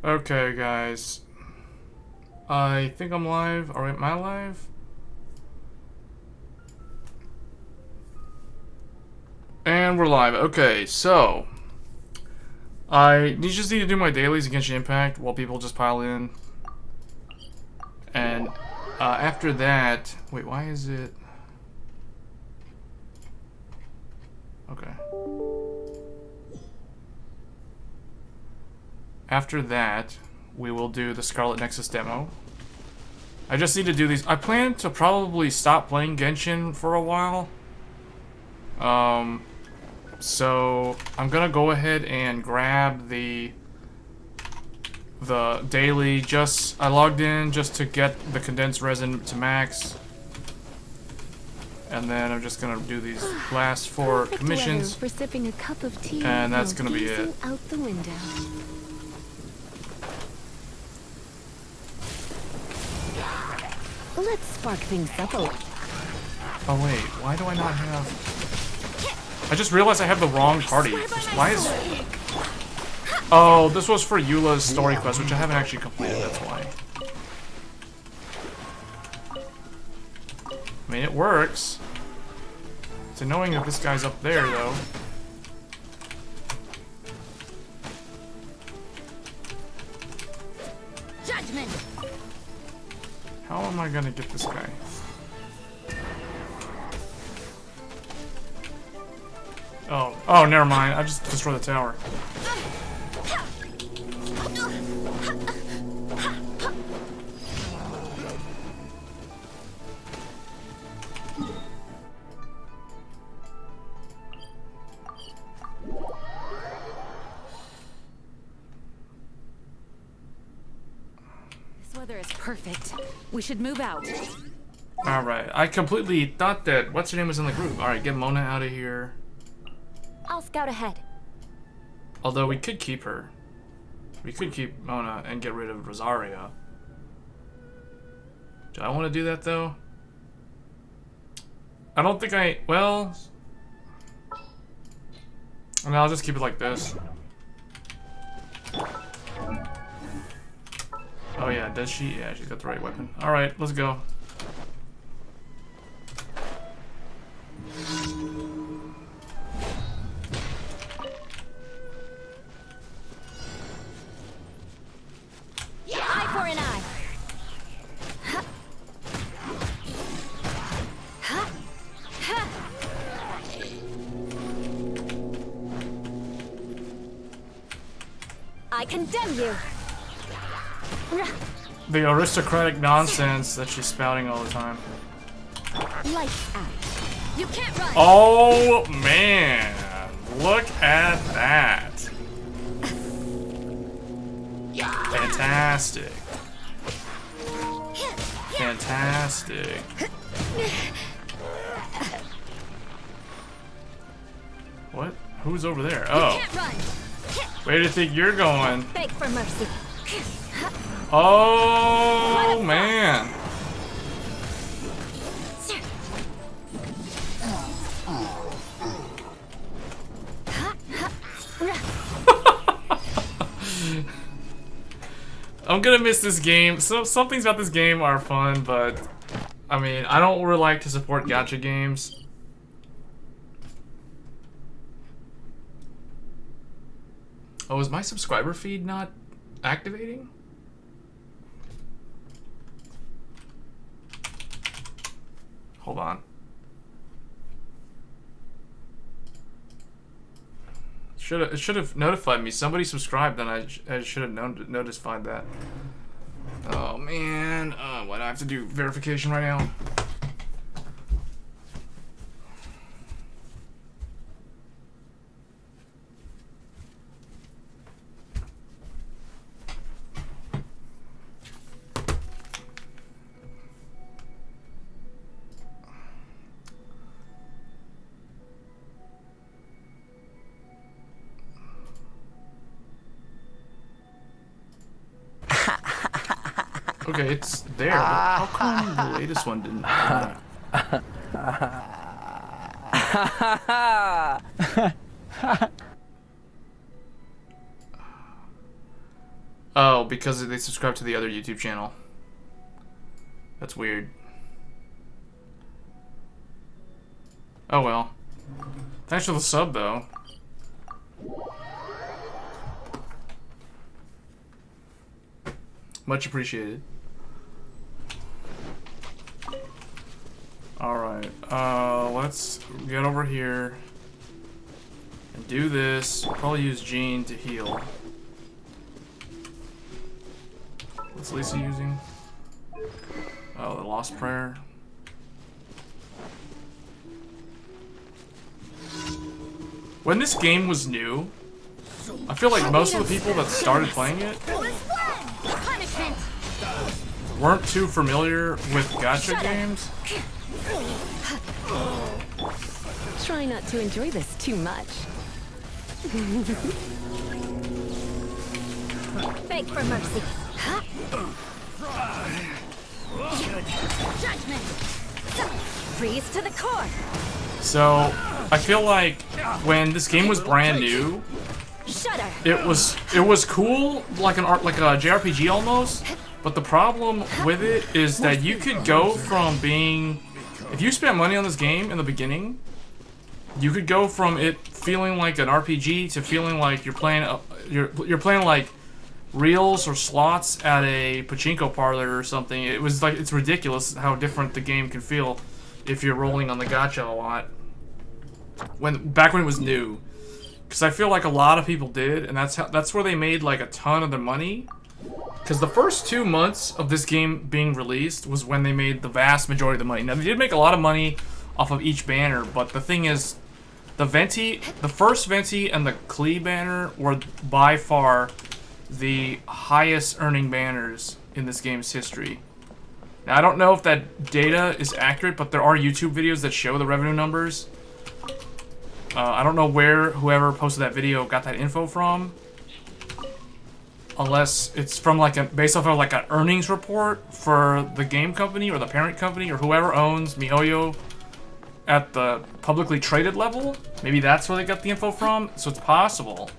Okay, guys. I think I'm live. Or am I live? And we're live. Okay, so I just need to do my dailies against Impact while people just pile in. And after that, wait, why is it? Okay. After that, we will do the Scarlet Nexus demo. I just need to do these. I plan to probably stop playing Genshin for a while. So I'm gonna go ahead and grab the daily. I logged in just to get the condensed resin to max. And then I'm just gonna do these last 4 commissions. For sipping a cup of tea and that's gonna be it. Out the window. Let's spark things up a little. Oh wait, why do I not have... I just realized I have the wrong party. Why is... Oh, this was for Eula's story quest, which I haven't actually completed, that's why. I mean, it works. It's annoying that this guy's up there, though. Judgment. How am I gonna get this guy? Oh, never mind. I just destroyed the tower. This weather is perfect. We should move out. Alright, I completely thought that what's her name was in the group. Alright, get Mona out of here. I'll scout ahead. Although we could keep her. We could keep Mona and get rid of Rosaria. Do I want to do that though? I don't think well... I mean, I'll just keep it like this. Oh yeah, does she? Yeah, she's got the right weapon. Alright, let's go. Eye for an eye. I condemn you. The aristocratic nonsense that she's spouting all the time. Lights out. You can't run. Oh man, look at that. Fantastic. Fantastic. What? Who's over there? Oh. Where do you think you're going? Beg for mercy. Oh man. I'm gonna miss this game. Some things about this game are fun, but I mean, I don't really like to support gacha games. Oh, is my subscriber feed not activating? Hold on. It should have notified me. Somebody subscribed, then I should have notified that. Oh man, why do I have to do verification right now? Okay, it's there. How come the latest one didn't? Oh, because they subscribe to the other YouTube channel. That's weird. Oh well. Thanks for the sub, though. Much appreciated. Alright, let's get over here and do this. Probably use Jean to heal. What's Lisa using? Oh, the Lost Prayer. When this game was new, I feel like most of the people that started playing it weren't too familiar with gacha games. Try not to enjoy this too much. Beg for mercy. Judgment. Freeze to the core. So, I feel like when this game was brand new, it was cool, like a JRPG almost. But the problem with it is that you could go from being, if you spent money on this game in the beginning, you could go from it feeling like an RPG to feeling like you're playing like reels or slots at a pachinko parlor or something. It was like, it's ridiculous how different the game can feel if you're rolling on the gacha a lot. Back when it was new, because I feel like a lot of people did, and that's where they made like a ton of their money. Because the first 2 months of this game being released was when they made the vast majority of the money. Now, they did make a lot of money off of each banner, but the thing is, the first Venti and the Klee banner were by far the highest earning banners in this game's history. Now, I don't know if that data is accurate, but there are YouTube videos that show the revenue numbers. I don't know where whoever posted that video got that info from. Unless it's from based off of like an earnings report for the game company or the parent company or whoever owns MiHoYo at the publicly traded level. Maybe that's where they got the info from. So it's possible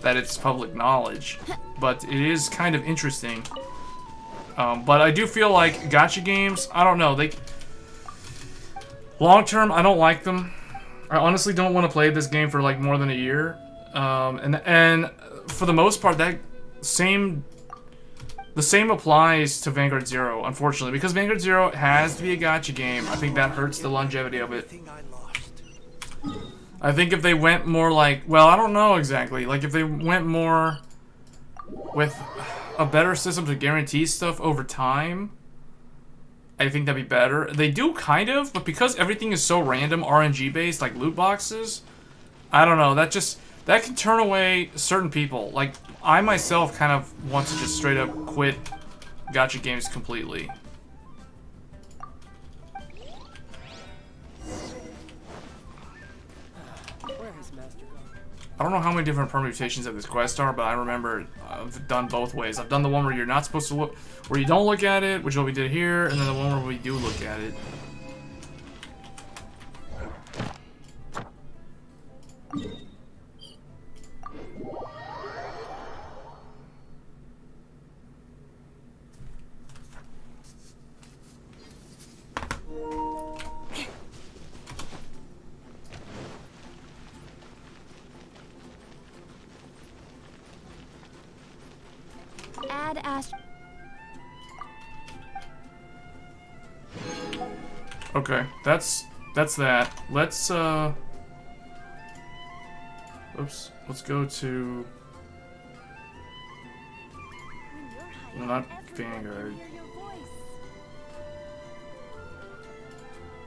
that it's public knowledge, but it is kind of interesting. But I do feel like gacha games, I don't know, long term, I don't like them. I honestly don't want to play this game for like more than a year. And for the most part, the same applies to Vanguard Zero, unfortunately, because Vanguard Zero has to be a gacha game. I think that hurts the longevity of it. I think if they went more like, well, I don't know exactly, like if they went more with a better system to guarantee stuff over time, I think that'd be better. They do kind of, but because everything is so random, RNG based, like loot boxes, I don't know, that can turn away certain people. Like, I myself kind of want to just straight up quit gacha games completely. I don't know how many different permutations of this quest are, but I remember I've done both ways. I've done the one where you're not supposed to look, where you don't look at it, which is what we did here, and then the one where we do look at it. Add Ash. Okay, that's that. Let's oops, let's go to, no, not Vanguard.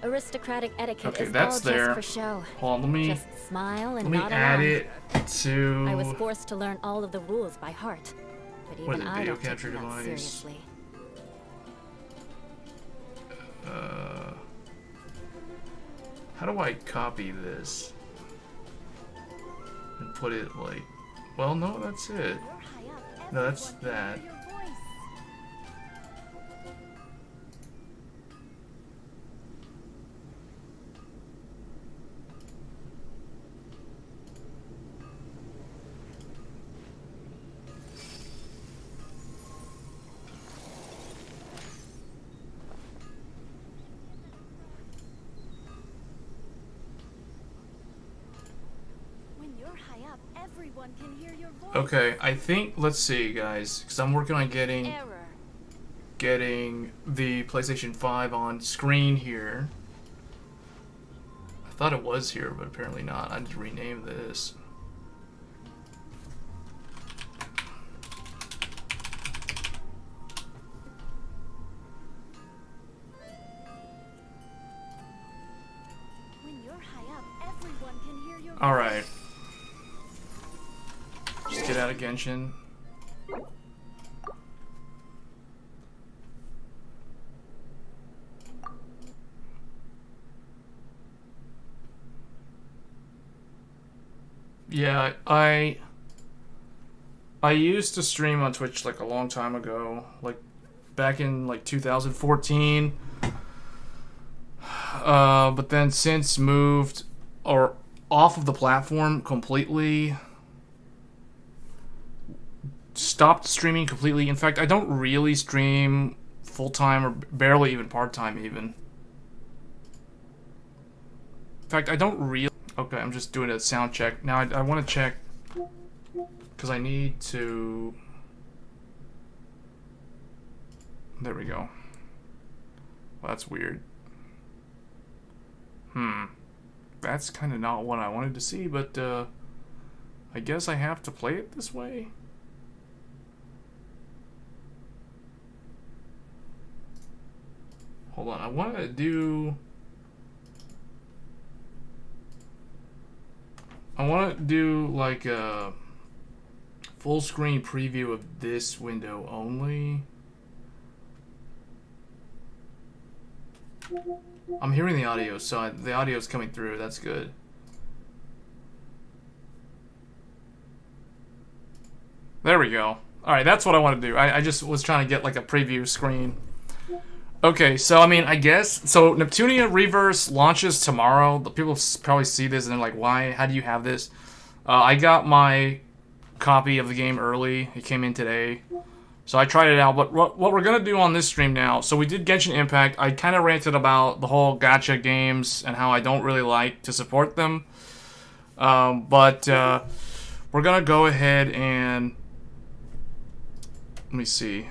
Aristocratic etiquette Okay, is that's all there. just for show. Hold on, Just smile and let me nod add along. it to. I was forced to learn all of the rules by heart, but What even is it, I video don't take capture them that device? seriously. How do I copy this and put it like? Well, no, that's it. No, that's that. Everyone can hear your voice. Okay, I think, let's see, guys, because I'm working on getting the PlayStation 5 on screen here. I thought it was here, but apparently not. I need to rename this. When you're high up, everyone can hear your voice. Alright. Just get out of Genshin. Yeah, I used to stream on Twitch like a long time ago, like back in like 2014. But then since moved or off of the platform completely, stopped streaming completely. In fact, I don't really stream full-time or barely even part-time even. In fact, I don't really... Okay, I'm just doing a sound check. Now I want to check because I need to... There we go. Well, that's weird. That's kind of not what I wanted to see, but I guess I have to play it this way. Hold on, I want to do... like a full screen preview of this window only. I'm hearing the audio, so the audio is coming through. That's good. There we go. Alright, that's what I want to do. I just was trying to get like a preview screen. Okay, so I mean, I guess... So, Neptunia Reverse launches tomorrow. The people probably see this and they're like, why? How do you have this? I got my copy of the game early. It came in today. So I tried it out. But what we're going to do on this stream now... So we did Genshin Impact. I kind of ranted about the whole gacha games and how I don't really like to support them. But we're going to go ahead and... Let me see.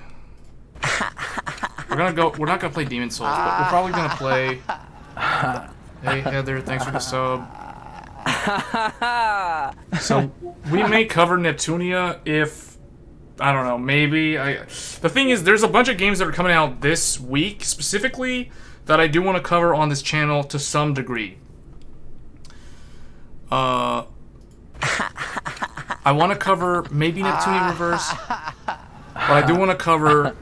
We're not gonna play Demon Souls, but we're probably gonna play... Hey Heather, thanks for the sub. So, we may cover Neptunia if... I don't know, maybe... The thing is, there's a bunch of games that are coming out this week, specifically, that I do want to cover on this channel to some degree. I want to cover maybe Neptunia Reverse, but I do want to cover...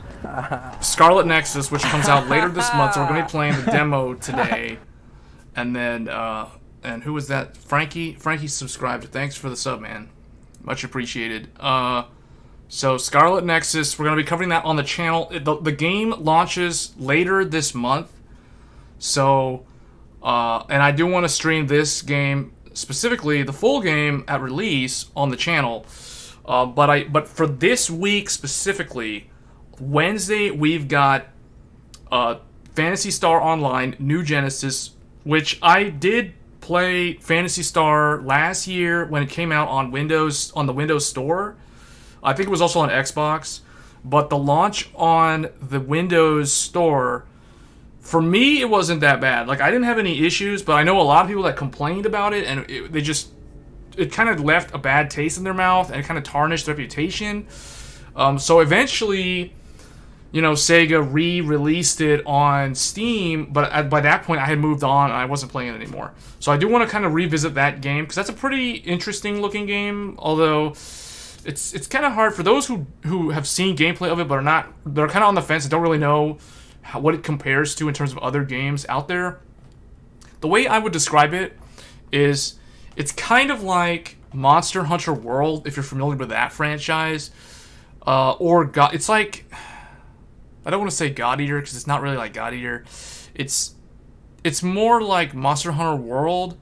Scarlet Nexus, which comes out later this month, so we're going to be playing the demo today. And then, and who was that? Frankie? Frankie subscribed. Thanks for the sub, man. Much appreciated. So, Scarlet Nexus, we're going to be covering that on the channel. The game launches later this month. So, and I do want to stream this game, specifically the full game at release on the channel. But for this week specifically... Wednesday, we've got Phantasy Star Online New Genesis, which I did play Phantasy Star last year when it came out on Windows, on the Windows Store. I think it was also on Xbox. But the launch on the Windows Store, for me, it wasn't that bad. Like, I didn't have any issues, but I know a lot of people that complained about it, and it kind of left a bad taste in their mouth, and it kind of tarnished their reputation. So eventually... You know, Sega re-released it on Steam, but by that point I had moved on and I wasn't playing it anymore. So I do want to kind of revisit that game, because that's a pretty interesting looking game, although it's kind of hard for those who have seen gameplay of it but they're kind of on the fence and don't really know what it compares to in terms of other games out there. The way I would describe it is it's kind of like Monster Hunter World, if you're familiar with that franchise, it's like... I don't want to say God Eater because it's not really like God Eater. It's more like Monster Hunter World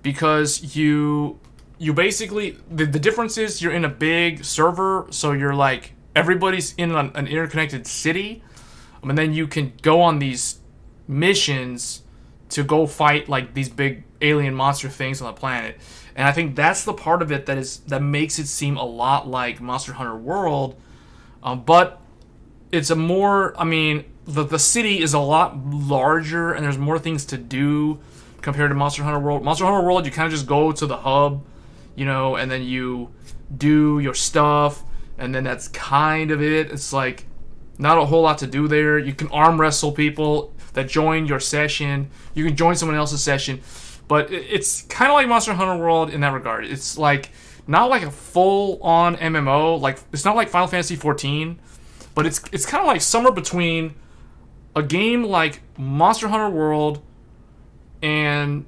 because you basically the difference is you're in a big server, so you're like everybody's in an interconnected city, and then you can go on these missions to go fight like these big alien monster things on the planet. And I think that's the part of it that makes it seem a lot like Monster Hunter World, but it's a more, I mean, the city is a lot larger and there's more things to do compared to Monster Hunter World. Monster Hunter World, you kind of just go to the hub, you know, and then you do your stuff, and then that's kind of it. It's like not a whole lot to do there. You can arm wrestle people that join your session. You can join someone else's session, but it's kind of like Monster Hunter World in that regard. It's like not like a full-on MMO. Like it's not like Final Fantasy XIV, but it's kind of like somewhere between a game like Monster Hunter World and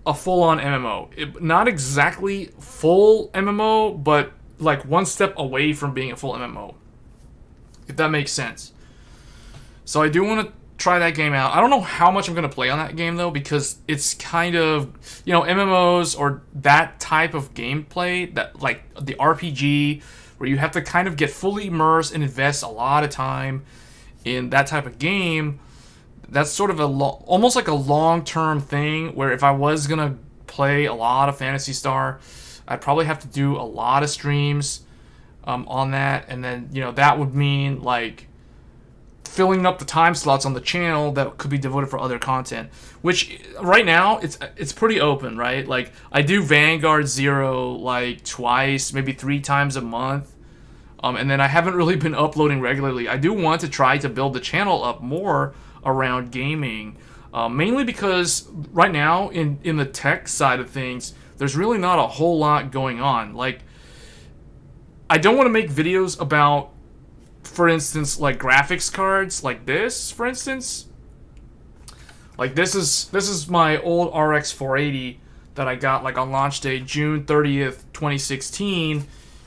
a full-on MMO. Not exactly full MMO, but like one step away from being a full MMO, if that makes sense. So I do want to try that game out. I don't know how much I'm going to play on that game, though, because it's kind of, you know, MMOs or that type of gameplay, that like the RPG, where you have to kind of get fully immersed and invest a lot of time in that type of game. That's sort of almost like a long-term thing, where if I was going to play a lot of Phantasy Star, I'd probably have to do a lot of streams on that, and then, you know, that would mean like filling up the time slots on the channel that could be devoted for other content, which right now it's pretty open, right? Like I do Vanguard Zero like twice, maybe 3 times a month, and then I haven't really been uploading regularly. I do want to try to build the channel up more around gaming, mainly because right now in the tech side of things, there's really not a whole lot going on. Like, I don't want to make videos about, for instance, like graphics cards like this, for instance. Like this is my old RX 480 that I got like on launch day, June 30th, 2016.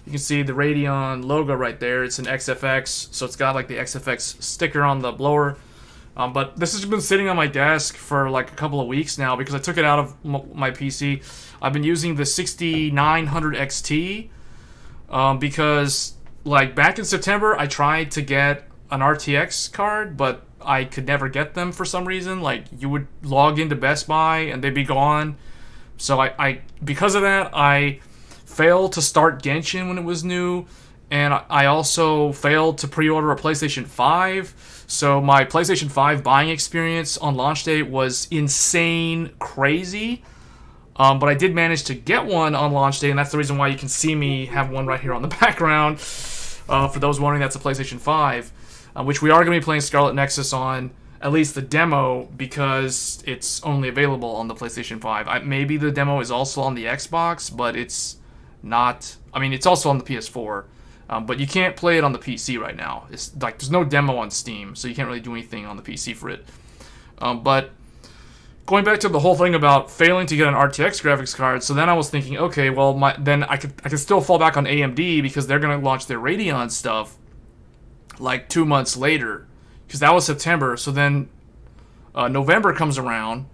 You can see the Radeon logo right there. It's an XFX, so it's got like the XFX sticker on the blower. But this has been sitting on my desk for like a couple of weeks now because I took it out of my PC. I've been using the 6900 XT because like back in September I tried to get an RTX card, but I could never get them for some reason. Like you would log into Best Buy and they'd be gone. So I because of that, I failed to start Genshin when it was new, and I also failed to pre-order a PlayStation 5. So my PlayStation 5 buying experience on launch day was insane crazy. But I did manage to get one on launch day, and that's the reason why you can see me have one right here on the background. For those wondering, that's a PlayStation 5, which we are going to be playing Scarlet Nexus on, at least the demo, because it's only available on the PlayStation 5. Maybe the demo is also on the Xbox, but it's not. I mean, it's also on the PS4. But you can't play it on the PC right now. It's like there's no demo on Steam, so you can't really do anything on the PC for it. But going back to the whole thing about failing to get an RTX graphics card, so then I was thinking, okay, well, then I could still fall back on AMD because they're gonna launch their Radeon stuff like 2 months later, because that was September. So then November comes around,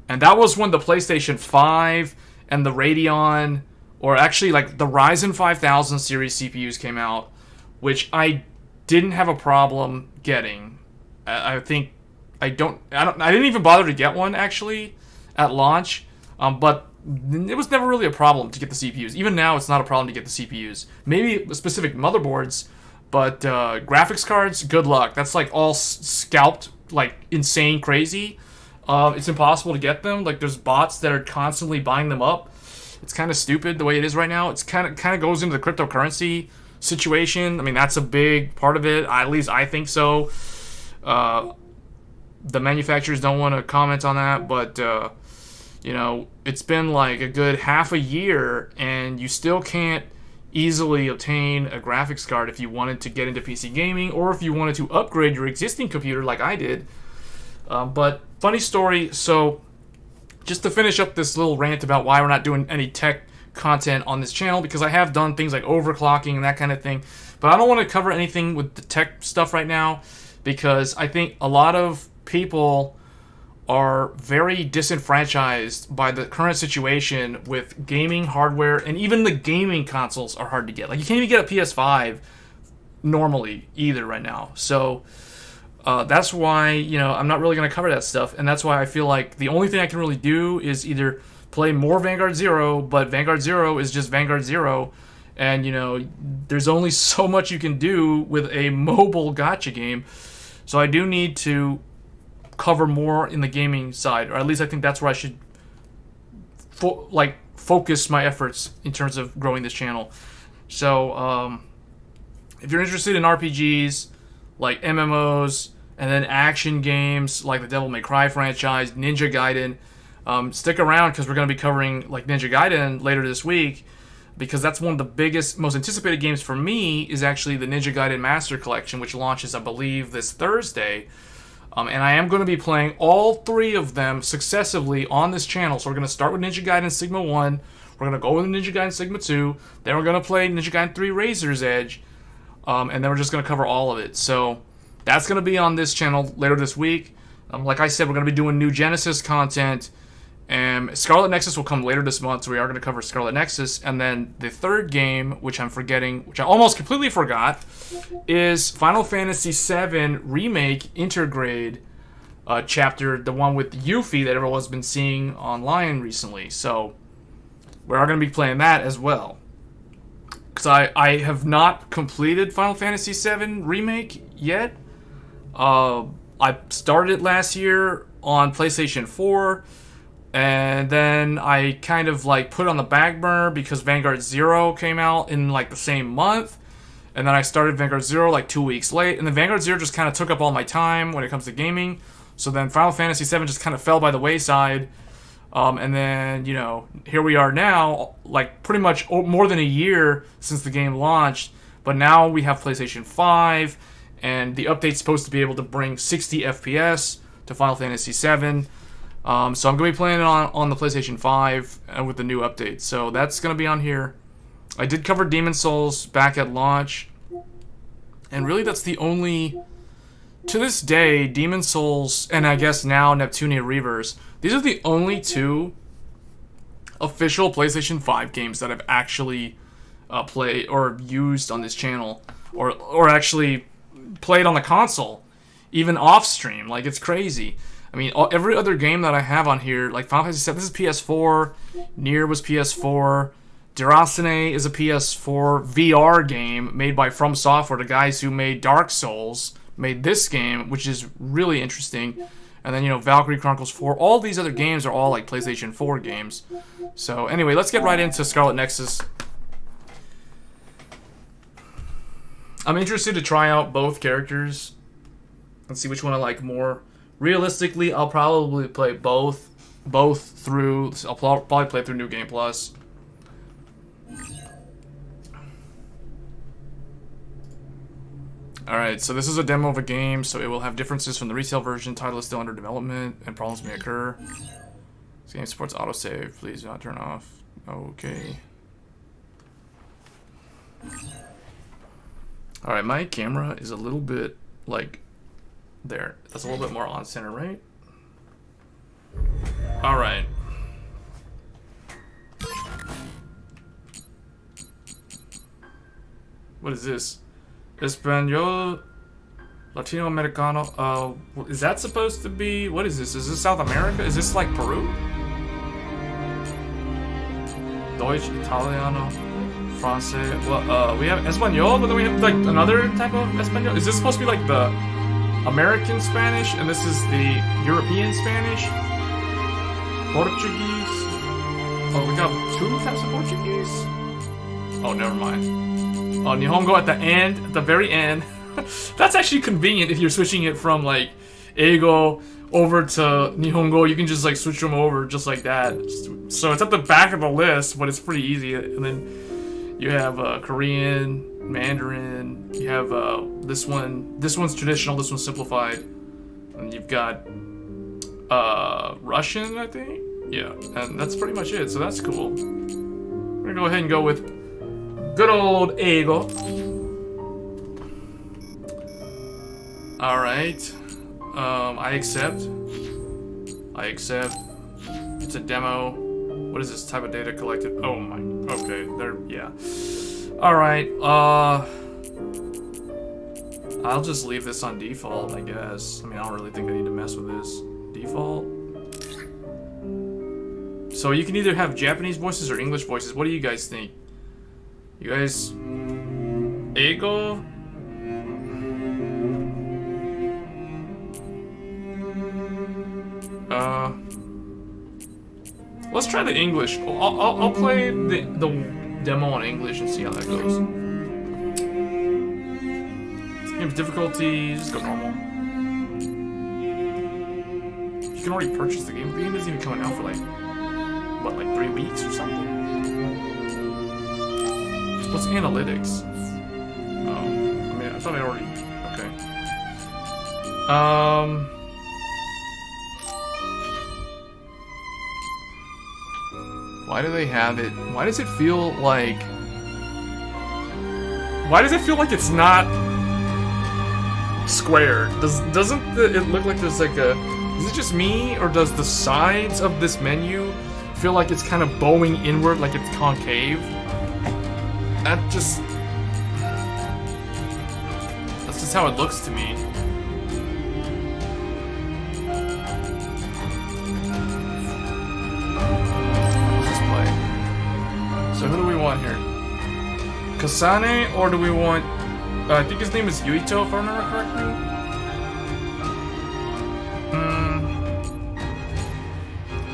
and that was when the PlayStation 5 and the Radeon, or actually like the Ryzen 5000 series CPUs came out, which I didn't have a problem getting. I think I didn't even bother to get one actually at launch, but it was never really a problem to get the CPUs. Even now, it's not a problem to get the CPUs. Maybe specific motherboards, but graphics cards, good luck. That's like all scalped, like insane crazy. It's impossible to get them. Like there's bots that are constantly buying them up. It's kind of stupid the way it is right now. It's kind of goes into the cryptocurrency situation. I mean, that's a big part of it. At least I think so. The manufacturers don't want to comment on that, but you know, it's been like a good half a year, and you still can't easily obtain a graphics card if you wanted to get into PC gaming, or if you wanted to upgrade your existing computer like I did. But funny story, so just to finish up this little rant about why we're not doing any tech content on this channel, because I have done things like overclocking and that kind of thing, but I don't want to cover anything with the tech stuff right now, because I think a lot of people are very disenfranchised by the current situation with gaming hardware, and even the gaming consoles are hard to get. Like, you can't even get a PS5 normally either right now. So that's why, you know, I'm not really going to cover that stuff, and that's why I feel like the only thing I can really do is either play more Vanguard Zero, but Vanguard Zero is just Vanguard Zero. And, you know, there's only so much you can do with a mobile gacha game. So I do need to cover more in the gaming side. Or at least I think that's where I should, focus my efforts in terms of growing this channel. So, if you're interested in RPGs, like MMOs, and then action games, like the Devil May Cry franchise, Ninja Gaiden, stick around because we're going to be covering, like, Ninja Gaiden later this week. Because that's one of the biggest, most anticipated games for me is actually the Ninja Gaiden Master Collection, which launches, I believe, this Thursday. And I am going to be playing all 3 of them successively on this channel. So we're going to start with Ninja Gaiden Sigma 1. We're going to go with Ninja Gaiden Sigma 2. Then we're going to play Ninja Gaiden 3 Razor's Edge. And then we're just going to cover all of it. So that's going to be on this channel later this week. Like I said, we're going to be doing New Genesis content. And Scarlet Nexus will come later this month, so we are going to cover Scarlet Nexus. And then the third game, which I'm forgetting, which I almost completely forgot, is Final Fantasy VII Remake Intergrade chapter, the one with Yuffie that everyone's been seeing online recently. So we are going to be playing that as well. Because I have not completed Final Fantasy VII Remake yet. I started it last year on PlayStation 4. And then I kind of like put it on the back burner because Vanguard Zero came out in like the same month. And then I started Vanguard Zero like 2 weeks late. And then Vanguard Zero just kind of took up all my time when it comes to gaming. So then Final Fantasy VII just kind of fell by the wayside. And then, you know, here we are now, like pretty much more than a year since the game launched. But now we have PlayStation 5. And the update's supposed to be able to bring 60 FPS to Final Fantasy VII. So I'm going to be playing it on the PlayStation 5 with the new update. So that's going to be on here. I did cover Demon Souls back at launch. And really that's the only... To this day, Demon Souls, and I guess now Neptunia Reavers, these are the only 2 official PlayStation 5 games that I've actually played or used on this channel. Or actually played on the console. Even off stream. Like, it's crazy. I mean, every other game that I have on here, like Final Fantasy VII, this is PS4, Nier was PS4, Deranged is a PS4 VR game made by From Software, the guys who made Dark Souls, made this game, which is really interesting. And then, you know, Valkyrie Chronicles 4, all these other games are all like PlayStation 4 games. So anyway, let's get right into Scarlet Nexus. I'm interested to try out both characters and see which one I like more. Realistically, I'll probably play both through. I'll probably play through New Game Plus. Alright, so this is a demo of a game, so it will have differences from the retail version. Title is still under development, and problems may occur. This game supports autosave. Please do not turn off. Okay. Alright, my camera is a little bit, like... There. That's a little bit more on center, right? Alright. What is this? Espanol Latino Americano. Is that supposed to be... What is this? Is this South America? Is this like Peru? Deutsch, Italiano, Francais. Well, we have Espanol, but then we have like another type of Espanol. Is this supposed to be like the American Spanish, and this is the European Spanish? Portuguese? Oh, we got 2 types of Portuguese? Oh, never mind. Oh, Nihongo at the end, at the very end. That's actually convenient if you're switching it from, like, Eigo over to Nihongo. You can just, like, switch them over just like that. So it's at the back of the list, but it's pretty easy. And then you have Korean, Mandarin, you have this one. This one's traditional, this one's simplified. And you've got Russian, I think? Yeah, and that's pretty much it, so that's cool. We're gonna go ahead and go with good old Eigo. Alright. I accept. It's a demo. What is this type of data collected? Oh my, okay, there, yeah. Alright, I'll just leave this on default, I guess. I mean, I don't really think I need to mess with this. Default. So you can either have Japanese voices or English voices. What do you guys think? You guys... Eigo? Let's try the English. I'll play the demo in English and see how that goes. Game's difficulty, just go normal. You can already purchase the game. The game isn't even coming out for like, what, like 3 weeks or something? What's analytics? Oh, I mean, I thought I already, okay. Why do they have it? Why does it feel like... Why does it feel like it's not square? Doesn't it look like there's like a... Is it just me, or does the sides of this menu feel like it's kind of bowing inward, like it's concave? That's just how it looks to me. So who do we want here? Kasane, or do we want... I think his name is Yuito, if I remember correctly.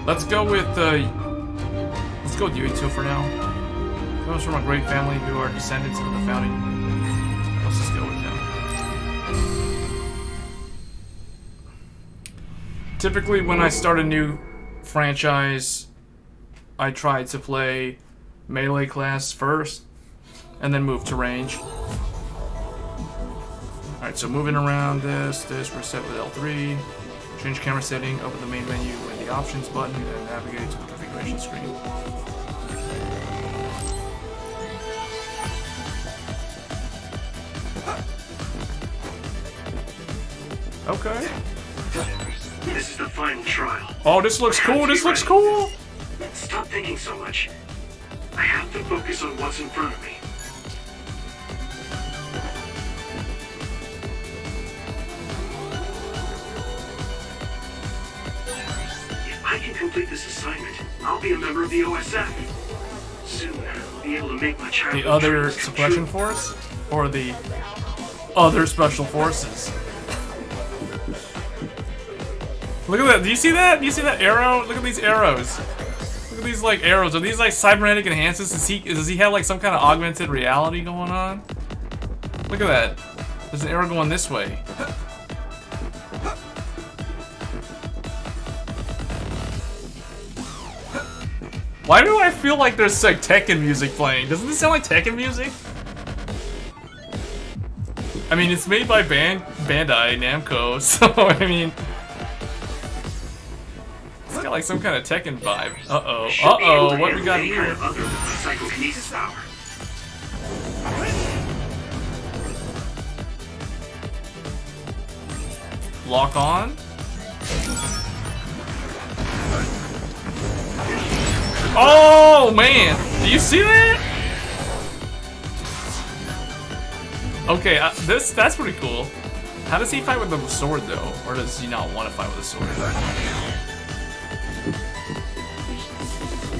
Let's go with Yuito for now. Comes from a great family who are descendants of the founding. Let's just go with him. Typically, when I start a new franchise, I try to play melee class first, and then move to range. Alright, so moving around this, reset with L3, change camera setting, open the main menu with the options button, and navigate to the configuration screen. Okay. This is the final trial. Oh, this looks cool, this looks cool! Stop thinking so much. I have to focus on what's in front of me. If I can complete this assignment, I'll be a member of the OSF. Soon, I'll be able to make my childhood The Other dreams come Suppression true. Force? Or the Other Special Forces? Look at that, do you see that? Do you see that arrow? Look at these arrows. Look at these like arrows. Are these like cybernetic enhancements? Does he have like some kind of augmented reality going on? Look at that. There's an arrow going this way. Why do I feel like there's like Tekken music playing? Doesn't this sound like Tekken music? I mean, it's made by Bandai Namco, so I mean... It's got like some kind of Tekken vibe. Uh-oh, what we got here? Psychokinesis power. Lock on? Oh, man! Do you see that? Okay, that's pretty cool. How does he fight with the sword, though? Or does he not want to fight with a sword?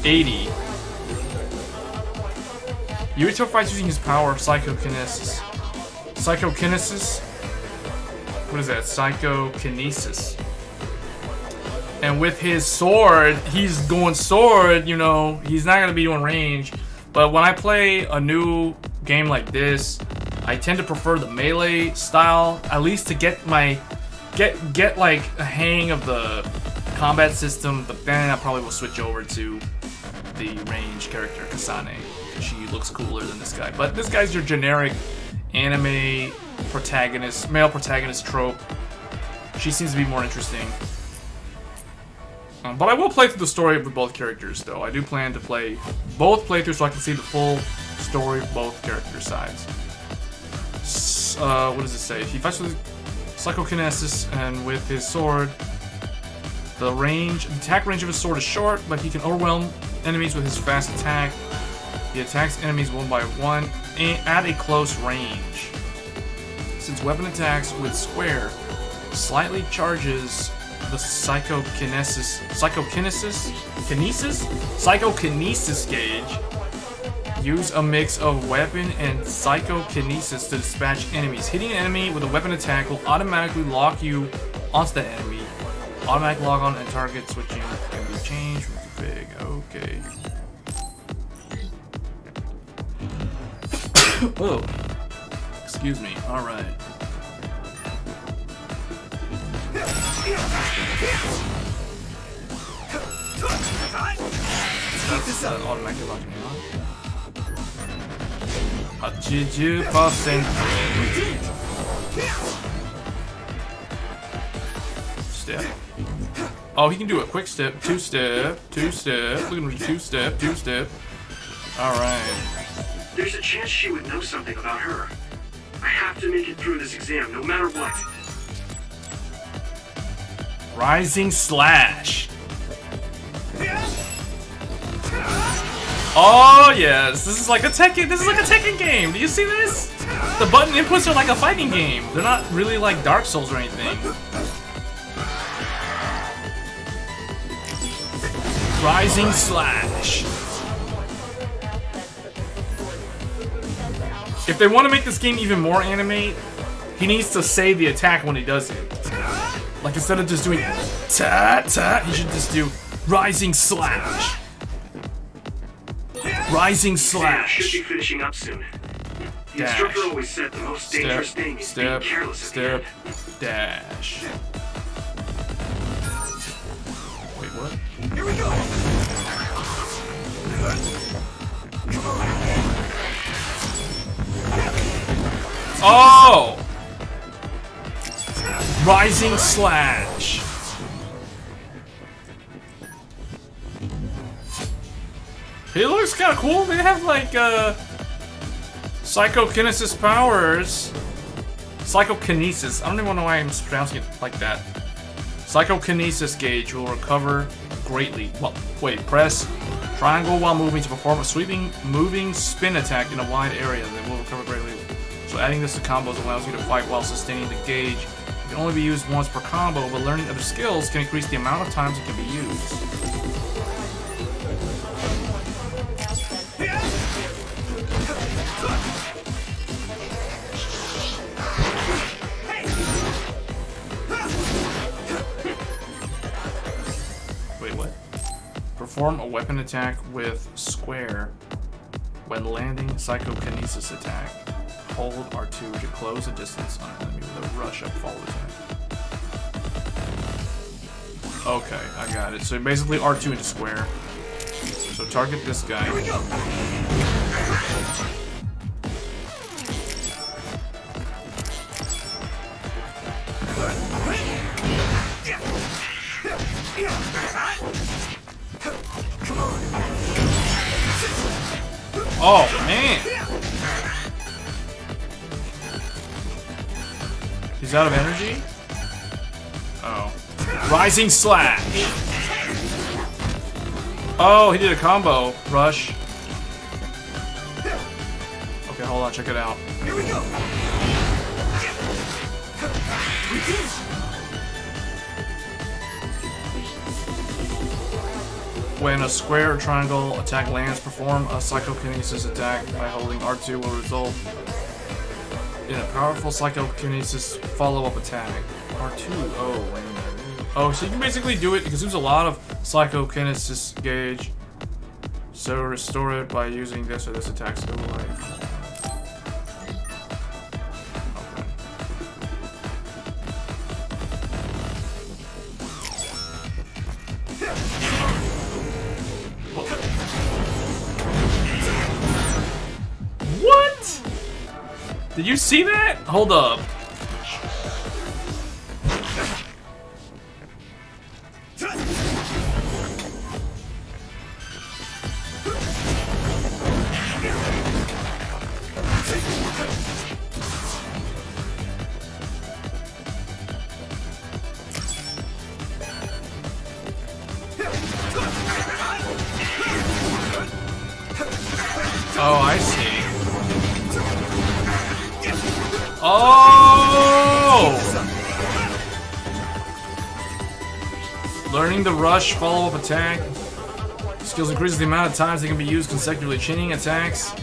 80. Yuito fights using his power, Psychokinesis. Psychokinesis? What is that? Psychokinesis. And with his sword, he's going sword, you know, he's not going to be doing range. But when I play a new game like this, I tend to prefer the melee style, at least to get my... Get like a hang of the combat system, but then I probably will switch over to the range character, Kasane. She looks cooler than this guy. But this guy's your generic anime protagonist, male protagonist trope. She seems to be more interesting. But I will play through the story of both characters, though. I do plan to play both playthroughs so I can see the full story of both character sides. What does it say? He fights with Psychokinesis, and with his sword, the attack range of his sword is short, but he can overwhelm enemies with his fast attack. He attacks enemies one by one at a close range. Since weapon attacks with square slightly charges the psychokinesis gauge. Use a mix of weapon and psychokinesis to dispatch enemies. Hitting an enemy with a weapon attack will automatically lock you onto that enemy. Automatic log on and target switching can be changed from config. Okay. Oh, excuse me. All right. That's automatically locking me on. 80%. Step. Oh, he can do a quick step, two step. Look at him, two step. All right. There's a chance she would know something about her. I have to make it through this exam, no matter what. Rising Slash. Oh yes, this is like a Tekken game. Do you see this? The button inputs are like a fighting game. They're not really like Dark Souls or anything. Rising Slash. If they want to make this game even more anime, he needs to say the attack when he does it. Like instead of just doing ta, he should just do Rising Slash. Rising Slash. Should be finishing up soon. The instructor always said the most dangerous thing is being careless at the end. Dash. Wait, what? Here we go. Oh! Rising Slash. He looks kind of cool. They have like psychokinesis powers. Psychokinesis. I don't even know why I'm pronouncing it like that. Psychokinesis gauge will recover greatly. Well, wait. Press triangle while moving to perform a sweeping, moving spin attack in a wide area. They will recover greatly. So adding this to combos allows you to fight while sustaining the gauge. It can only be used once per combo, but learning other skills can increase the amount of times it can be used. Wait, what? Perform a weapon attack with square when landing psychokinesis attack. Hold R2 to close the distance on an enemy with a rush up follow attack. Okay, I got it. So basically R2 into square. So target this guy. Here we go. Oh man! He's out of energy? Oh. Rising Slash! Oh, he did a combo. Rush. Okay, hold on, check it out. Here we go. When a square or triangle attack lands, perform a psychokinesis attack by holding R2 will result in a powerful psychokinesis follow-up attack. R2, oh, wait a minute. Oh, so you can basically do it because there's a lot of psychokinesis gauge. So restore it by using this or this attack skill. Like. What? Did you see that? Hold up. Oh, I see. Oh! Learning the rush follow-up attack. Skills increases the amount of times they can be used consecutively. Chaining attacks.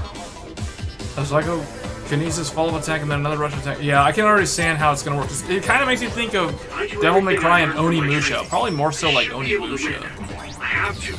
A psychokinesis follow-up attack and then another rush attack. Yeah, I can already understand how it's gonna work. It kind of makes you think of Devil May Cry and Onimusha. Probably more so like Onimusha. I have to.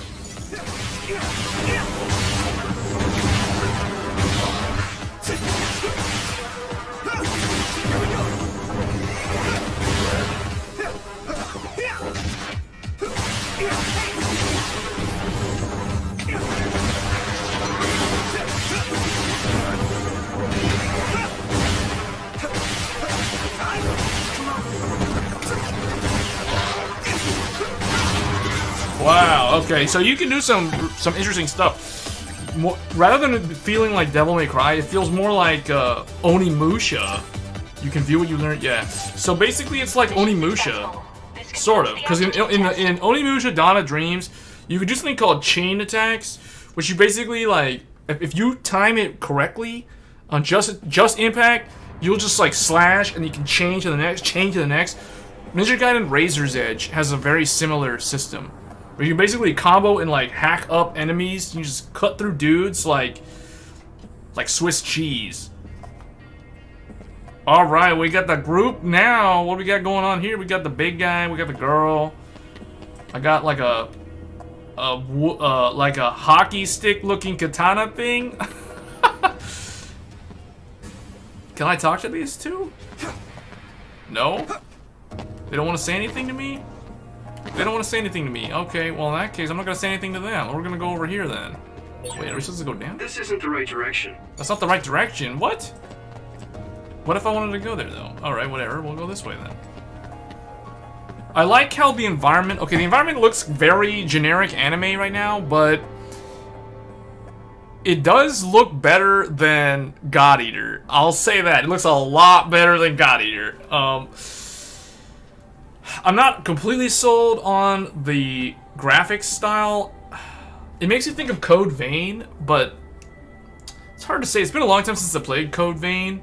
Wow, okay, so you can do some interesting stuff. Rather than feeling like Devil May Cry, it feels more like Onimusha. You can view what you learned, yeah. So basically it's like Onimusha, sort of. Because in Onimusha Dawn of Dreams, you could do something called chain attacks, which you basically like, if you time it correctly, on just impact, you'll just like slash and you can chain to the next, Ninja Gaiden Razor's Edge has a very similar system. Where you basically combo and like hack up enemies, you just cut through dudes like Swiss cheese. Alright, we got the group now. What do we got going on here? We got the big guy, we got the girl. I got like a hockey stick looking katana thing. Can I talk to these two? No? They don't want to say anything to me? They don't want to say anything to me. Okay, well in that case, I'm not going to say anything to them. We're going to go over here then. Wait, are we supposed to go down? This isn't the right direction. That's not the right direction. What? What if I wanted to go there though? Alright, whatever. We'll go this way then. I like how the environment... Okay, the environment looks very generic anime right now, but... It does look better than God Eater. I'll say that. It looks a lot better than God Eater. I'm not completely sold on the graphics style. It makes you think of Code Vein, but it's hard to say. It's been a long time since I played Code Vein,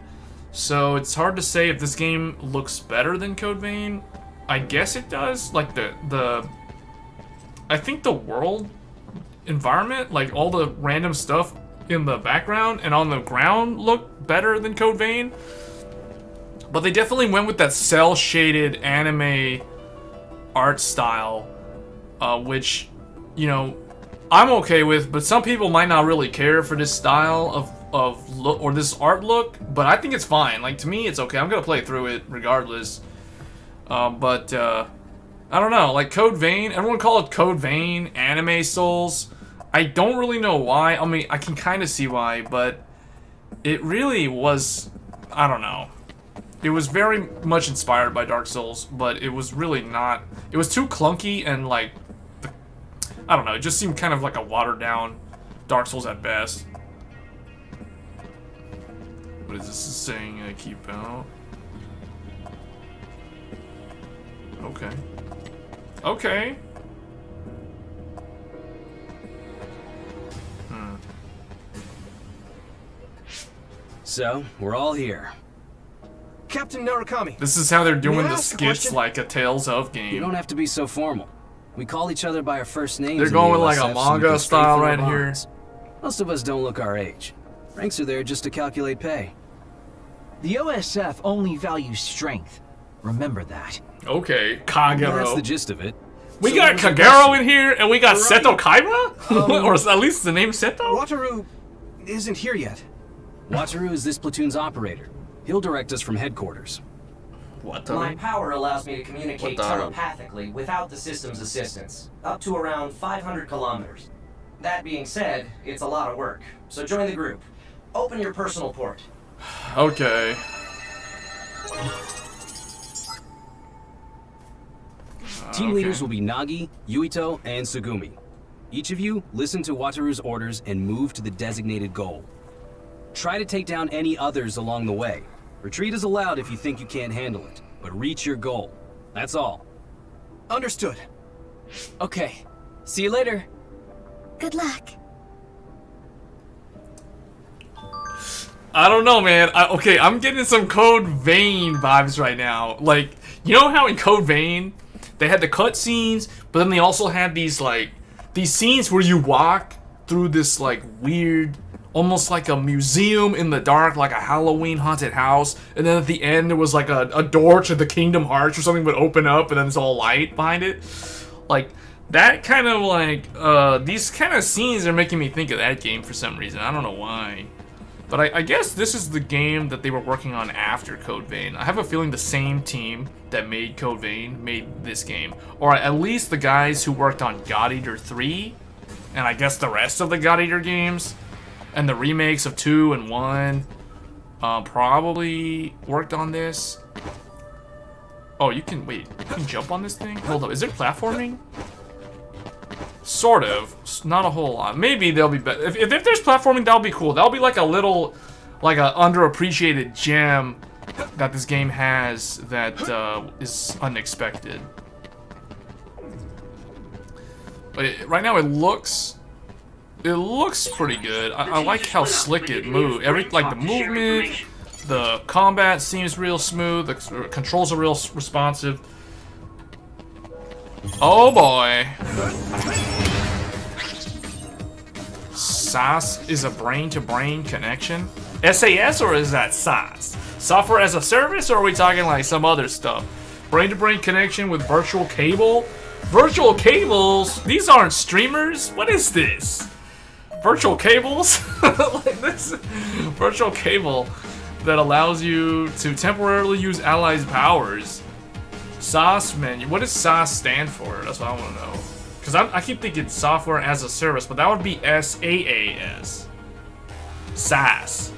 so it's hard to say if this game looks better than Code Vein. I guess it does. Like I think the world environment, like all the random stuff in the background and on the ground look better than Code Vein. But they definitely went with that cel-shaded anime art style, which, you know, I'm okay with, but some people might not really care for this style of look or this art look, but I think it's fine. Like, to me, it's okay. I'm gonna play through it regardless. I don't know, like Code Vein, everyone call it Code Vein, Anime Souls. I don't really know why. I mean, I can kind of see why, but it really was, I don't know. It was very much inspired by Dark Souls, but it was really not. It was too clunky and like, I don't know, it just seemed kind of like a watered down Dark Souls at best. What is this saying? Keep out. Okay. Okay. So, we're all here. Captain Narukami. This is how they're doing May I the ask a skits question? like a Tales of game. You don't have to be so formal. We call each other by our first names. They're in going the with like a OSF so we manga can style strengthen right our here. bonds. Most of us don't look our age. Ranks are there just to calculate pay. The OSF only values strength. Remember that. Okay, That's the Kagero. gist of it. We So got what was your Kagero question? in here, and we got Right. Seto Kaiba? Or at least the name Seto? Wataru isn't here yet. Wataru is this platoon's operator. He'll direct us from headquarters. What My power allows me to communicate What the- telepathically without the system's assistance, up to around 500 kilometers. That being said, it's a lot of work, so join the group. Open your personal port. Okay. Team leaders will be Nagi, Yuito, and Sugumi. Each of you listen to Wataru's orders and move to the designated goal. Try to take down any others along the way. Retreat is allowed if you think you can't handle it, but reach your goal. That's all. Understood. Okay. See you later. Good luck. I don't know, man. I'm getting some Code Vein vibes right now. Like, you know how in Code Vein, they had the cutscenes, but then they also had these like these scenes where you walk through this like weird, almost like a museum in the dark, like a Halloween haunted house, and then at the end there was like a door to the Kingdom Hearts or something would open up, and then it's all light behind it. Like that kind of like these kind of scenes are making me think of that game for some reason. I don't know why. But I guess this is the game that they were working on after Code Vein. I have a feeling the same team that made Code Vein made this game. Or at least the guys who worked on God Eater 3, and I guess the rest of the God Eater games, and the remakes of 2 and 1, probably worked on this. Oh, you can, wait, you can jump on this thing? Hold up, is there platforming? Sort of. Not a whole lot. Maybe they'll be better. If there's platforming, that'll be cool. That'll be like a little, like a underappreciated gem that this game has that is unexpected. But right now it looks pretty good. I like how slick it moves. Like the movement, the combat seems real smooth. The controls are real responsive. Oh boy. SAS is a brain-to-brain connection? SAS, or is that SAS? Software as a service, or are we talking like some other stuff? Brain-to-brain connection with virtual cable? Virtual cables? These aren't streamers? What is this? Virtual cables? Like this virtual cable that allows you to temporarily use allies' powers. SAS menu. What does SAS stand for? That's what I want to know. Because I keep thinking software as a service, but that would be SaaS. SAS.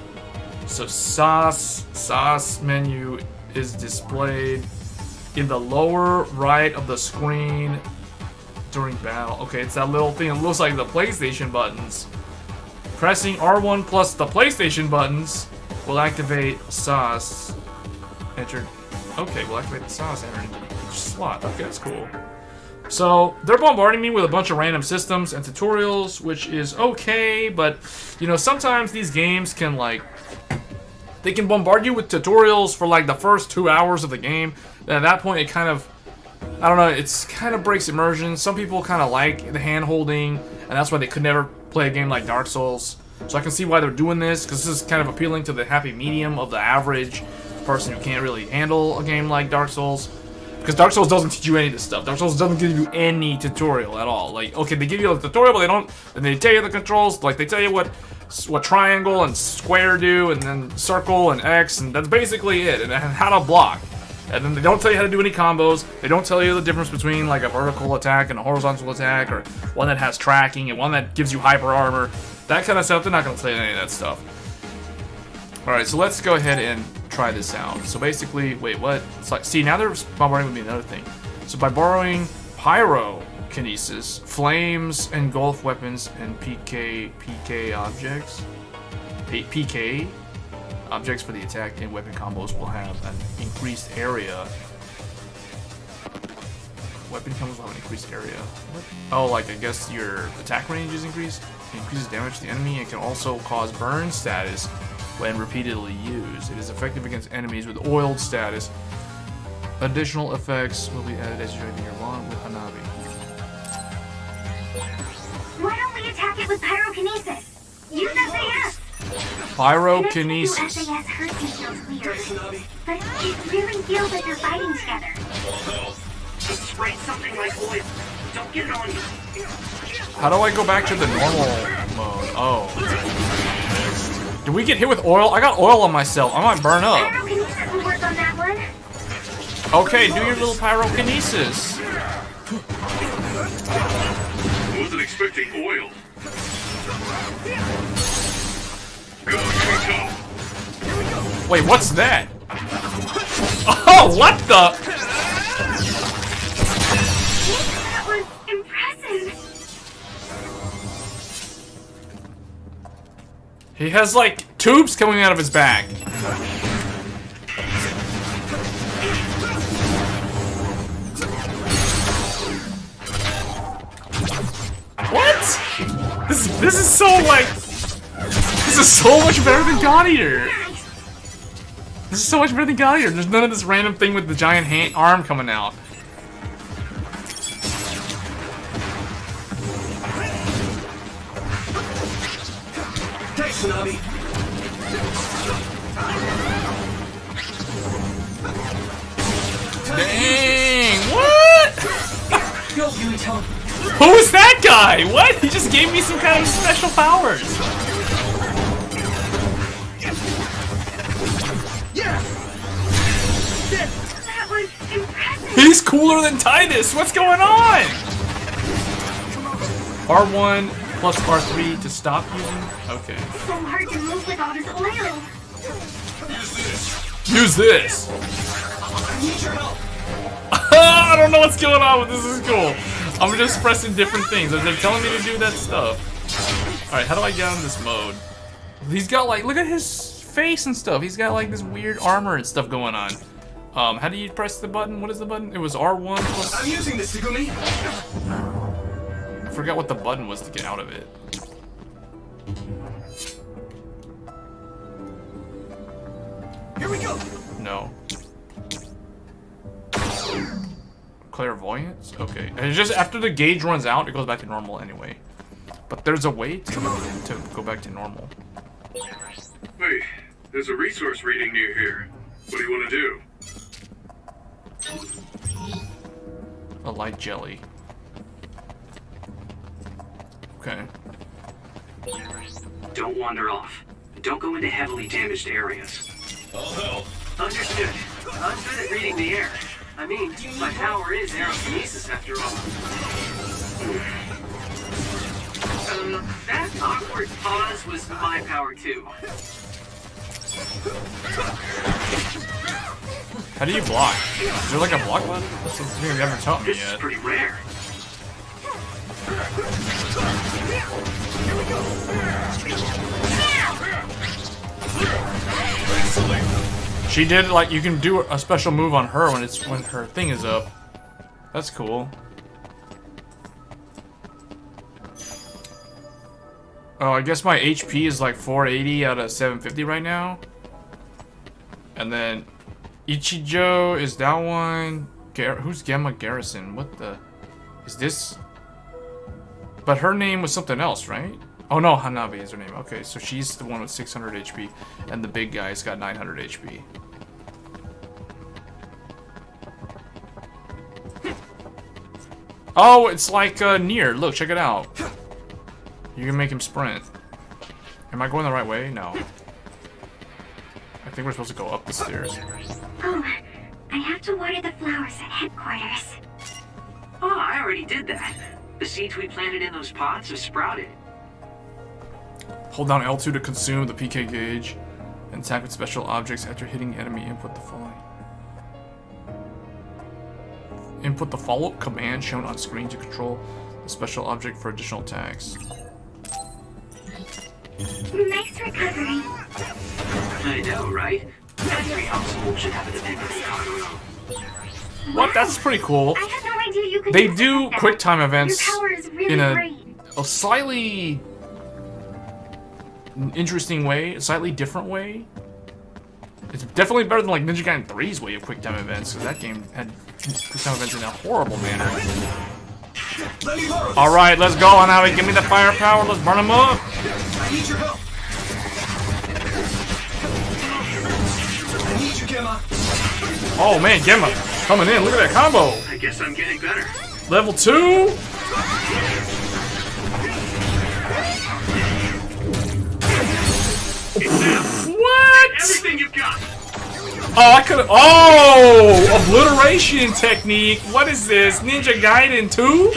So SAS menu is displayed in the lower right of the screen during battle. Okay, it's that little thing. It looks like the PlayStation buttons. Pressing R1 plus the PlayStation buttons will activate SAS. Enter. Okay, we'll activate the SAS enter into each slot. Okay, that's cool. So they're bombarding me with a bunch of random systems and tutorials, which is okay, but you know, sometimes these games can like, they can bombard you with tutorials for like the first 2 hours of the game. And at that point it kind of, I don't know, it's kind of breaks immersion. Some people kind of like the hand holding, and that's why they could never play a game like Dark Souls. So I can see why they're doing this, because this is kind of appealing to the happy medium of the average person who can't really handle a game like Dark Souls. Because Dark Souls doesn't teach you any of this stuff. Dark Souls doesn't give you any tutorial at all. Like, okay, they give you a tutorial, but they don't. And they tell you the controls. Like, they tell you what triangle and square do, and then circle and X, and that's basically it. And how to block. And then they don't tell you how to do any combos. They don't tell you the difference between like a vertical attack and a horizontal attack, or one that has tracking and one that gives you hyper armor. That kind of stuff. They're not going to tell you any of that stuff. All right, so let's go ahead and try this out. So basically, wait, what? It's like, see, now they're bombarding with me another thing. So by borrowing pyrokinesis, flames engulf weapons and PK objects. PK objects for the attack and weapon combos will have an increased area. Weapon combos will have an increased area. What? Oh, like I guess your attack range is increased. It increases damage to the enemy and can also cause burn status when repeatedly used. It is effective against enemies with oiled status. Additional effects will be added as you strengthen your bond with Hanabi. Why don't we attack it with pyrokinesis? Use SAS! Pyrokinesis. SAS hurts and feels weird, but it really feels like you're fighting together. Just spray something like oil. Don't get it on you. How do I go back to the normal mode? Oh. Did we get hit with oil? I got oil on myself. I might burn up. Pyrokinesis will work on that one. Okay, do your little pyrokinesis. Wasn't expecting oil. Wait, what's that? Oh, what the? That was impressive. He has like tubes coming out of his back. What? This is so like, this is so much better than God Eater. This is so much better than God Eater. There's none of this random thing with the giant arm coming out. Yuito. Who is that guy? What? He just gave me some kind of special powers. That was impressive. He's cooler than Titus. What's going on? R1 plus R3 to stop using. Okay. So hard to move with all this oil. Use this. I don't know what's going on, but this is cool. I'm just pressing different things. They're telling me to do that stuff. Alright, how do I get on this mode? He's got like, look at his face and stuff. He's got like this weird armor and stuff going on. How do you press the button? What is the button? It was R1 plus... I'm using this, Sugumi. I forgot what the button was to get out of it. Here we go. No. Clairvoyance? Okay. And it's just after the gauge runs out, it goes back to normal anyway. But there's a way to go back to normal. Wait, there's a resource reading near here. What do you want to do? A light jelly. Okay. Don't wander off. Don't go into heavily damaged areas. Oh hell. Understood. I'm good at reading the air. I mean, my power is aerokinesis after all. That awkward pause was my power too. How do you block? Is there like a block button? That's something you haven't taught me This is yet. pretty rare. She did like you can do a special move on her when her thing is up. That's cool. Oh, I guess my HP is like 480 out of 750 right now. And then Ichijo is that one. Who's Gamma Garrison? What the is this? But her name was something else, right? Oh no, Hanabi is her name. Okay, so she's the one with 600 HP, and the big guy's got 900 HP. Oh, it's like Nier. Look, check it out. You can make him sprint. Am I going the right way? No. I think we're supposed to go up the stairs. Oh, I have to water the flowers at headquarters. Oh, I already did that. The seeds we planted in those pots have sprouted. Hold down L2 to consume the PK gauge and attack with special objects after hitting enemy. Input the following. Input the follow-up command shown on screen to control the special object for additional attacks. Nice recovery. I know, right? Every household should have a dependence cargo. What? That's pretty cool. I had no idea you could They do do something like that. quick time events Your power is really in great. a slightly interesting way, a slightly different way. It's definitely better than like Ninja Gaiden 3's way of quick time events, because that game had quick time events in a horrible manner. Alright, let's go, Hanabi. Give me the firepower. Let's burn them up. I need your help. I need you, Gemma. Oh man, Gemma coming in. Look at that combo. I guess I'm getting better. Level 2. What? Everything you've got. Oh, I could. Oh, obliteration technique. What is this? Ninja Gaiden 2?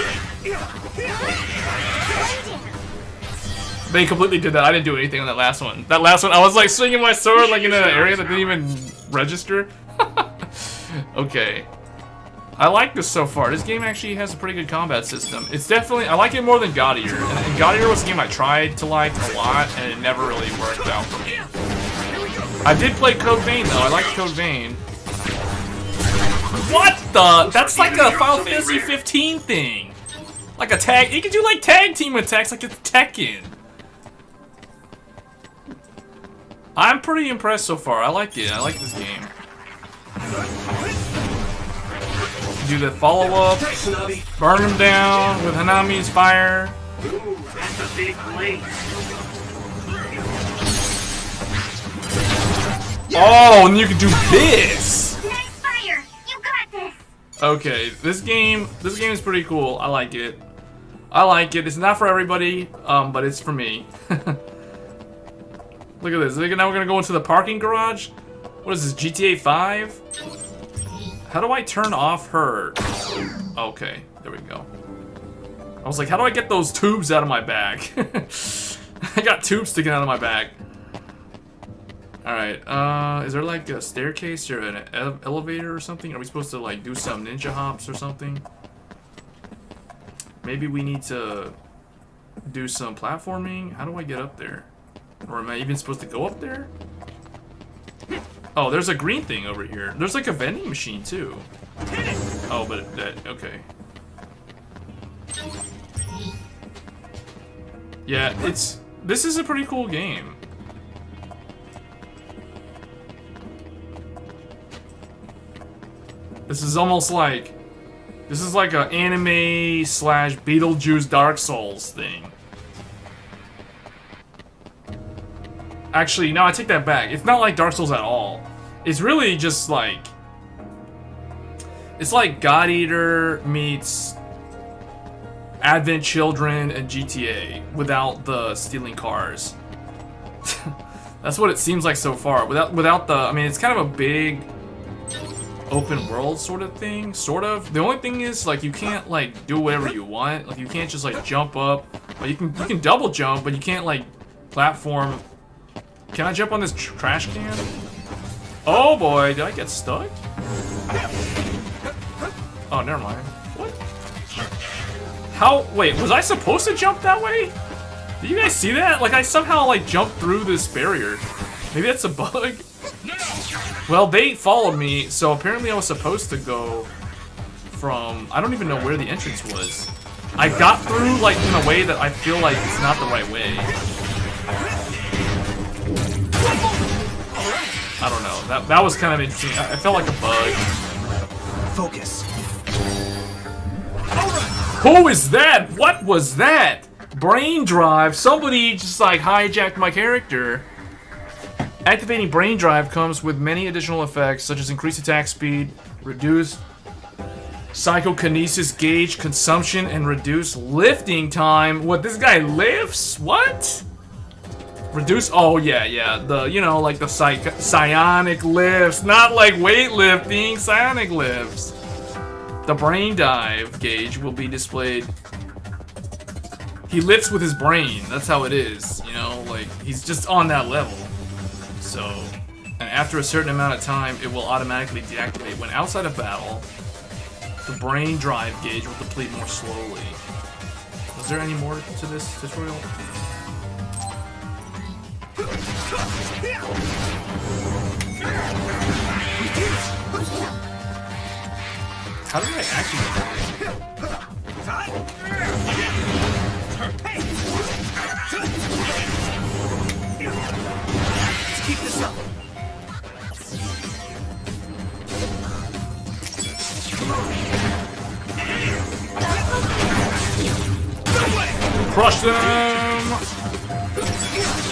They completely did that. I didn't do anything on that last one. That last one, I was like swinging my sword like in an area that didn't even register. Okay. I like this so far. This game actually has a pretty good combat system. It's definitely, I like it more than God Eater. And God Eater was a game I tried to like a lot, and it never really worked out for me. I did play Code Vein though. I like Code Vein. What the? That's like a Final Fantasy 15 thing. Like a tag. You can do like tag team attacks like it's Tekken. I'm pretty impressed so far. I like it. I like this game. Do the follow up, burn him down with Hanami's fire. Ooh, that's a big blade. Oh, and you can do this. Nice fire! You got this! Okay, this game is pretty cool. I like it. I like it. It's not for everybody, but it's for me. Look at this. Now we're gonna go into the parking garage. What is this, GTA 5? How do I turn off her? Okay, there we go. I was like, how do I get those tubes out of my back? I got tubes sticking out of my back. Alright, is there like a staircase or an elevator or something? Are we supposed to like do some ninja hops or something? Maybe we need to do some platforming? How do I get up there? Or am I even supposed to go up there? Oh, there's a green thing over here. There's like a vending machine too. Oh, but that, okay. Yeah, this is a pretty cool game. This is almost like, this is like an anime slash Beetlejuice Dark Souls thing. Actually, no, I take that back. It's not like Dark Souls at all. It's really just like, it's like God Eater meets Advent Children and GTA without the stealing cars. That's what it seems like so far. Without the, I mean, it's kind of a big open world sort of thing, sort of. The only thing is, like, you can't like do whatever you want. Like, you can't just like jump up. Like, you can double jump, but you can't like platform. Can I jump on this trash can? Oh boy, did I get stuck? Oh, never mind. What? How? Wait, was I supposed to jump that way? Did you guys see that? Like, I somehow like jumped through this barrier. Maybe that's a bug. Well, they followed me, so apparently I was supposed to go from, I don't even know where the entrance was. I got through like in a way that I feel like it's not the right way. I don't know. That was kind of interesting. I felt like a bug. Focus. Who is that? What was that? Brain drive. Somebody just like hijacked my character. Activating brain drive comes with many additional effects, such as increased attack speed, reduced psychokinesis gauge consumption, and reduced lifting time. What, this guy lifts? What? Reduce, oh yeah, the, you know, like the psionic lifts, not like weightlifting, psionic lifts. The brain dive gauge will be displayed. He lifts with his brain, that's how it is, you know, like, he's just on that level. So, and after a certain amount of time, it will automatically deactivate. When outside of battle, the brain drive gauge will deplete more slowly. Was there any more to this tutorial? How did I actually... Let's keep this up. Crush them!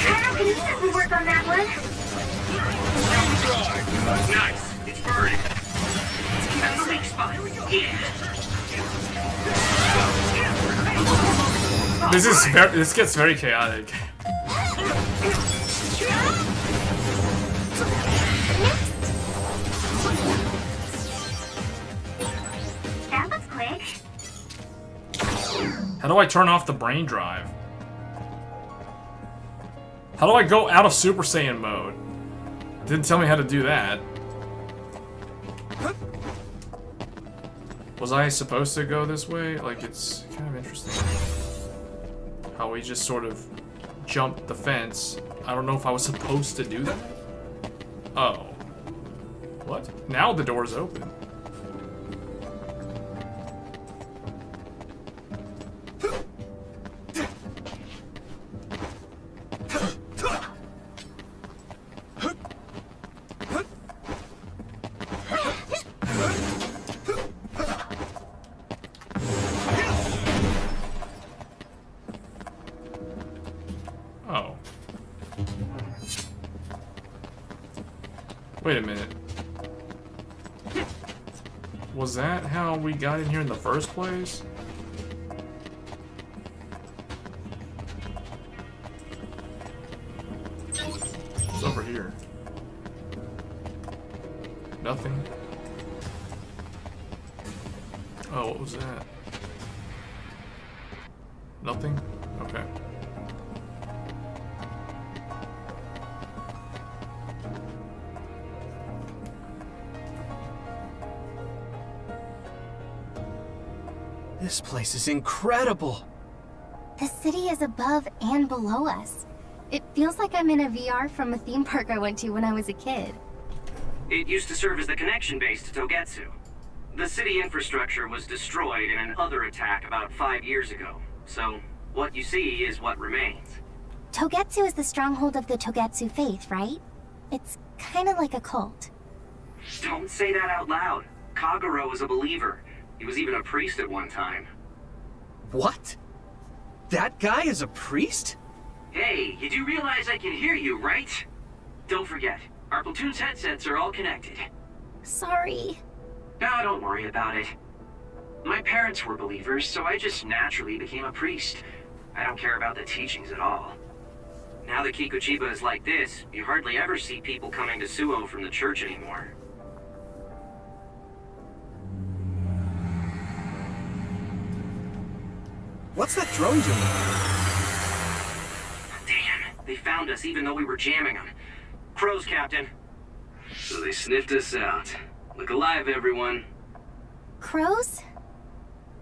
How can you work on that one? Nice. It's burning. That's the weak spot. This gets very chaotic. That was quick. How do I turn off the brain drive? How do I go out of Super Saiyan mode? Didn't tell me how to do that. Was I supposed to go this way? Like, it's kind of interesting. How we just sort of jumped the fence. I don't know if I was supposed to do that. Oh. What? Now the door's open. Oh. Wait a minute. Was that how we got in here in the first place? What's over here? Nothing. Oh, what was that? Nothing? Okay. This place is incredible. The city is above and below us. It feels like I'm in a VR from a theme park I went to when I was a kid. It used to serve as the connection base to Togetsu. The city infrastructure was destroyed in an Other attack about 5 years ago, so what you see is what remains. Togetsu is the stronghold of the Togetsu faith, right? It's kind of like a cult. Don't say that out loud. Kagero is a believer. He was even a priest at one time. What? That guy is a priest? Hey, you do realize I can hear you, right? Don't forget, our platoon's headsets are all connected. Sorry. No, don't worry about it. My parents were believers, so I just naturally became a priest. I don't care about the teachings at all. Now that Kikuchiba is like this, you hardly ever see people coming to Suo from the church anymore. What's that drone doing? Damn, they found us even though we were jamming them. Crows, Captain. So they sniffed us out. Look alive, everyone. Crows?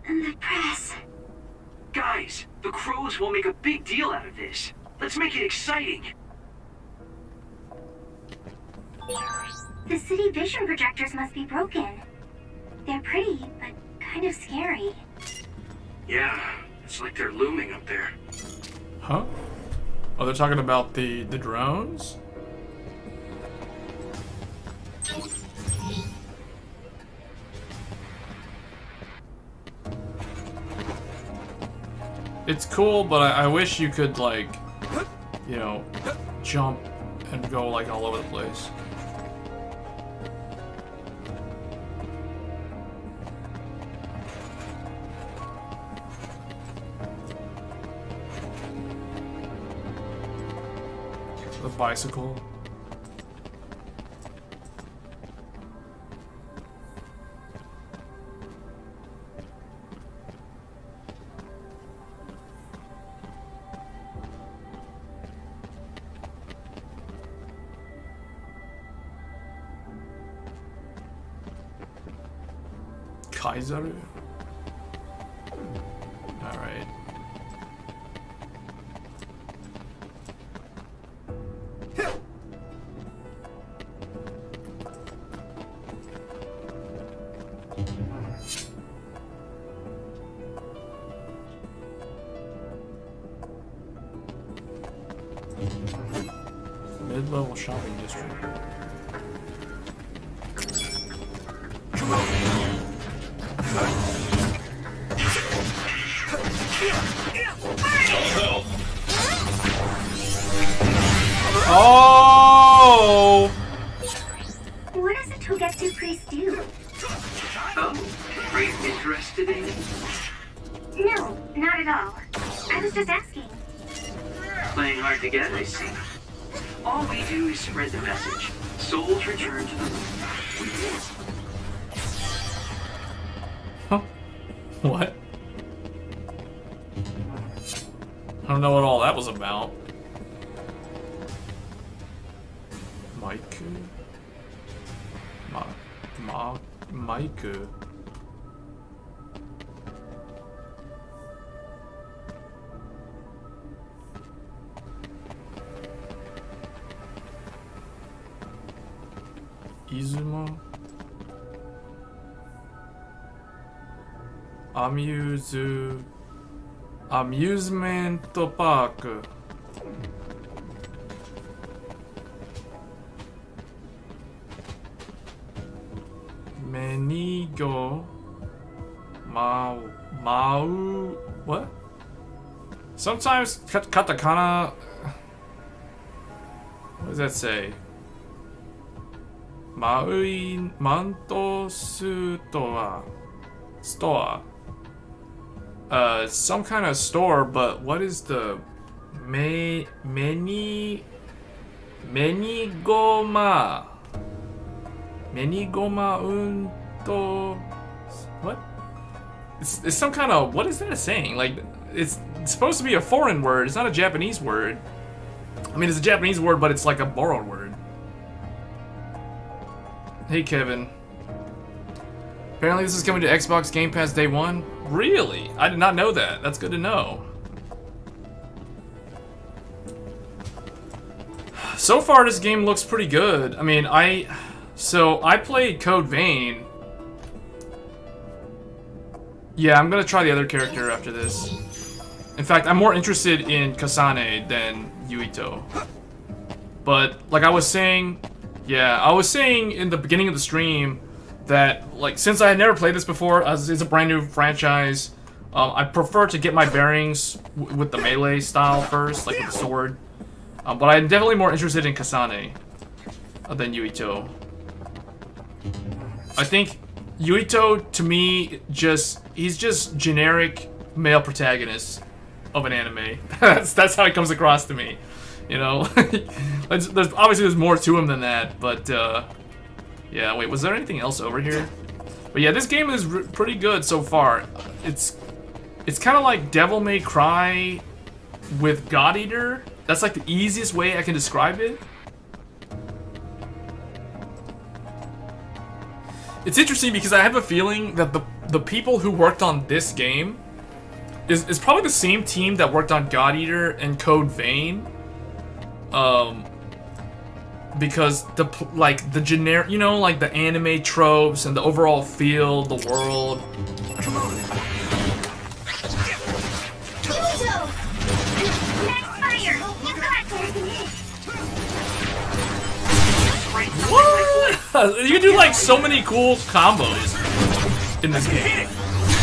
And the press. Guys, the Crows will make a big deal out of this. Let's make it exciting. The city vision projectors must be broken. They're pretty, but kind of scary. Yeah, it's like they're looming up there. Huh? Oh, they're talking about the drones? It's cool, but I wish you could, like, you know, jump and go, like, all over the place. The bicycle. Kaizaru? Alright. Mid-level shopping district. Oh! What does a Togetsu priest do? Oh, are you interested in it? No, not at all. I was just asking. Playing hard to get, I see. All we do is spread the message. Souls return to the moon. We win. Huh? What? I don't know what all that was about. Maiku? Maiku? Izumo? Amusement park. Menigo Mau what? Sometimes katakana. What does that say? Manto store. Some kind of store, but what is the Menigoma unto what? It's some kind of, what is that saying? Like, it's supposed to be a foreign word. It's not a Japanese word. I mean, it's a Japanese word, but it's like a borrowed word. Hey, Kevin. Apparently this is coming to Xbox Game Pass day one. Really? I did not know that. That's good to know. So far, this game looks pretty good. I mean, I played Code Vein. Yeah, I'm gonna try the other character after this. In fact, I'm more interested in Kasane than Yuito. But, like I was saying, yeah, I was saying in the beginning of the stream that, like, since I had never played this before, as it's a brand new franchise, I prefer to get my bearings with the melee style first, like with the sword. But I'm definitely more interested in Kasane than Yuito. I think Yuito, to me, he's just generic male protagonist of an anime. that's how he comes across to me, you know. there's obviously more to him than that, but yeah. Wait, was there anything else over here? But yeah, this game is pretty good so far. It's kind of like Devil May Cry with God Eater. That's like the easiest way I can describe it. It's interesting because I have a feeling that the people who worked on this game is probably the same team that worked on God Eater and Code Vein. Because the generic, you know, like the anime tropes and the overall feel, the world. Yuito! Next fire! You got What? You can do like so many cool combos in this game.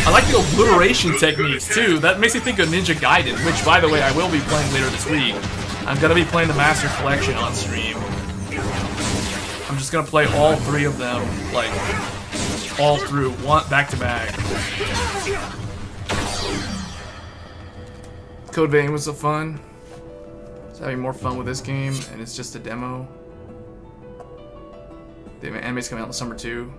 I like the obliteration techniques too. That makes me think of Ninja Gaiden, which, by the way, I will be playing later this week. I'm gonna be playing the Master Collection on stream. I'm just gonna play all three of them, like, all through, back to back. Code Vein was so fun. It's having more fun with this game, and it's just a demo. The anime's coming out in the summer too.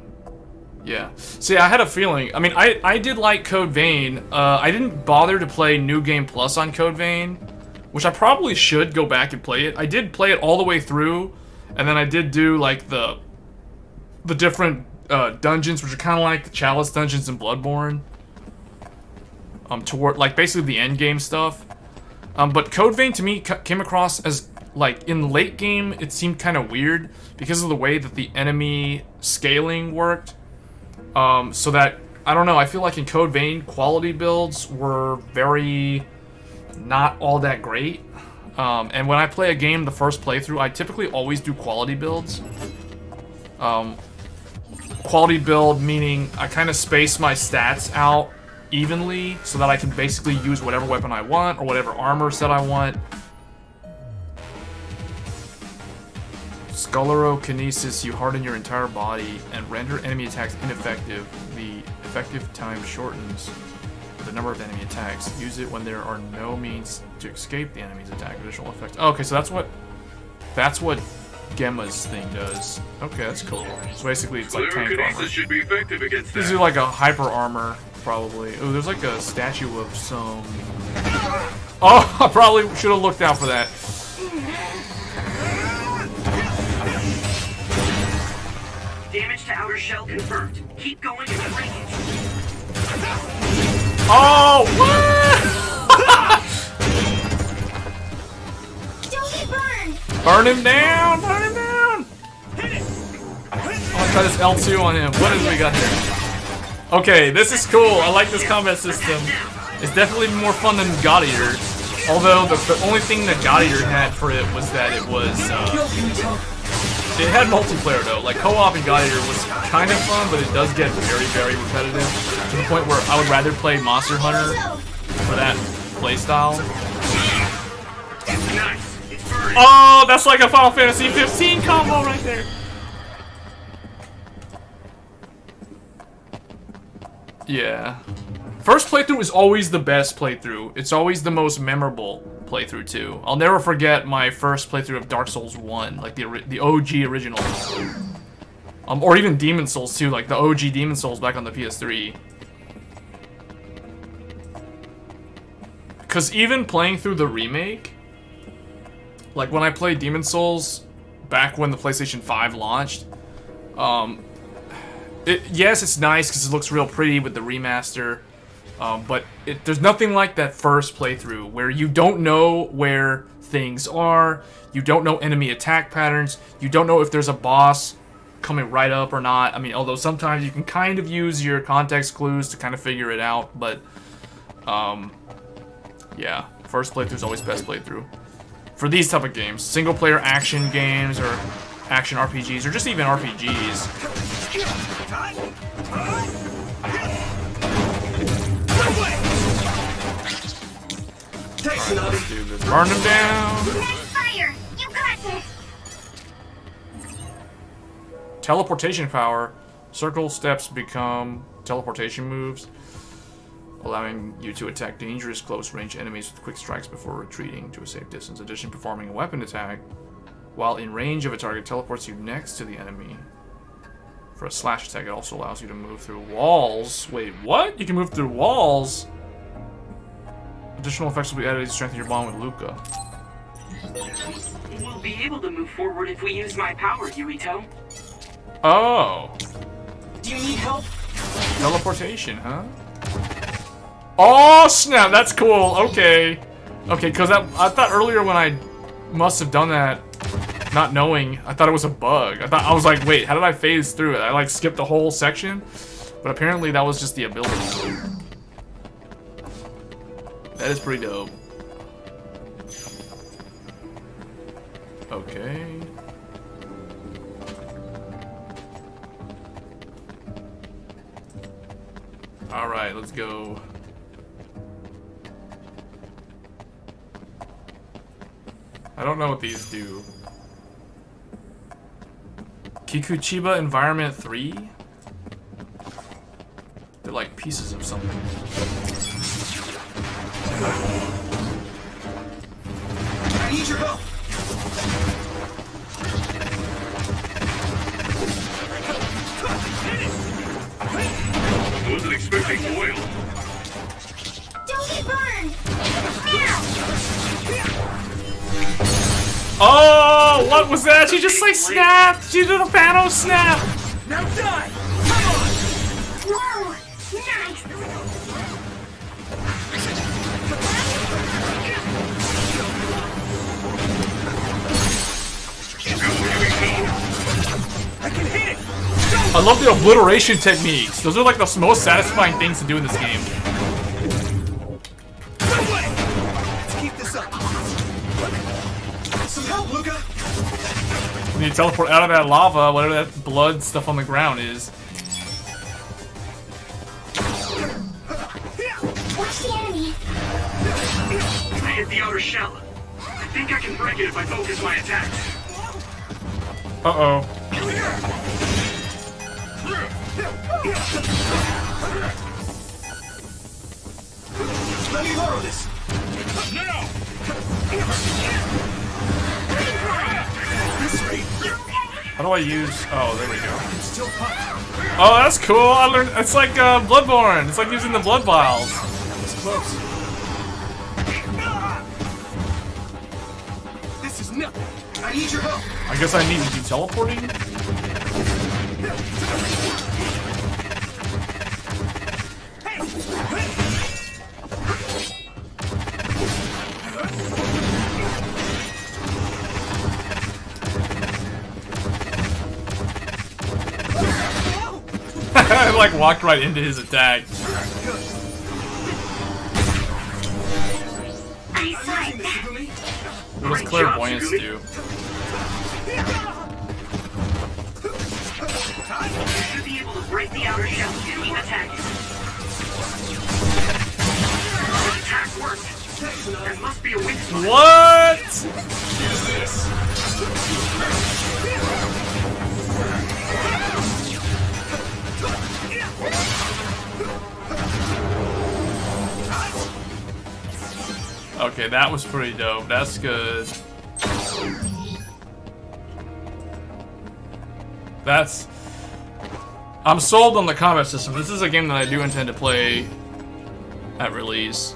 Yeah. See, I had a feeling. I mean, I did like Code Vein. I didn't bother to play New Game Plus on Code Vein, which I probably should go back and play it. I did play it all the way through, and then I did do like the different dungeons, which are kind of like the Chalice dungeons in Bloodborne. Toward like basically the end game stuff. But Code Vein to me came across as, like, in the late game, it seemed kind of weird because of the way that the enemy scaling worked. So that, I don't know, I feel like in Code Vein, quality builds were very not all that great. And when I play a game the first playthrough, I typically always do quality builds. Quality build meaning I kind of space my stats out evenly so that I can basically use whatever weapon I want or whatever armor set I want. Sclerokinesis, you harden your entire body and render enemy attacks ineffective. The effective time shortens the number of enemy attacks. Use it when there are no means to escape the enemy's attack. Additional effects. Oh, okay, so that's what Gemma's thing does. Okay, that's cool. So basically, it's like tank armor. Should be effective against this is like a hyper armor, probably. Oh, there's like a statue of some. Oh, I probably should have looked out for that. Damage to outer shell confirmed. Keep going and break it. Oh, what? Don't get burned! Burn him down! Burn him down! I'll try this L2 on him. What have we got here? Okay, this is cool. I like this combat system. It's definitely more fun than God Eater. Although the only thing that God Eater had for it was that it was it had multiplayer though. Like co-op in God Eater was kind of fun, but it does get very, very repetitive to the point where I would rather play Monster Hunter for that playstyle. Oh, that's like a Final Fantasy 15 combo right there. Yeah. First playthrough is always the best playthrough. It's always the most memorable playthrough, too. I'll never forget my first playthrough of Dark Souls 1, like the OG original. Or even Demon Souls, too, like the OG Demon Souls back on the PS3. Because even playing through the remake, like when I played Demon Souls back when the PlayStation 5 launched, yes, it's nice because it looks real pretty with the remaster, but there's nothing like that first playthrough where you don't know where things are, you don't know enemy attack patterns, you don't know if there's a boss coming right up or not. I mean, although sometimes you can kind of use your context clues to kind of figure it out, but yeah, first playthrough is always best playthrough. For these type of games, single player action games or action RPGs or just even RPGs. Alright, let's do this. Burn them down. Fire! You got this! Teleportation power. Circle steps become teleportation moves, allowing you to attack dangerous close-range enemies with quick strikes before retreating to a safe distance. In addition, performing a weapon attack while in range of a target teleports you next to the enemy. For a slash attack, it also allows you to move through walls. Wait, what? You can move through walls? Additional effects will be added to strengthen your bond with Luca. We'll be able to move forward if we use my power, Yuito. Oh. Do you need help? Teleportation, huh? Oh, snap, that's cool. Okay. Okay, because I thought earlier when I must have done that, not knowing, I thought it was a bug. I was like, wait, how did I phase through it? I like skipped the whole section, but apparently that was just the ability. That is pretty dope. Okay. Alright, let's go. I don't know what these do. Kikuchiba Environment 3? They're like pieces of something. I need your help. Wasn't expecting oil. Don't get burned! Now! Oh, what was that? She just like snapped! She did a Thanos snap! Now die! Come on! Whoa! Nice! I can hit it! I love the obliteration techniques. Those are like the most satisfying things to do in this game. No way! Let's keep this up. Some help, Luca! You need to teleport out of that lava, whatever that blood stuff on the ground is. Watch the enemy! I hit the outer shell. I think I can break it if I focus my attack. Uh-oh. Let me borrow this! Now! This rate! How do I use... Oh, there we go. Still punch. Oh, that's cool. I learned... It's like Bloodborne. It's like using the blood vials. That was close. This is nothing. I need your help. I guess I need to do teleporting? I like walked right into his attack. What does clairvoyance do? You should be able to break the outer shell enemy attack. The attack worked. There must be a weak spot. What? Use this. Okay, that was pretty dope. That's good. That's... I'm sold on the combat system. This is a game that I do intend to play at release.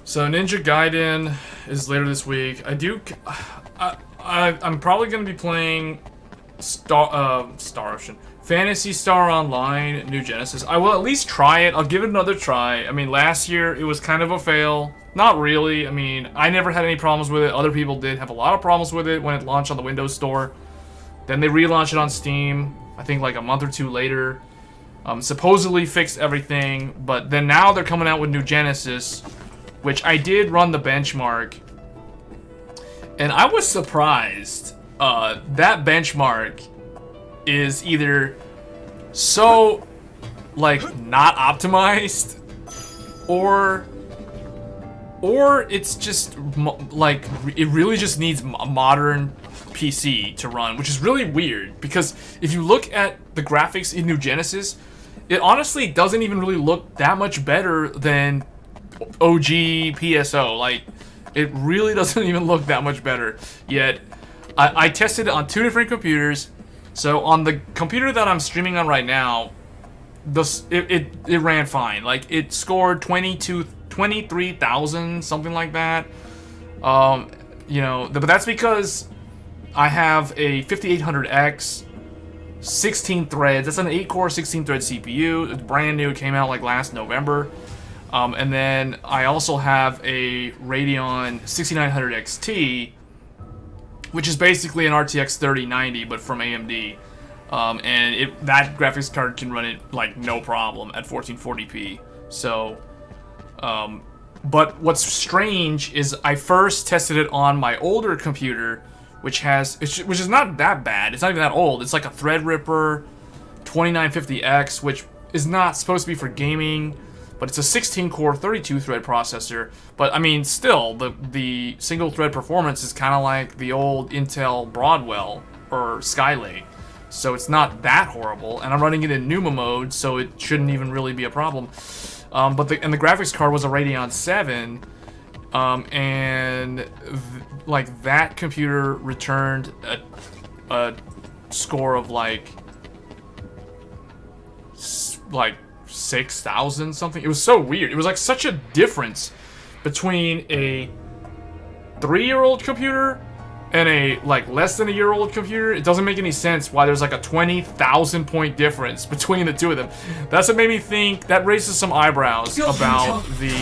So Ninja Gaiden is later this week. I'm probably going to be playing Star Ocean. Phantasy Star Online New Genesis. I will at least try it. I'll give it another try. I mean, last year it was kind of a fail. Not really. I mean, I never had any problems with it. Other people did have a lot of problems with it when it launched on the Windows Store. Then they relaunched it on Steam, I think like a month or two later. Supposedly fixed everything, but then now they're coming out with New Genesis, which I did run the benchmark. And I was surprised. That benchmark is either so, like, not optimized, or it's just, like, it really just needs a modern PC to run, which is really weird, because if you look at the graphics in New Genesis, it honestly doesn't even really look that much better than OG PSO. Like, it really doesn't even look that much better. Yet, I tested it on 2 different computers. So on the computer that I'm streaming on right now, it ran fine. Like, it scored 23,000, something like that. You know, but that's because I have a 5800X, 16 threads. That's an 8-core, 16-thread CPU. It's brand new. It came out like last November. And then I also have a Radeon 6900 XT, which is basically an RTX 3090, but from AMD. And that graphics card can run it like no problem at 1440p. So, but what's strange is I first tested it on my older computer, which is not that bad. It's not even that old. It's like a Threadripper 2950X, which is not supposed to be for gaming, but it's a 16-core, 32-thread processor. But I mean, still, the single-thread performance is kind of like the old Intel Broadwell or Skylake, so it's not that horrible. And I'm running it in Numa mode, so it shouldn't even really be a problem. But the graphics card was a Radeon 7, and like that computer returned a score of like 6,000 something. It was so weird. It was like such a difference between a 3-year-old computer and a like less than a year-old computer. It doesn't make any sense why there's like a 20,000 point difference between the two of them. That's what made me think. That raises some eyebrows about the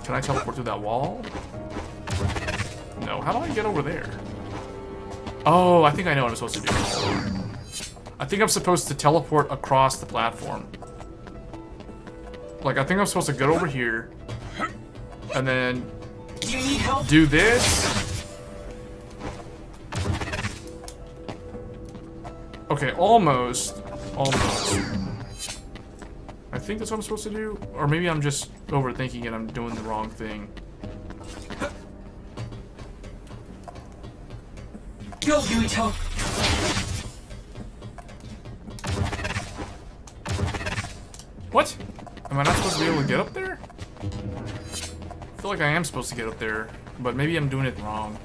can I teleport through that wall? No. How do I get over there? Oh, I think I know what I'm supposed to do. I think I'm supposed to teleport across the platform. Like, I think I'm supposed to get over here, and then do this. Okay, almost. I think that's what I'm supposed to do, or maybe I'm just overthinking it. I'm doing the wrong thing. Go, Yuito! What? Am I not supposed to be able to get up there? I feel like I am supposed to get up there, but maybe I'm doing it wrong.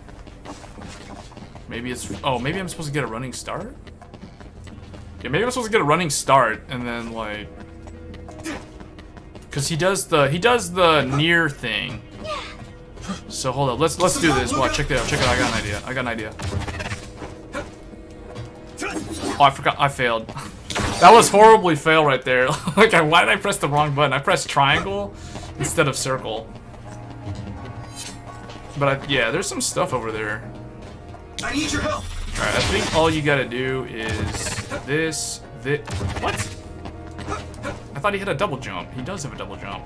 Maybe it's... Oh, maybe I'm supposed to get a running start? Yeah, maybe I'm supposed to get a running start, and then, like... Because he does the near thing. So, hold up. Let's do this. Watch, check it out. Check it out. I got an idea. Oh, I forgot. I failed. That was horribly fail right there. Like, why did I press the wrong button? I pressed triangle instead of circle. But yeah, there's some stuff over there. I need your help. All right, I think all you gotta do is this. What? I thought he had a double jump. He does have a double jump.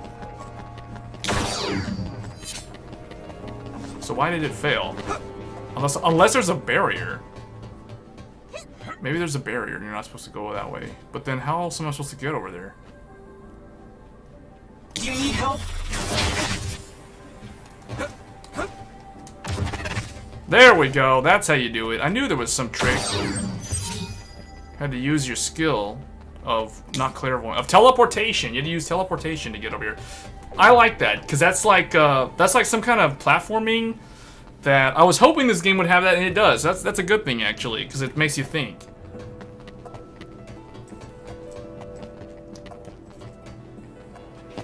So why did it fail? Unless there's a barrier. Maybe there's a barrier and you're not supposed to go that way. But then how else am I supposed to get over there? Do you need help? There we go. That's how you do it. I knew there was some trick. Had to use your skill. of not clairvoyant, of teleportation. You had to use teleportation to get over here. I like that because that's like some kind of platforming that I was hoping this game would have that, and it does. That's a good thing actually because it makes you think.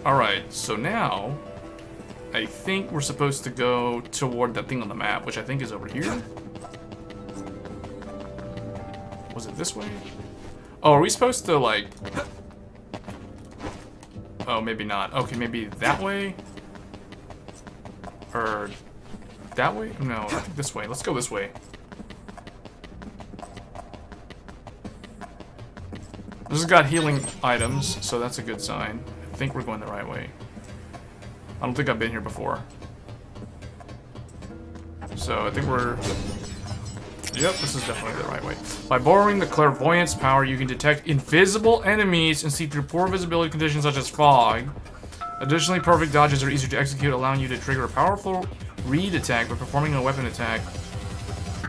All right, so now I think we're supposed to go toward that thing on the map, which I think is over here. Was it this way? Oh, are we supposed to, like... Oh, maybe not. Okay, maybe that way? Or... that way? No, I think this way. Let's go this way. This has got healing items, so that's a good sign. I think we're going the right way. I don't think I've been here before. So, I think we're... Yep, this is definitely the right way. By borrowing the clairvoyance power, you can detect invisible enemies and see through poor visibility conditions such as fog. Additionally, perfect dodges are easier to execute, allowing you to trigger a powerful read attack by performing a weapon attack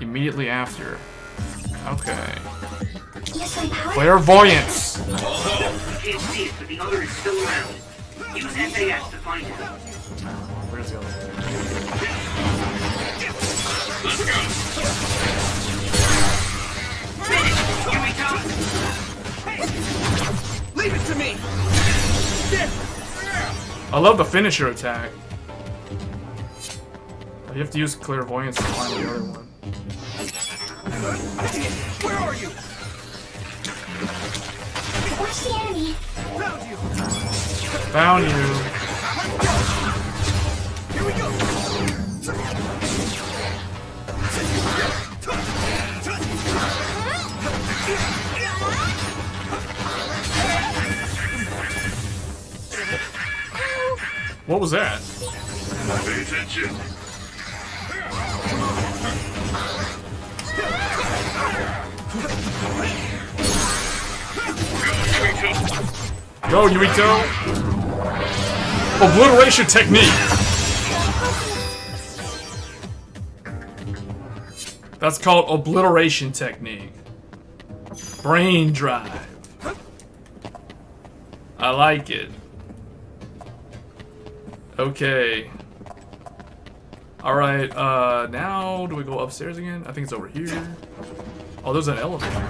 immediately after. Okay. Clairvoyance! You can't see it, but the other is still around. Use SAS to find it. Where's the other one? Let's go. Leave it to me! I love the finisher attack. You have to use clairvoyance to find the other one. Where are you? Watch the enemy. Found you. Here we go! What was that? Pay attention. Go, Yuito! Obliteration technique! That's called obliteration technique. Brain drive. I like it. Okay. Alright, now do we go upstairs again? I think it's over here. Oh, there's an elevator.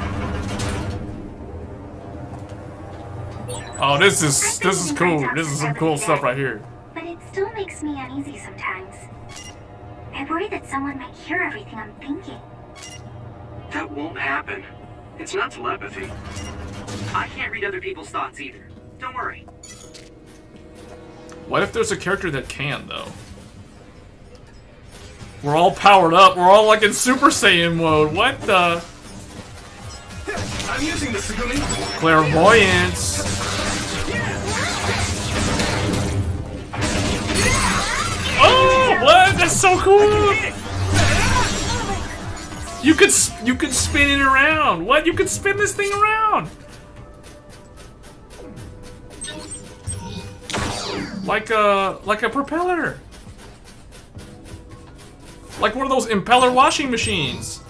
Oh, this is cool. This is some cool stuff right here. But it still makes me uneasy sometimes. I worry that someone might hear everything I'm thinking. That won't happen. It's not telepathy. I can't read other people's thoughts either. Don't worry. What if there's a character that can, though? We're all powered up. We're all like in Super Saiyan mode. What the? I'm using the Sugumi. Clairvoyance. Oh, what? That's so cool. You could spin it around. What? You could spin this thing around. Like a propeller. Like one of those impeller washing machines.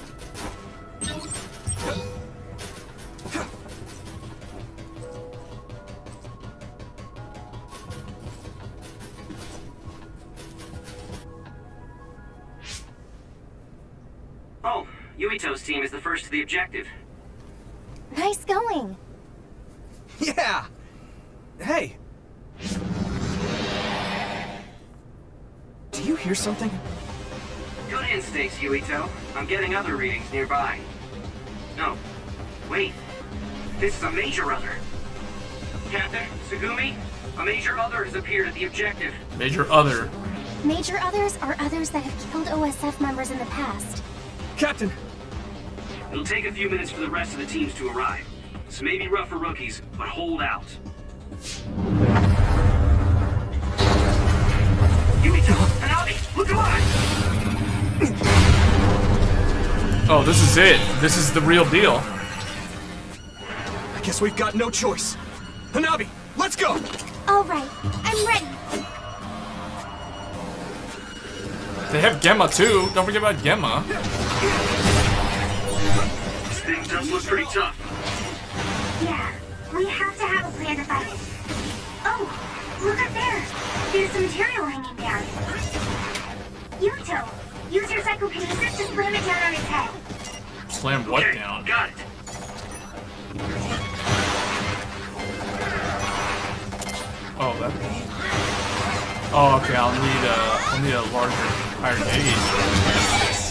Oh, Yuito's team is the first to the objective. Nice going. Yeah! Hey! Do you hear something? Good instincts, Yuito. I'm getting other readings nearby. No. Wait. This is a major other. Captain, Sugumi, a major other has appeared at the objective. Major other. Major others are others that have killed OSF members in the past. Captain! It'll take a few minutes for the rest of the teams to arrive. This may be rough for rookies, but hold out. Yuito, Hanabi, look alive! Oh, this is it. This is the real deal. I guess we've got no choice. Hanabi, let's go! All right, I'm ready. They have Gemma too. Don't forget about Gemma. This thing does look pretty tough. Yeah, We have to have a plan to fight it. Oh, look up there. There's some material hanging down. Yuito, use your psychokinesis to slam it down on his head. Slam what down? Got it. Oh, that. Oh, okay. I'll need a larger iron gauge.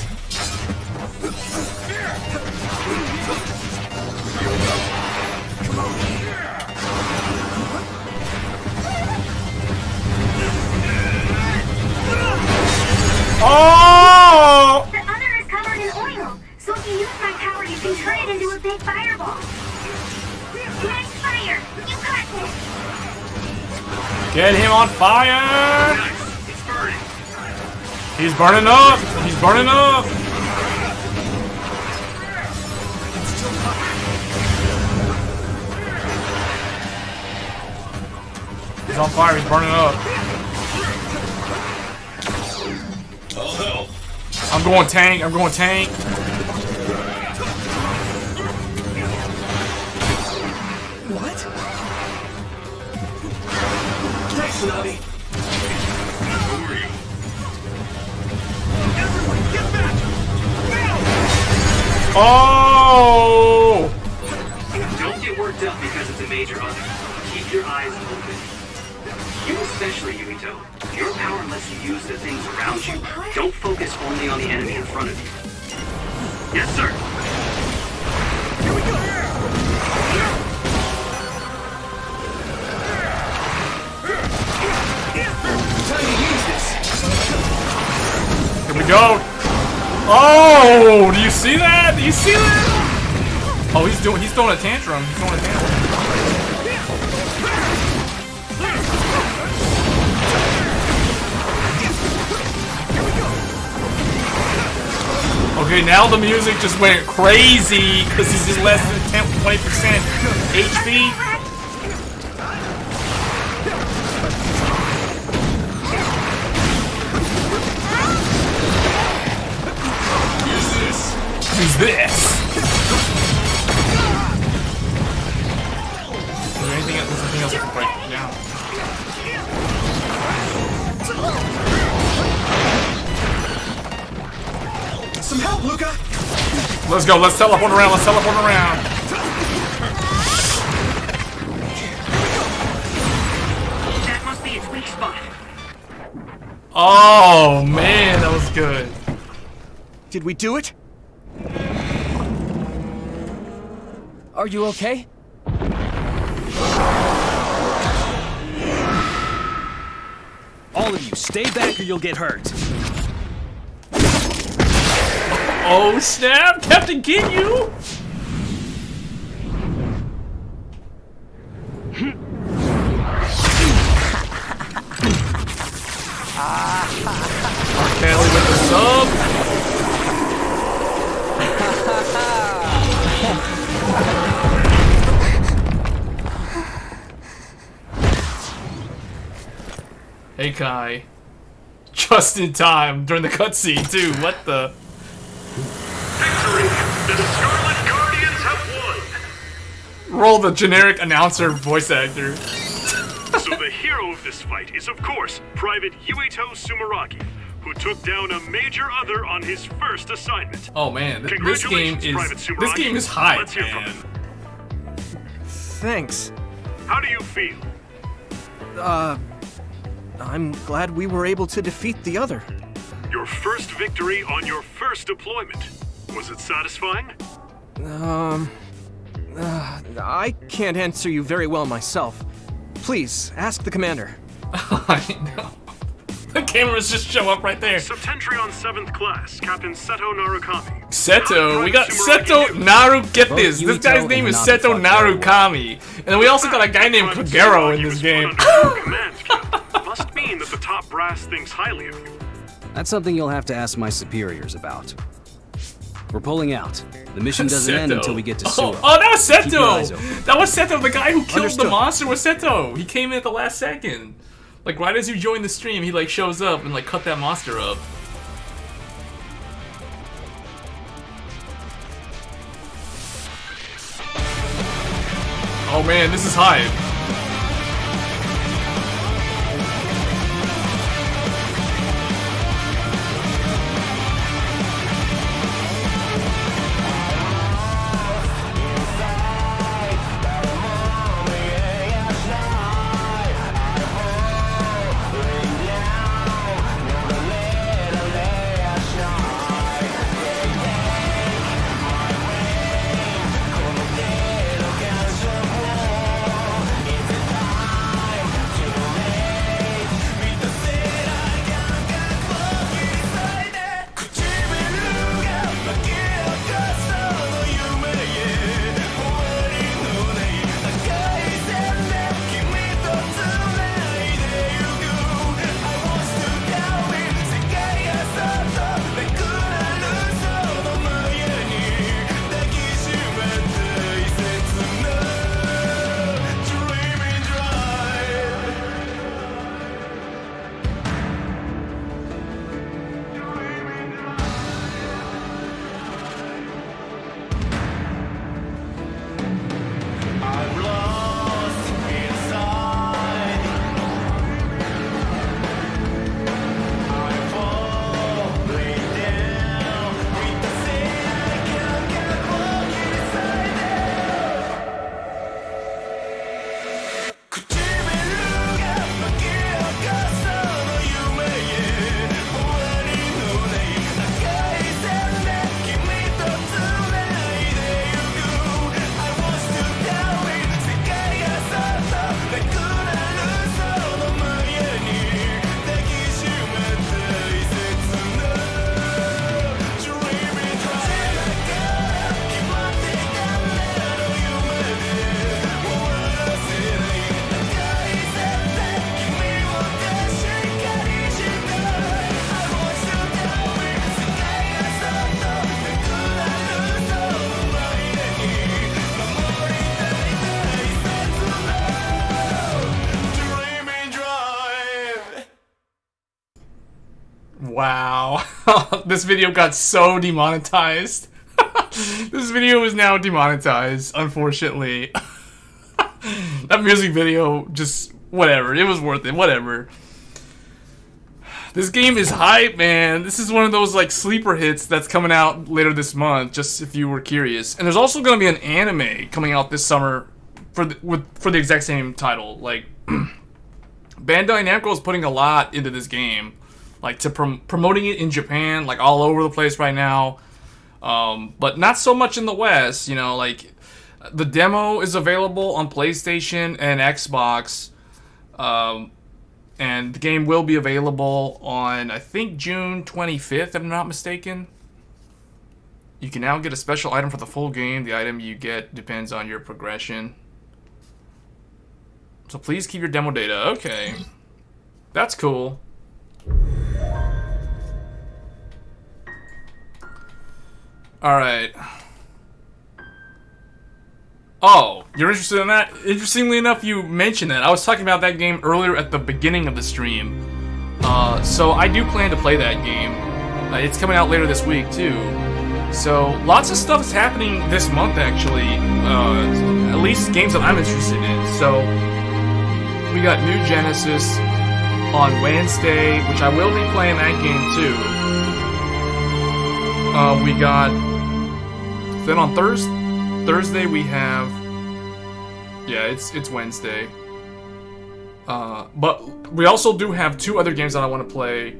Oh! The other is covered in oil, so if you use my power, you can turn it into a big fireball. Nice fire! You got this! Get him on fire! Nice. It's burning. He's burning up! He's burning up! He's on fire, he's burning up. I'll help. I'm going tank, I'm going tank. What? Thanks, Hanabi. Who are you? Everyone, get back! Oh! Don't get worked up because it's a major other. Keep your eyes open. You especially, Yuito. Your power lets you use the things around you. Don't focus only on the enemy in front of you. Yes, sir. Here we go! Time to use this! Here we go. Oh, do you see that? Do you see that? Oh, he's throwing a tantrum. He's throwing a tantrum. Okay, now the music just went crazy because he's just less than 20% HP. Who's this? Is there anything else? There's something else I can break down. Some help, Luca! Let's go. Let's teleport around. Let's teleport around. That must be its weak spot. Oh man, that was good. Did we do it? Are you okay? All of you, stay back or you'll get hurt. Oh snap, Captain Ginyu! Kelly with the sub. Hey Kai. Just in time during the cutscene too. What the? Victory! The Scarlet Guardians have won! Roll the generic announcer voice actor. So the hero of this fight is, of course, Private Yuito Sumeragi, who took down a major other on his first assignment. Oh man, this game Congratulations, Private is Sumeragi. hype, Let's hear from man. him. Thanks. How do you feel? I'm glad we were able to defeat the other. Your first victory on your first deployment. Was it satisfying? I can't answer you very well myself. Please, ask the commander. I know. The cameras just show up right there. Septentrion 7th Class, Captain Seto Narukami. Seto, we got Sumeragi Seto do? Naru. Get Both this Yuito guy's name and is Hanabi Seto fought very well. Narukami, and then we also got a guy named Private Kagero in Sumeragi this was game. put under your command, Captain. Must mean that the top brass thinks highly of you. That's something you'll have to ask my superiors about. We're pulling out. The mission doesn't end until we get to Sura. Oh, that was Keep your eyes Seto. open. That was Seto. The guy who killed Understood. the monster was Seto. He came in at the last second. Like right as you join the stream, he like shows up and like cut that monster up. Oh man, this is hype. Wow. This video got so demonetized. This video is now demonetized, unfortunately. That music video, just whatever. It was worth it, whatever. This game is hype, man. This is one of those like sleeper hits that's coming out later this month, just if you were curious. And there's also going to be an anime coming out this summer for the exact same title. Like, Bandai Namco is putting a lot into this game, like to promoting it in Japan, like all over the place right now. But not so much in the West, you know, like the demo is available on PlayStation and Xbox. And the game will be available on, I think, June 25th, if I'm not mistaken. You can now get a special item for the full game. The item you get depends on your progression. So please keep your demo data. Okay. That's cool. Alright. Oh, you're interested in that? Interestingly enough, you mentioned that. I was talking about that game earlier at the beginning of the stream. So I do plan to play that game. It's coming out later this week, too. So, lots of stuff is happening this month, actually. At least games that I'm interested in. So, we got New Genesis on Wednesday, which I will be playing that game, too. We got... Then on Thursday we have... Yeah, it's Wednesday. But we also do have two other games that I want to play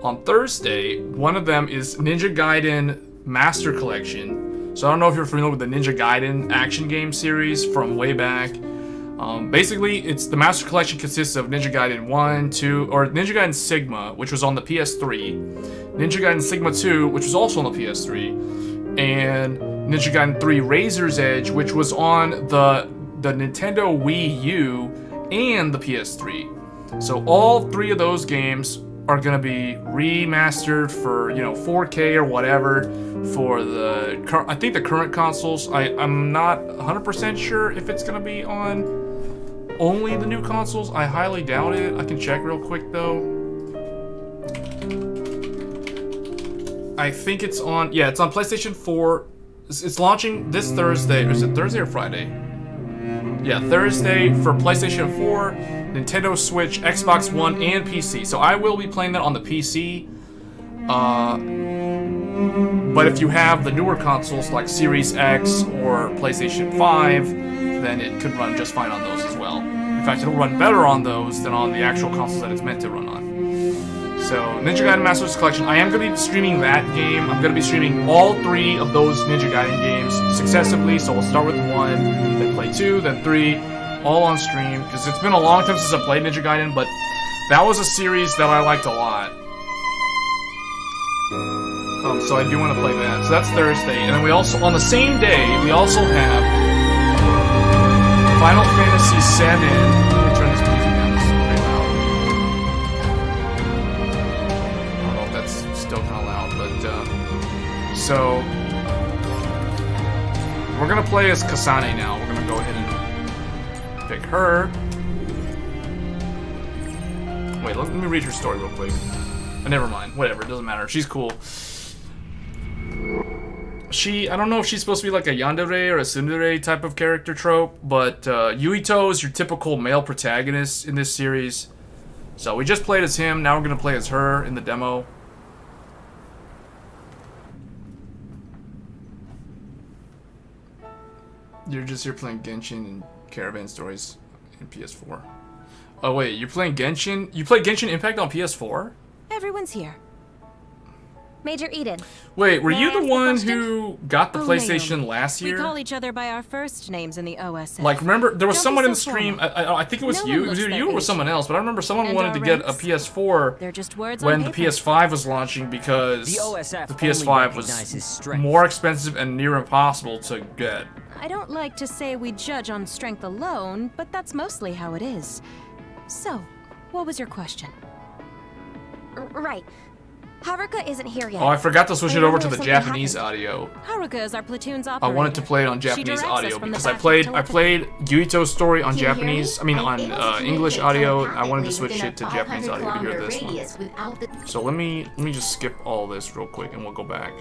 on Thursday. One of them is Ninja Gaiden Master Collection. So I don't know if you're familiar with the Ninja Gaiden action game series from way back. Basically, it's the Master Collection consists of Ninja Gaiden 1, 2, or Ninja Gaiden Sigma, which was on the PS3, Ninja Gaiden Sigma 2, which was also on the PS3, and Ninja Gaiden 3 Razor's Edge, which was on the Nintendo Wii U and the PS3. So all three of those games are going to be remastered for, you know, 4K or whatever for the, I think the current consoles. I'm not 100% sure if it's going to be on only the new consoles. I highly doubt it. I can check real quick though. I think it's on, yeah, it's on PlayStation 4. It's launching this Thursday. Or is it Thursday or Friday? Yeah, Thursday for PlayStation 4, Nintendo Switch, Xbox One, and PC. So I will be playing that on the PC. But if you have the newer consoles like Series X or PlayStation 5, then it could run just fine on those as well. In fact, it'll run better on those than on the actual consoles that it's meant to run on. So, Ninja Gaiden Masters Collection, I am going to be streaming that game. I'm going to be streaming all 3 of those Ninja Gaiden games successively. So we'll start with 1, then play 2, then 3, all on stream. Because it's been a long time since I played Ninja Gaiden, but that was a series that I liked a lot. So I do want to play that. So that's Thursday. And then we also, on the same day, we also have Final Fantasy VII. Let me turn this music down. This is pretty loud. I don't know if that's still kind of loud, but so we're gonna play as Kasane now. We're gonna go ahead and pick her. Wait, let me read her story real quick. Never mind. Whatever. It doesn't matter. She's cool. I don't know if she's supposed to be like a yandere or a tsundere type of character trope, but Yuito is your typical male protagonist in this series. So we just played as him, now we're going to play as her in the demo. You're just here playing Genshin and Caravan Stories in PS4. Oh wait, you're playing Genshin? You play Genshin Impact on PS4? Everyone's here. Major Eden. Wait, were May I you ask the the one question? who got the PlayStation Naomi. last year? We call each other by our first names in the OSF. Like, remember, there was Don't someone be in the so stream, formal. I think it was No you, one it was looks either their you or age. someone else, but I remember someone And wanted our to get a ranks? PS4 They're just words when on the paper. PS5 was launching because The OSF the PS5 was more expensive and near impossible to get. I don't like to say we judge on strength alone, but that's mostly how it is. So, what was your question? Right. Haruka isn't here yet. Oh, I forgot to switch it over to the Something Japanese happened. audio. Haruka is our platoon's I operator. wanted to play it on She Japanese directs us audio from the because I back of played telepathy. Yuito's story on Can you hear me? Japanese, I mean I'm on able to English communicate audio. I wanted to telepathically switch within it to a Japanese audio to hear 500-kilometer this one. radius without the- So let me just skip all this real quick and we'll go back.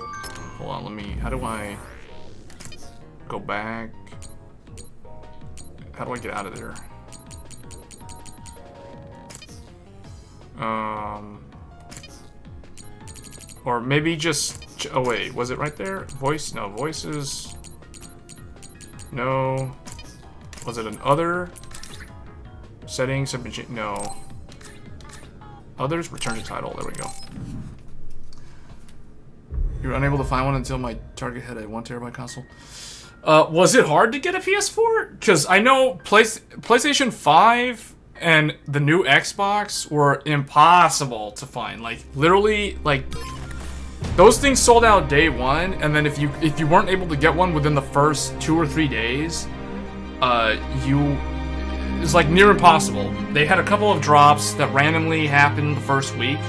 Hold on, how do I go back? How do I get out of there? Or maybe just, oh wait, was it right there? Voice, no, voices. No. Was it an other? Settings have been changed, no. Others, return to title, there we go. You were unable to find one until my target had a 1 terabyte console. Was it hard to get a PS4? Because I know PlayStation 5 and the new Xbox were impossible to find. Like, literally, like, those things sold out day one, and then if you weren't able to get one within the first 2 or 3 days, it's like near impossible. They had a couple of drops that randomly happened the first week,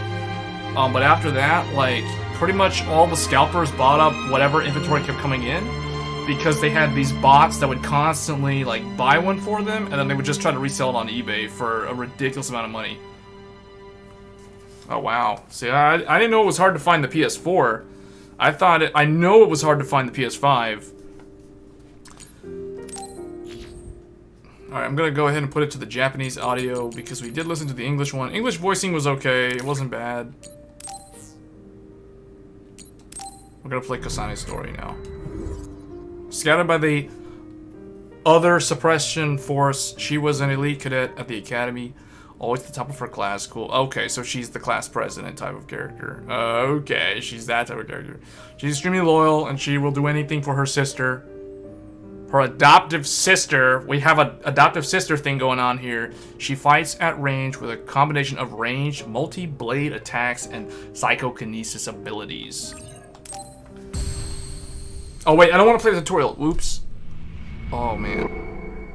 but after that, like, pretty much all the scalpers bought up whatever inventory kept coming in, because they had these bots that would constantly, like, buy one for them, and then they would just try to resell it on eBay for a ridiculous amount of money. Oh, wow. See, I didn't know it was hard to find the PS4. I know it was hard to find the PS5. Alright, I'm gonna go ahead and put it to the Japanese audio, because we did listen to the English one. English voicing was okay, it wasn't bad. We're gonna play Kasane's story now. Scouted by the Other Suppression Force, she was an elite cadet at the academy, always at the top of her class. Cool. Okay, so she's the class president type of character. Okay, she's that type of character. She's extremely loyal, and she will do anything for her sister. Her adoptive sister. We have an adoptive sister thing going on here. She fights at range with a combination of ranged, multi-blade attacks, and psychokinesis abilities. Oh wait, I don't want to play the tutorial. Oops. Oh man.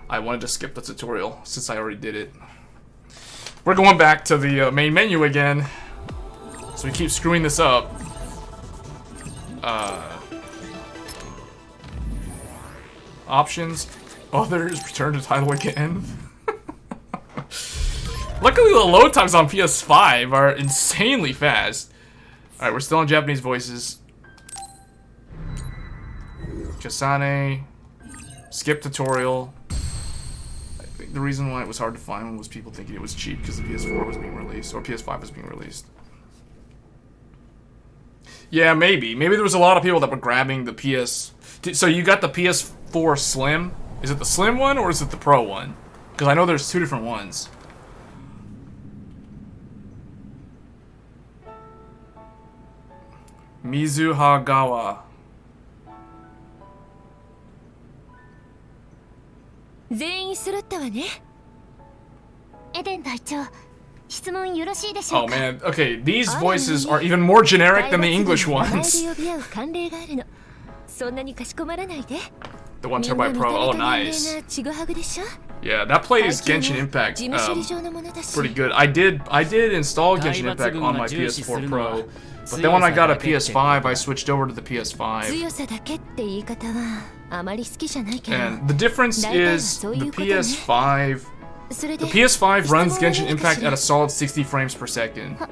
I wanted to skip the tutorial since I already did it. We're going back to the main menu again. So we keep screwing this up. Options. Others. Return to title again. Luckily the load times on PS5 are insanely fast. Alright, we're still on Japanese voices. Kasane. Skip tutorial. I think the reason why it was hard to find one was people thinking it was cheap because the PS4 was being released, or PS5 was being released. Yeah, maybe. Maybe there was a lot of people that were grabbing the PS... So you got the PS4 Slim? Is it the Slim one, or is it the Pro one? Because I know there's two different ones. Mizuhagawa. 全員揃ったわね。エデン隊長、質問よろしいでしょうか。 Oh man, okay, these voices are even more generic than the English ones. そんなにかしこまらないで。 The ones here by Pro, oh nice. Yeah, that plays Genshin Impact pretty good. I did install Genshin Impact on my PS4 Pro, but then when I got a PS5, I switched over to the PS5. And the difference is the PS5 runs Genshin Impact at a solid 60 frames per second at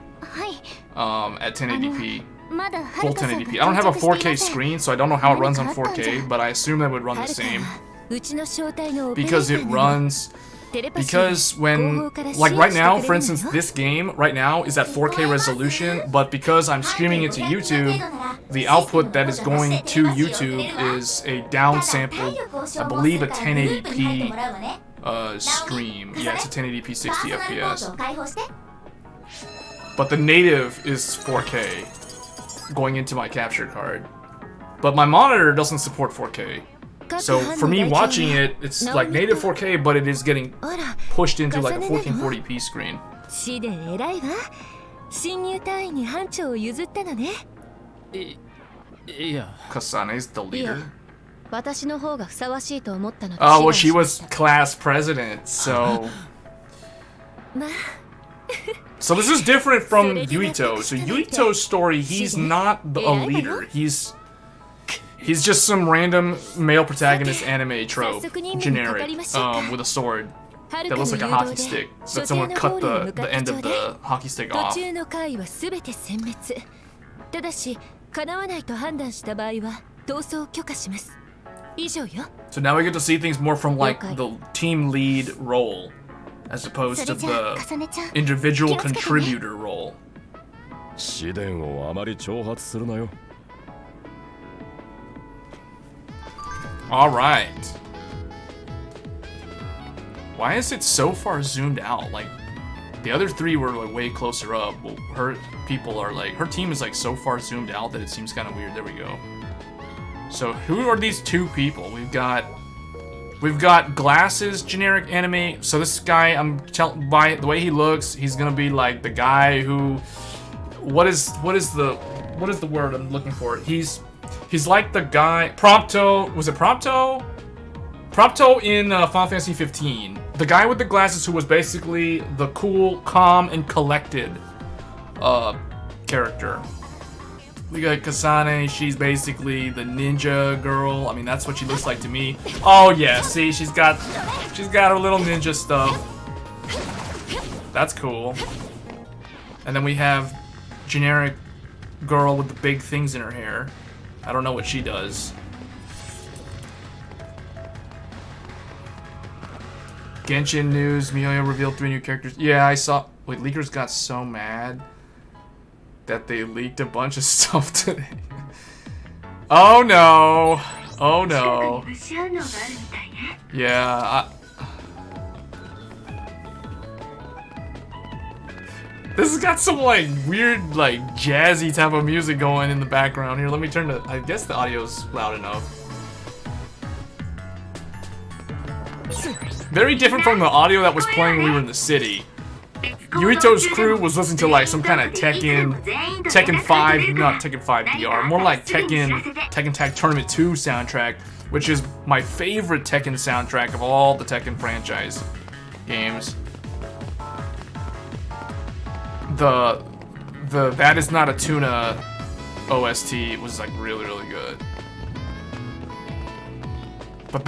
1080p. Full 1080p. I don't have a 4K screen, so I don't know how it runs on 4K, but I assume that would run the same. Because it runs... Because when... Like right now, for instance, this game right now is at 4K resolution, but because I'm streaming it to YouTube, the output that is going to YouTube is a downsampled, I believe a 1080p stream. Yeah, it's a 1080p 60 FPS. But the native is 4K. Going into my capture card, but my monitor doesn't support 4K, so for me watching it, it's like native 4K, but it is getting pushed into like a 1440p screen. Kasane's the leader. Oh well, she was class president, so. So this is different from Yuito. So Yuito's story, he's not a leader. He's just some random male protagonist anime trope, generic, with a sword that looks like a hockey stick. That someone cut the end of the hockey stick off. So now we get to see things more from like the team lead role, as opposed to the individual contributor role. Alright. Why is it so far zoomed out? Like, the other three were like way closer up. Well, her people are like, her team is like so far zoomed out that it seems kind of weird. There we go. So who are these two people? We've got Glasses, generic anime. So this guy, by the way he looks, he's gonna be like the guy who, what is the word I'm looking for? He's like the guy, Prompto, was it Prompto? Prompto in Final Fantasy 15. The guy with the glasses who was basically the cool, calm, and collected character. We got Kasane, she's basically the ninja girl. I mean, that's what she looks like to me. Oh yeah, see, she's got her little ninja stuff. That's cool. And then we have generic girl with the big things in her hair. I don't know what she does. Genshin news, Miyoyo revealed 3 new characters. Yeah, I saw. Wait, leakers got so mad that they leaked a bunch of stuff today. Oh no! Oh no! Yeah. This has got some like weird, like jazzy type of music going in the background here. Let me turn the. I guess the audio's loud enough. Very different from the audio that was playing when we were in the city. Yuito's crew was listening to like some kind of Tekken 5, not Tekken 5 DR, more like Tekken Tag Tournament 2 soundtrack, which is my favorite Tekken soundtrack of all the Tekken franchise games. The That Is Not a Tuna OST was like really good. But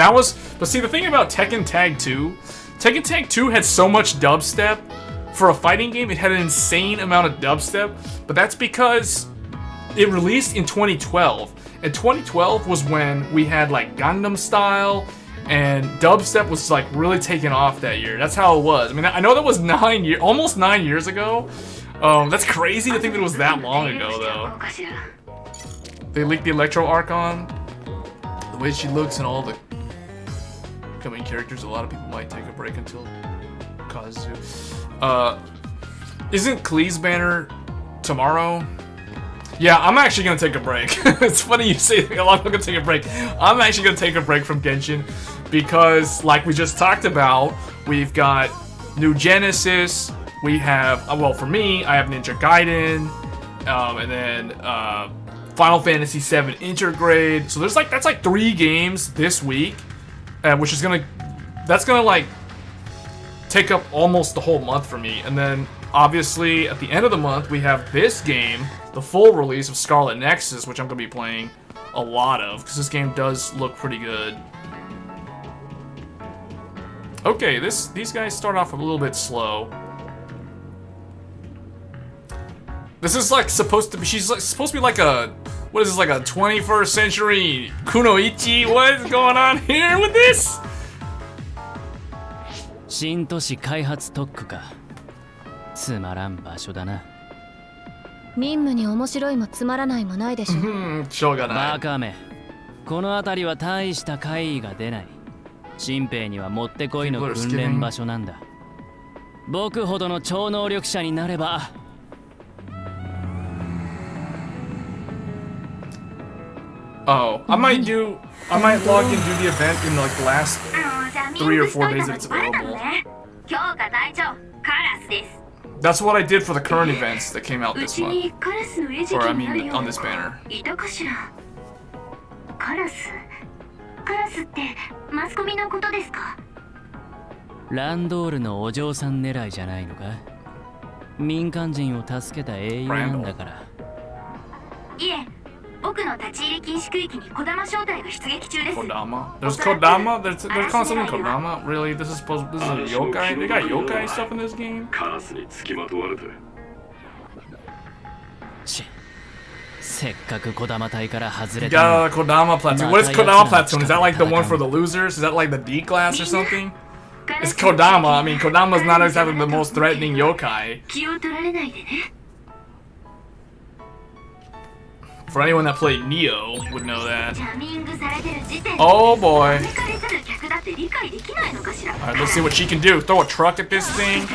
see, the thing about Tekken Tag 2 had so much dubstep. For a fighting game, it had an insane amount of dubstep, but that's because it released in 2012. And 2012 was when we had like Gundam Style And dubstep was like really taking off that year. That's how it was. I mean, I know that was almost 9 years ago. That's crazy to think that it was that long ago, though. They leaked the Electro Archon. The way she looks and all the coming characters, a lot of people might take a break until Kazu. Isn't Klee's banner tomorrow? Yeah, I'm actually gonna take a break. It's funny you say a lot of people gonna take a break. I'm actually gonna take a break from Genshin because, like we just talked about, we've got New Genesis. We have, well, for me, I have Ninja Gaiden, and then Final Fantasy VII Intergrade. So there's that's like 3 games this week, which is that's gonna like take up almost the whole month for me. And then obviously at the end of the month we have this game, the full release of Scarlet Nexus, which I'm gonna be playing a lot of because this game does look pretty good. Okay, these guys start off a little bit slow. This is like supposed to be, she's like supposed to be like a, what is this, like a 21st century kunoichi? What is going on here with this? 新都市開発特区か。つまらん場所だな。任務に面白いもつまらないもないでしょ。しょうがない。バカめ。この辺りは大した怪異が出ない。新兵にはもってこいの訓練場所なんだ。僕ほどの超能力者になれば。Oh, I might log in and do the event in like the last 3 or 4 days that it's available. That's what I did for the current events that came out this month. Or I mean, on this banner. ランドールのお嬢さん狙いじゃないのか？民間人を助けた英雄なんだから。いえ、僕の立ち入り禁止区域に児玉正体が出撃中です。 Kodama? There's Kodama? They're constantly Kodama? Really? This is a yokai? They got yokai stuff in this game? せっかく児玉隊から外れた。 You got a Kodama platoon. What is Kodama platoon? Is that like the one for the losers? Is that like the D class or something? It's Kodama. I mean, Kodama's not exactly the most threatening yokai. For anyone that played Neo would know that. Oh boy. Alright, let's see what she can do. Throw a truck at this thing.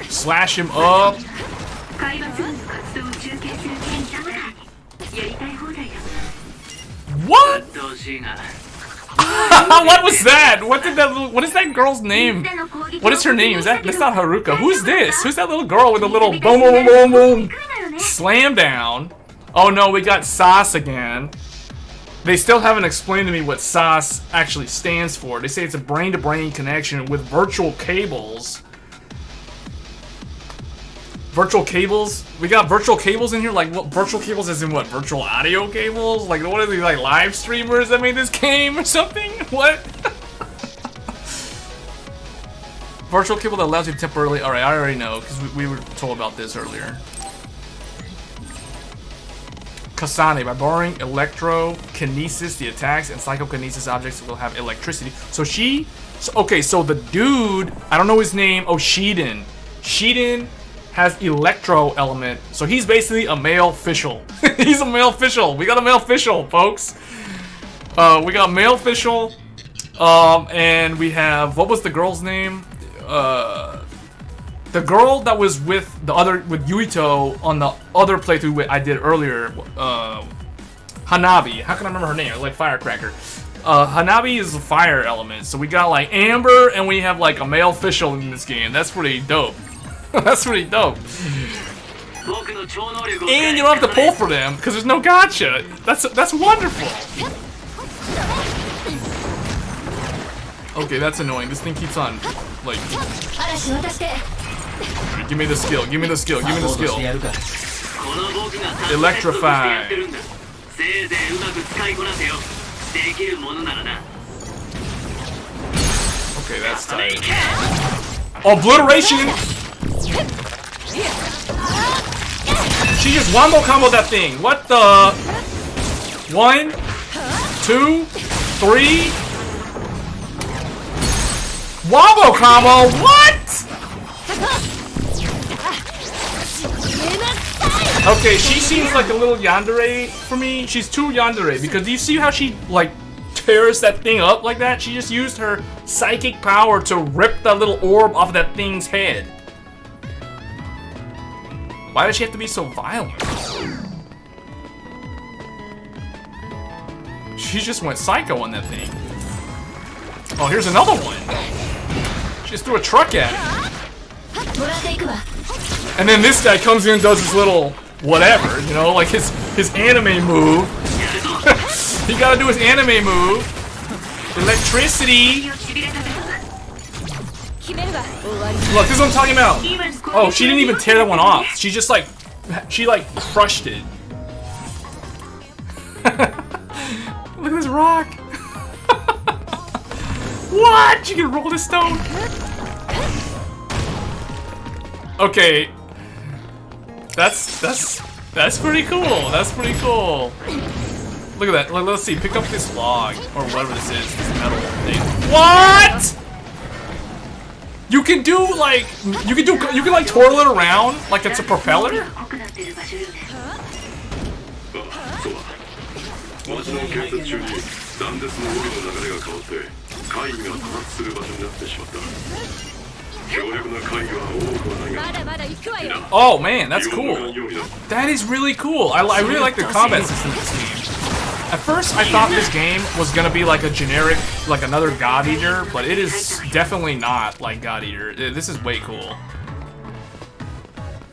Slash him up. What? What was that? What is that girl's name? What is her name? That's not Haruka. Who's this? Who's that little girl with a little boom boom boom boom slam down? Oh no, we got SAS again. They still haven't explained to me what SAS actually stands for. They say it's a brain-to-brain connection with virtual cables. Virtual cables? We got virtual cables in here? Like, what? Virtual cables as in what? Virtual audio cables? Like, what are these, like, live streamers that made this game or something? What? Virtual cable that allows you to temporarily... Alright, I already know, because we were told about this earlier. Kasane, by borrowing electrokinesis, the attacks and psychokinesis objects will have electricity. So she... okay, so the dude... I don't know his name. Oh, Shiden. Shiden has electro element. So he's basically a male official. He's a male official. We got a male official, folks. We got a male official. And we have... what was the girl's name? The girl that was with Yuito on the other playthrough I did earlier, Hanabi. How can I remember her name? Like Firecracker. Hanabi is a fire element, so we got like Amber, and we have like a male official in this game. That's pretty dope. That's pretty dope. And you don't have to pull for them because there's no gacha. That's wonderful. Okay, that's annoying. This thing keeps on like. Give me the skill, give me the skill, give me the skill. Electrify. Okay, that's tight. Obliteration! She just wombo combo that thing. What the? 1, 2, 3. Wombo combo? What? Okay, she seems like a little yandere for me. She's too yandere because do you see how she like tears that thing up like that? She just used her psychic power to rip that little orb off of that thing's head. Why does she have to be so violent? She just went psycho on that thing. Oh, here's another one. She just threw a truck at it. And then this guy comes in and does his little whatever, you know, like his anime move. He gotta do his anime move. Electricity. Look, this is what I'm talking about. Oh, she didn't even tear that one off. She just like, she like crushed it. Look at this rock. What? You can roll the stone? Okay. That's pretty cool. That's pretty cool. Look at that. Let's see. Pick up this log or whatever this is. This metal thing. What? You can do like you can like twirl it around like it's a propeller. Oh man, that's cool. That is really cool. I really like the combat system in this game. At first, I thought this game was gonna be like a generic, like another God Eater, but it is definitely not like God Eater. This is way cool.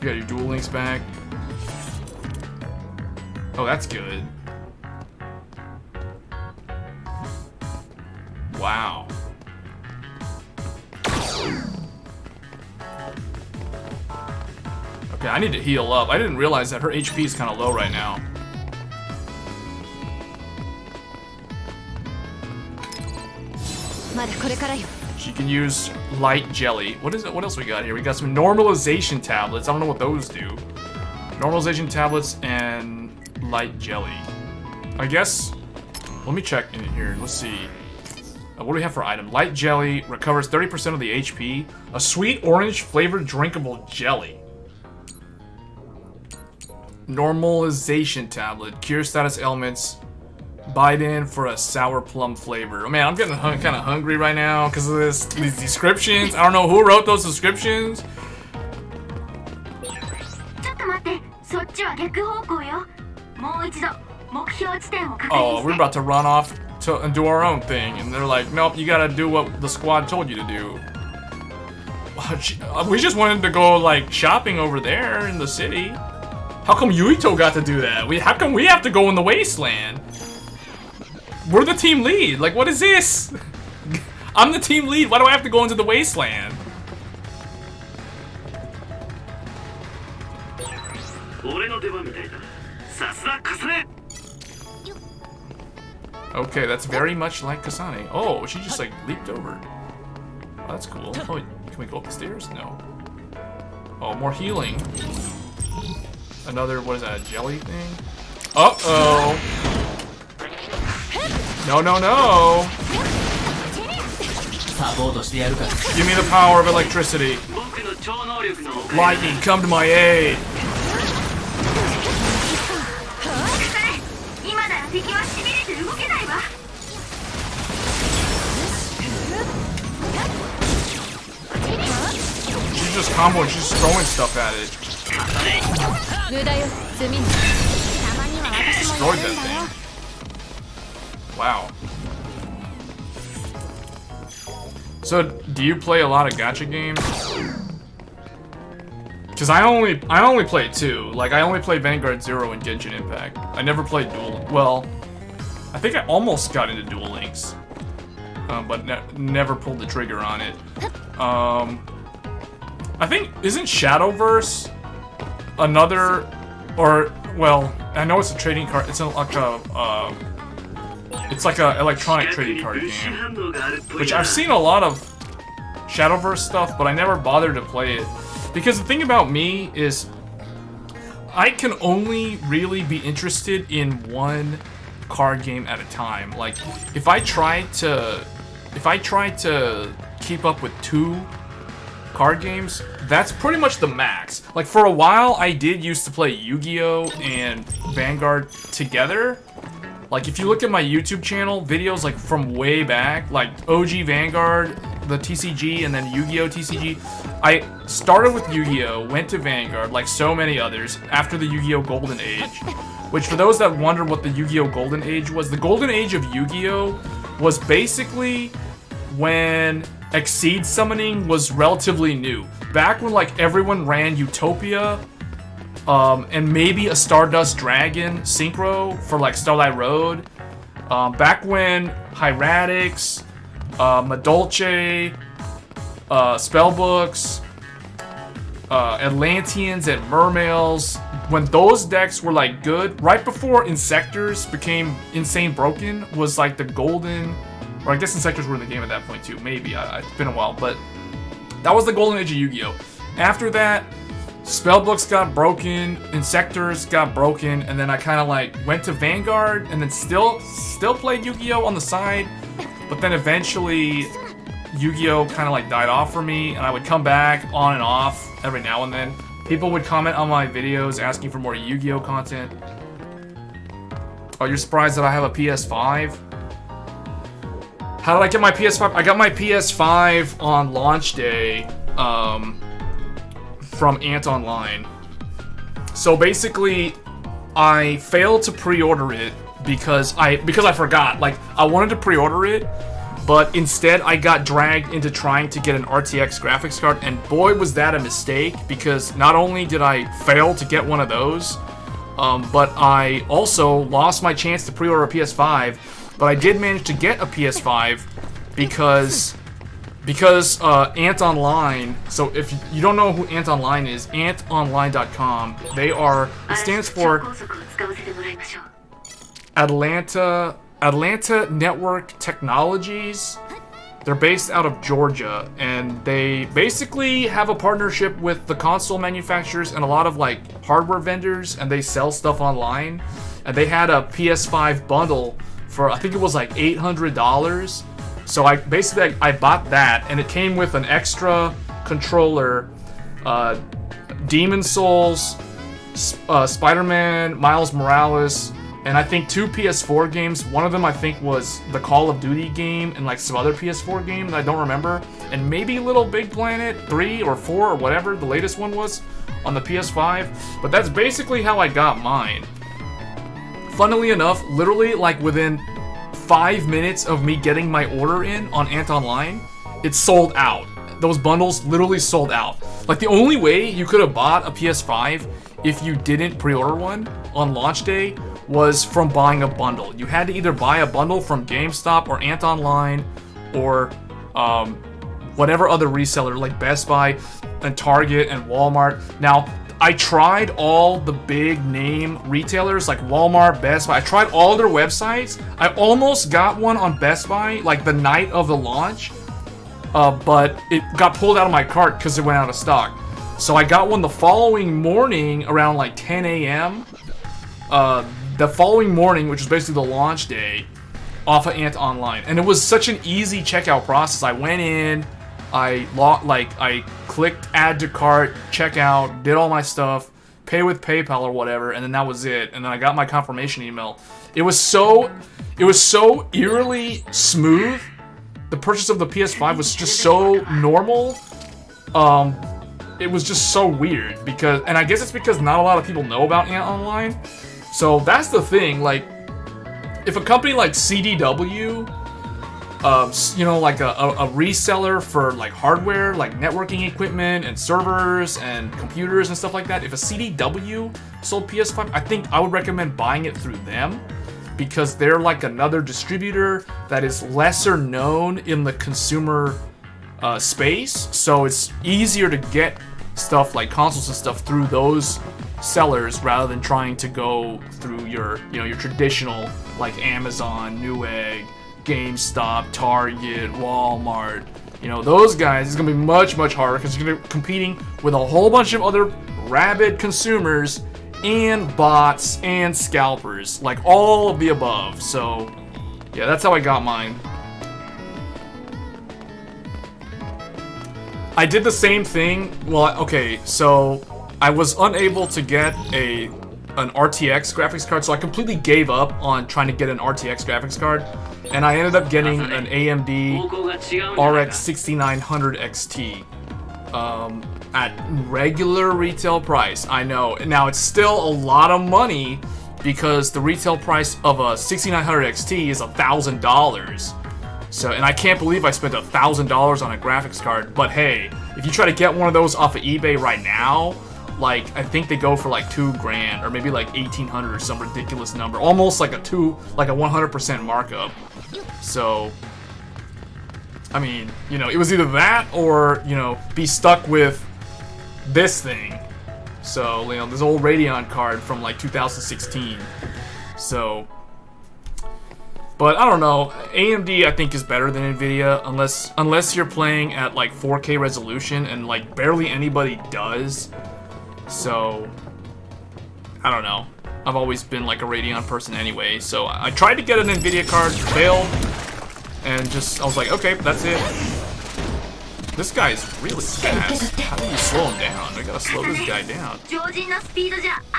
You got your Duel Links back. Oh, that's good. Wow. Okay, I need to heal up. I didn't realize that her HP is kind of low right now. She can use light jelly. What is it? What else we got here? We got some normalization tablets. I don't know what those do. Normalization tablets and light jelly. I guess. Let me check in here. Let's see. What do we have for item? Light jelly recovers 30% of the HP. A sweet orange flavored drinkable jelly. Normalization tablet. Cure status ailments. Bite in for a sour plum flavor. Oh man, I'm getting kind of hungry right now because of these descriptions. I don't know who wrote those descriptions. Oh, we're about to run off and do our own thing, and they're like, nope, you gotta do what the squad told you to do. We just wanted to go like shopping over there in the city. How come Yuito got to do that? How come we have to go in the wasteland? We're the team lead. Like, what is this? I'm the team lead. Why do I have to go into the wasteland? Okay, that's very much like Kasane. Oh, she just like leaped over. Oh, that's cool. Oh, can we go up the stairs? No. Oh, more healing. Another, what is that, a jelly thing? Uh-oh. No, no, no! Give me the power of electricity. Lightning, come to my aid. She's just comboing, she's just throwing stuff at it. Destroyed that thing. Wow. So, do you play a lot of gacha games? Because I only play 2. Like, I only play Vanguard 0 and Genshin Impact. I never played Duel. Well, I think I almost got into Duel Links, but never pulled the trigger on it. I think, isn't Shadowverse another, or, well, I know it's a trading card. It's like a electronic trading card game, which I've seen a lot of Shadowverse stuff, but I never bothered to play it. Because the thing about me is, I can only really be interested in one card game at a time. Like, if I try to keep up with 2 card games, that's pretty much the max. Like, for a while, I did used to play Yu-Gi-Oh! And Vanguard together. Like, if you look at my YouTube channel, videos, like, from way back, like, OG Vanguard, the TCG, and then Yu-Gi-Oh! TCG, I started with Yu-Gi-Oh!, went to Vanguard, like so many others, after the Yu-Gi-Oh! Golden Age. Which, for those that wonder what the Yu-Gi-Oh! Golden Age was, the Golden Age of Yu-Gi-Oh! Was basically when Exceed summoning was relatively new. Back when, like, everyone ran Utopia, and maybe a Stardust Dragon Synchro for, like, Starlight Road. Back when Hieratics, Madolche, Spellbooks, Atlanteans and Mermails, when those decks were, like, good, right before Insectors became insane broken, was, like, the golden... Or I guess Insectors were in the game at that point too, maybe. It's been a while, but that was the golden age of Yu-Gi-Oh! After that, Spellbooks got broken, Insectors got broken, and then I kind of like went to Vanguard, and then still played Yu-Gi-Oh! On the side, but then eventually Yu-Gi-Oh! Kind of like died off for me, and I would come back on and off every now and then. People would comment on my videos asking for more Yu-Gi-Oh! Content. Oh, you're surprised that I have a PS5? How did I get my PS5? I got my PS5 on launch day from Ant Online. So basically, I failed to pre-order it because I forgot. Like, I wanted to pre-order it, but instead I got dragged into trying to get an RTX graphics card, and boy was that a mistake, because not only did I fail to get one of those, but I also lost my chance to pre-order a PS5. But I did manage to get a PS5 because Ant Online. So if you don't know who Ant Online is, antonline.com. It stands for Atlanta Network Technologies. They're based out of Georgia, and they basically have a partnership with the console manufacturers and a lot of like hardware vendors, and they sell stuff online. And they had a PS5 bundle for, I think it was like $800. So I bought that, and it came with an extra controller, Demon Souls, Spider-Man, Miles Morales, and I think 2 PS4 games. One of them I think was the Call of Duty game, and like some other PS4 game that I don't remember, and maybe Little Big Planet 3 or 4 or whatever the latest one was on the PS5. But that's basically how I got mine. Funnily enough, literally like within 5 minutes of me getting my order in on Ant Online, it sold out. Those bundles literally sold out. Like, the only way you could have bought a PS5 if you didn't pre-order one on launch day was from buying a bundle. You had to either buy a bundle from GameStop or Ant Online or whatever other reseller like Best Buy and Target and Walmart. Now, I tried all the big name retailers like Walmart, Best Buy. I tried all their websites. I almost got one on Best Buy like the night of the launch, but it got pulled out of my cart because it went out of stock. So I got one the following morning around like 10 a.m. The following morning, which was basically the launch day, off of Ant Online. And it was such an easy checkout process. I went in, I clicked add to cart, checkout, did all my stuff, pay with PayPal or whatever, and then that was it. And then I got my confirmation email. It was so eerily smooth. The purchase of the PS5 was just so normal. It was just so weird and I guess it's because not a lot of people know about Ant Online. So that's the thing. Like, if a company like CDW, like a reseller for like hardware, like networking equipment and servers and computers and stuff like that, if a CDW sold PS5, I think I would recommend buying it through them, because they're like another distributor that is lesser known in the consumer space. So it's easier to get stuff like consoles and stuff through those sellers rather than trying to go through your traditional like Amazon, Newegg, GameStop, Target, Walmart. Those guys, it's gonna be much, much harder because you're gonna be competing with a whole bunch of other rabid consumers and bots and scalpers, like all of the above. So yeah, that's how I got mine. I did the same thing. Well, okay, so I was unable to get an RTX graphics card, so I completely gave up on trying to get an RTX graphics card, and I ended up getting an AMD RX 6900 XT at regular retail price. I know. Now, it's still a lot of money because the retail price of a 6900 XT is $1,000. So, and I can't believe I spent $1,000 on a graphics card. But hey, if you try to get one of those off of eBay right now, like, I think they go for like $2 grand or maybe like 1,800 or some ridiculous number, almost like a 100% markup. So, I mean, you know, it was either that or, you know, be stuck with this thing. So, you know, this old Radeon card from like 2016. So, but I don't know. AMD I think is better than Nvidia unless you're playing at like 4K resolution, and like barely anybody does. So, I don't know. I've always been like a Radeon person anyway. So I tried to get an Nvidia card, failed, and I was like, okay, that's it. This guy's really fast. How do you slow him down? I gotta slow this guy down.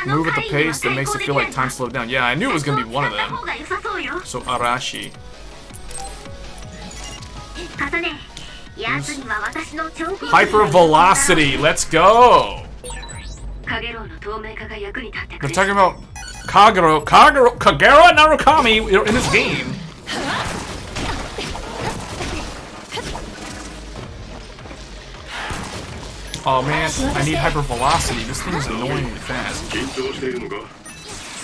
Move at the pace that makes it feel like time slowed down. Yeah, I knew it was gonna be one of them. So Arashi. Hyper velocity, let's go! They're talking about Kagero Narukami in this game. Oh man, I need hyper velocity. This thing is annoyingly fast.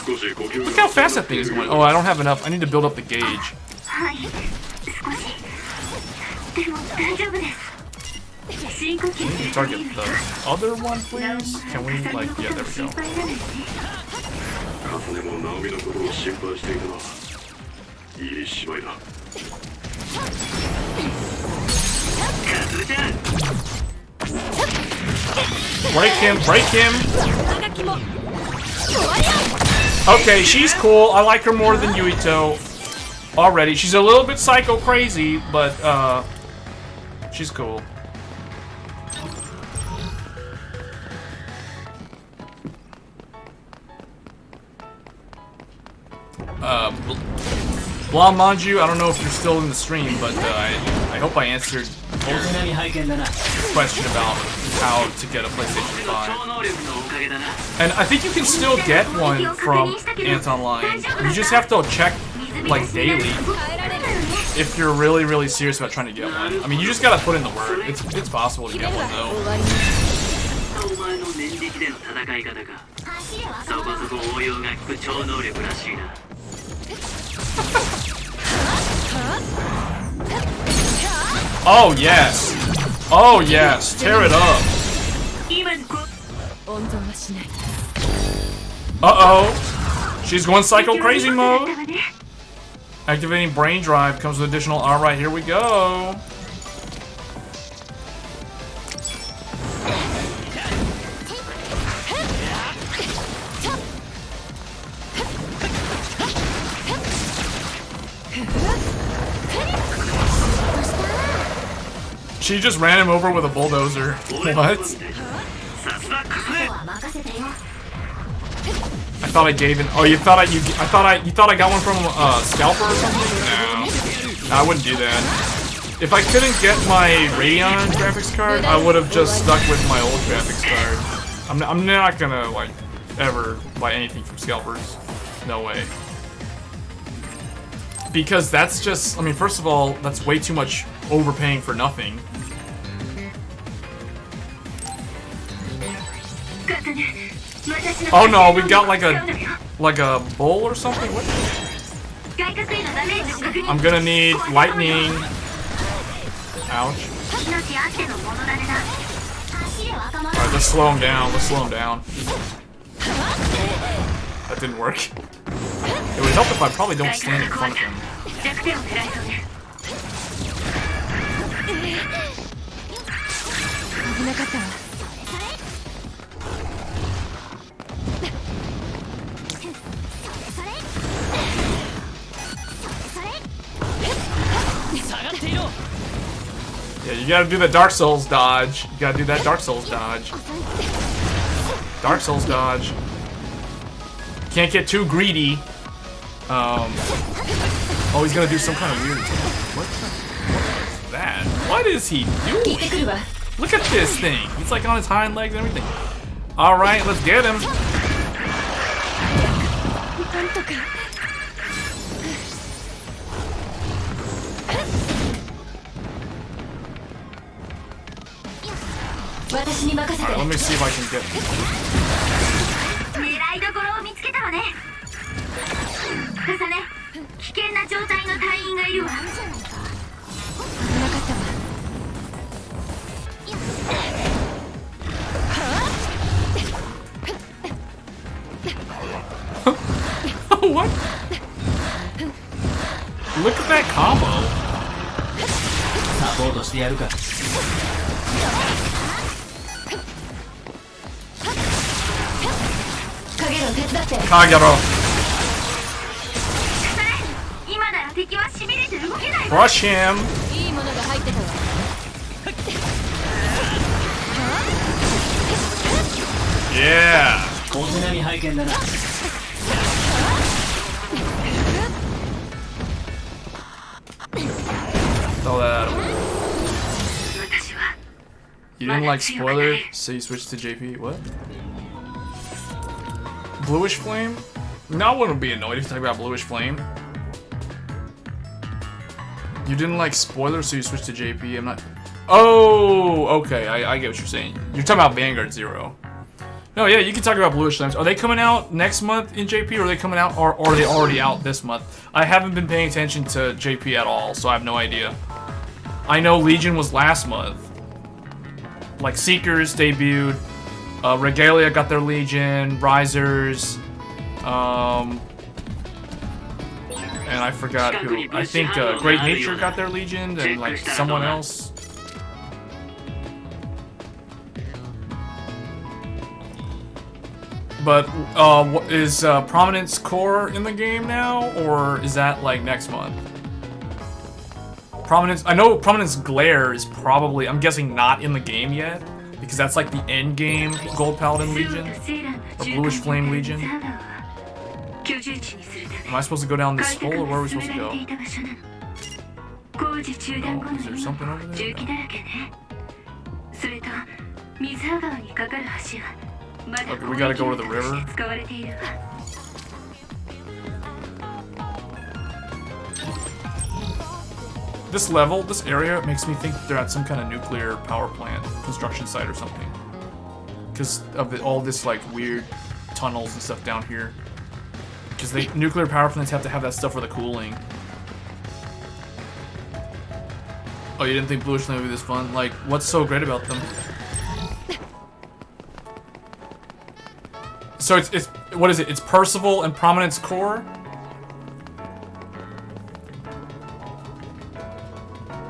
Look how fast that thing is going. Oh, I don't have enough. I need to build up the gauge. Can we target the other one, please? Can we, like, yeah, there we go. Break him, break him! Okay, she's cool. I like her more than Yuito already. She's a little bit psycho crazy, but she's cool. Blah Manju, I don't know if you're still in the stream, but I hope I answered your question about how to get a PlayStation 5. And I think you can still get one from Antonline. You just have to check, like, daily if you're really, really serious about trying to get one. I mean, you just gotta put in the work. It's possible to get one, though. Oh yes! Oh yes! Tear it up! Uh-oh! She's going psycho crazy mode! Activating brain drive comes with additional... Alright, here we go! She just ran him over with a bulldozer. What? I thought I gave it. Oh, you thought I got one from Scalper or something? No, I wouldn't do that. If I couldn't get my Radeon graphics card, I would have just stuck with my old graphics card. I'm not gonna like ever buy anything from Scalpers. No way. Because that's just, I mean, first of all, that's way too much overpaying for nothing. Oh no, we got like a bowl or something? What? I'm gonna need lightning. Ouch. Alright, let's slow him down, That didn't work. It would help if I probably don't stand in front of him. Yeah, you gotta do the Dark Souls dodge. You gotta do that Dark Souls dodge. Dark Souls dodge. Can't get too greedy. Oh, he's gonna do some kind of weird thing. What is that? What is he doing? Look at this thing. He's like on his hind legs and everything. Alright, let's get him. Alright, let me see if I can get him. 狙いどころを見つけたわね。重ね、危険な状態の隊員がいるわ。What? Look at that combo. サポートしてやるか。カゲロ。今なら敵はしびれて動けない。Crush him. いいものが入ってたわ。Yeah. 小手並み拝見だな。Throw that out of the way. You didn't like spoiler, so you switched to JP. What? Bluish flame? No, I wouldn't be annoyed if you talk about bluish flame. You didn't like spoiler, so you switched to JP. I'm not. Oh, okay. I get what you're saying. You're talking about Vanguard Zero. No, yeah, you can talk about bluish flames. Are they coming out next month in JP, or are they coming out, or are they already out this month? I haven't been paying attention to JP at all, so I have no idea. I know Legion was last month. Like Seekers debuted, Regalia got their Legion, Risers, and I forgot who. I think Great Nature got their Legion, and like someone else. But is Prominence Core in the game now, or is that like next month? Prominence, I know Prominence Glare is probably, I'm guessing, not in the game yet, because that's like the end game Gold Paladin Legion, or Bluish Flame Legion. Am I supposed to go down this hole, or where are we supposed to go? Oh, is there something over there? Okay, we gotta go to the river. This level, this area, makes me think they're at some kind of nuclear power plant, construction site or something. Because of all this like weird tunnels and stuff down here. Because the nuclear power plants have to have that stuff for the cooling. Oh, you didn't think Bluish Flame would be this fun? Like, what's so great about them? So it's what is it? It's Percival and Prominence Core?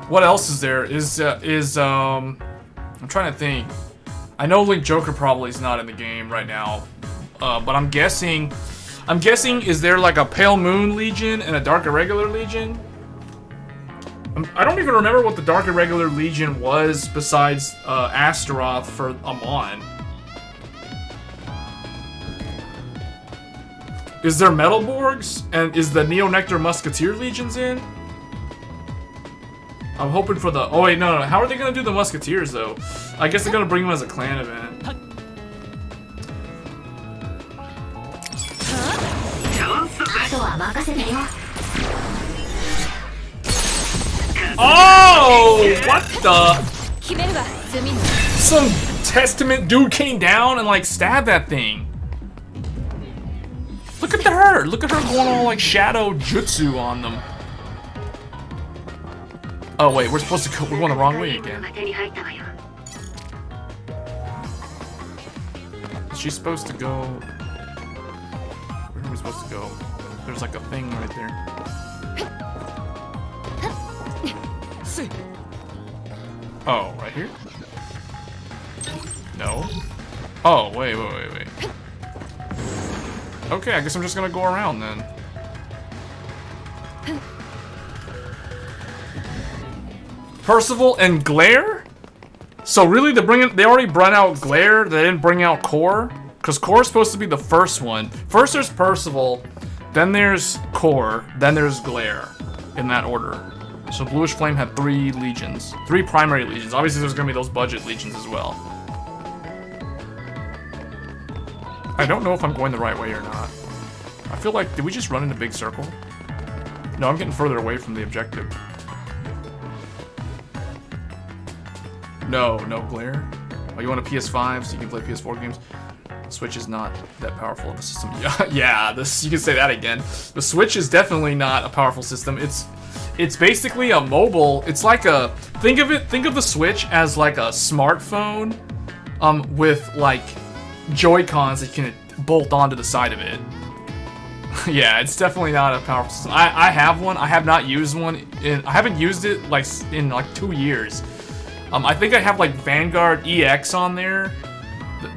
What else is there? I'm trying to think. I know Link Joker probably is not in the game right now, but I'm guessing, is there like a Pale Moon Legion and a Dark Irregular Legion? I don't even remember what the Dark Irregular Legion was besides Astaroth for Amon. Is there Metalborgs? And is the Neo Nectar Musketeer Legions in? I'm hoping for the... Oh wait, no. How are they gonna do the Musketeers though? I guess they're gonna bring them as a clan event. Oh! What the? Some Testament dude came down and like stabbed that thing. Look at her! Look at her going all like shadow jutsu on them. Oh wait, we're supposed to go. We're going the wrong way again. Is she supposed to go? Where are we supposed to go? There's like a thing right there. Oh, right here? No. Oh, wait. Okay, I guess I'm just gonna go around then. Percival and Glare? So really, they already brought out Glare, they didn't bring out Core? Because Core is supposed to be the first one. First there's Percival, then there's Core, then there's Glare, in that order. So Bluish Flame had 3 legions. 3 primary legions. Obviously there's going to be those budget legions as well. I don't know if I'm going the right way or not. I feel like, did we just run in a big circle? No, I'm getting further away from the objective. No Glare. Oh, you want a PS5 so you can play PS4 games? Switch is not that powerful of a system. Yeah, you can say that again. The Switch is definitely not a powerful system. It's basically a mobile. It's like a think of the Switch as like a smartphone, with like Joy-Cons that you can bolt onto the side of it. Yeah, it's definitely not a powerful system. I have one. I have not used one. I haven't used it like in like 2 years. I think I have like Vanguard EX on there,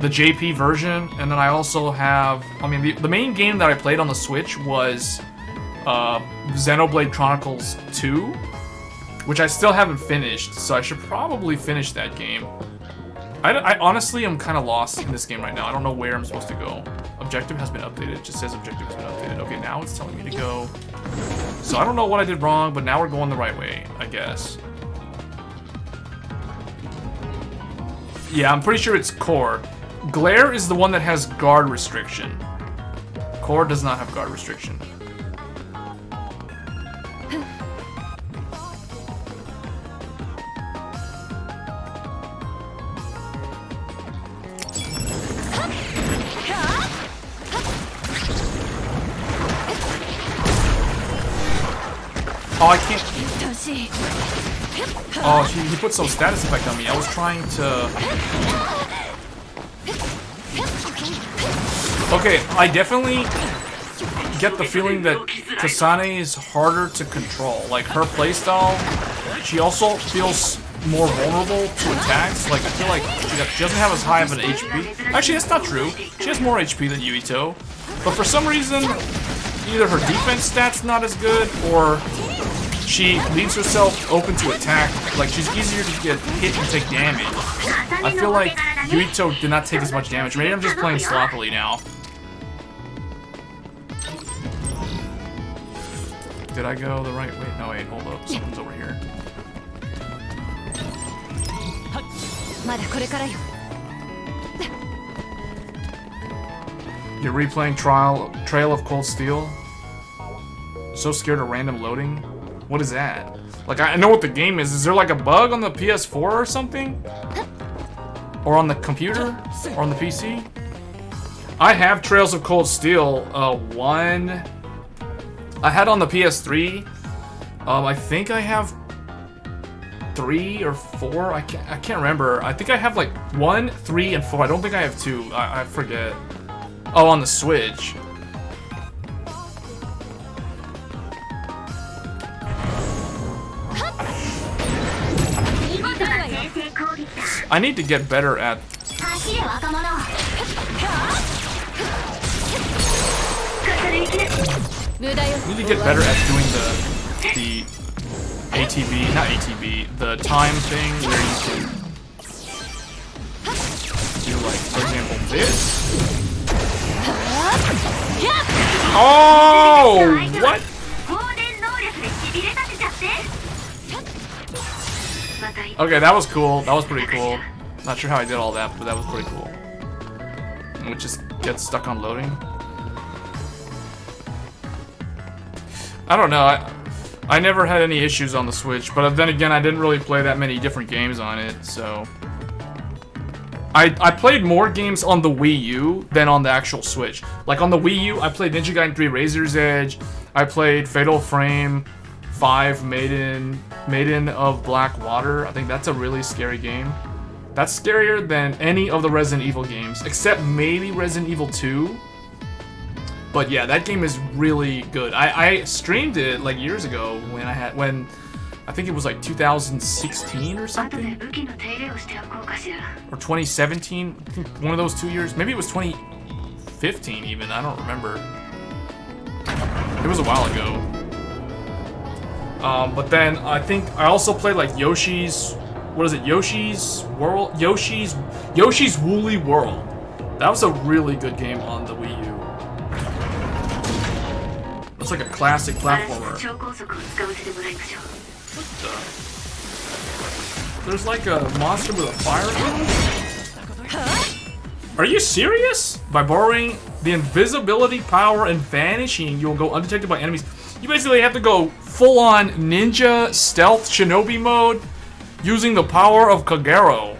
the JP version, and then I also have. I mean, the main game that I played on the Switch was Xenoblade Chronicles 2, which I still haven't finished, so I should probably finish that game. I honestly am kind of lost in this game right now. I don't know where I'm supposed to go. Objective has been updated. It just says objective has been updated. Okay, now it's telling me to go. So I don't know what I did wrong, but now we're going the right way, I guess. Yeah, I'm pretty sure it's Core. Glare is the one that has guard restriction. Core does not have guard restriction. Oh, I can't. Oh, he put some status effect on me. I was trying to. Okay, I definitely get the feeling that Kasane is harder to control. Like her playstyle, she also feels more vulnerable to attacks. Like I feel like she doesn't have as high of an HP. Actually, that's not true. She has more HP than Yuito, but for some reason, either her defense stats not as good or she leaves herself open to attack. Like, she's easier to get hit and take damage. I feel like Yuito did not take as much damage. Maybe I'm just playing sloppily now. Did I go the right way? No, wait, hold up. Someone's over here. You're replaying Trail of Cold Steel? So scared of random loading? What is that? Like, I know what the game is. Is there like a bug on the PS4 or something? Or on the computer? Or on the PC? I have Trails of Cold Steel 1. I had on the PS3. I think I have 3 or 4. I can't remember. I think I have like 1, 3, and 4. I don't think I have 2. I forget. Oh, on the Switch. I need to get better at. I need to get better at doing the ATB, not ATB, the time thing where you can do, like, for example, this. Oh, what? Okay, that was cool. That was pretty cool. Not sure how I did all that, but that was pretty cool. And it just gets stuck on loading. I don't know. I never had any issues on the Switch, but then again, I didn't really play that many different games on it, so. I played more games on the Wii U than on the actual Switch. Like on the Wii U, I played Ninja Gaiden 3 Razor's Edge. I played Fatal Frame 5 Maiden of Black Water. I think that's a really scary game. That's scarier than any of the Resident Evil games, except maybe Resident Evil 2. But yeah, that game is really good. I streamed it like years ago when I think it was like 2016 or something, or 2017. I think one of those 2 years. Maybe it was 2015 even. I don't remember. It was a while ago. But then I think I also played like Yoshi's, what is it? Yoshi's World, Yoshi's Woolly World. That was a really good game on the Wii U. It's like a classic platformer. What the? There's like a monster with a fire gun? Are you serious? By borrowing the invisibility power and vanishing, you will go undetected by enemies. You basically have to go full-on ninja stealth shinobi mode using the power of Kagero.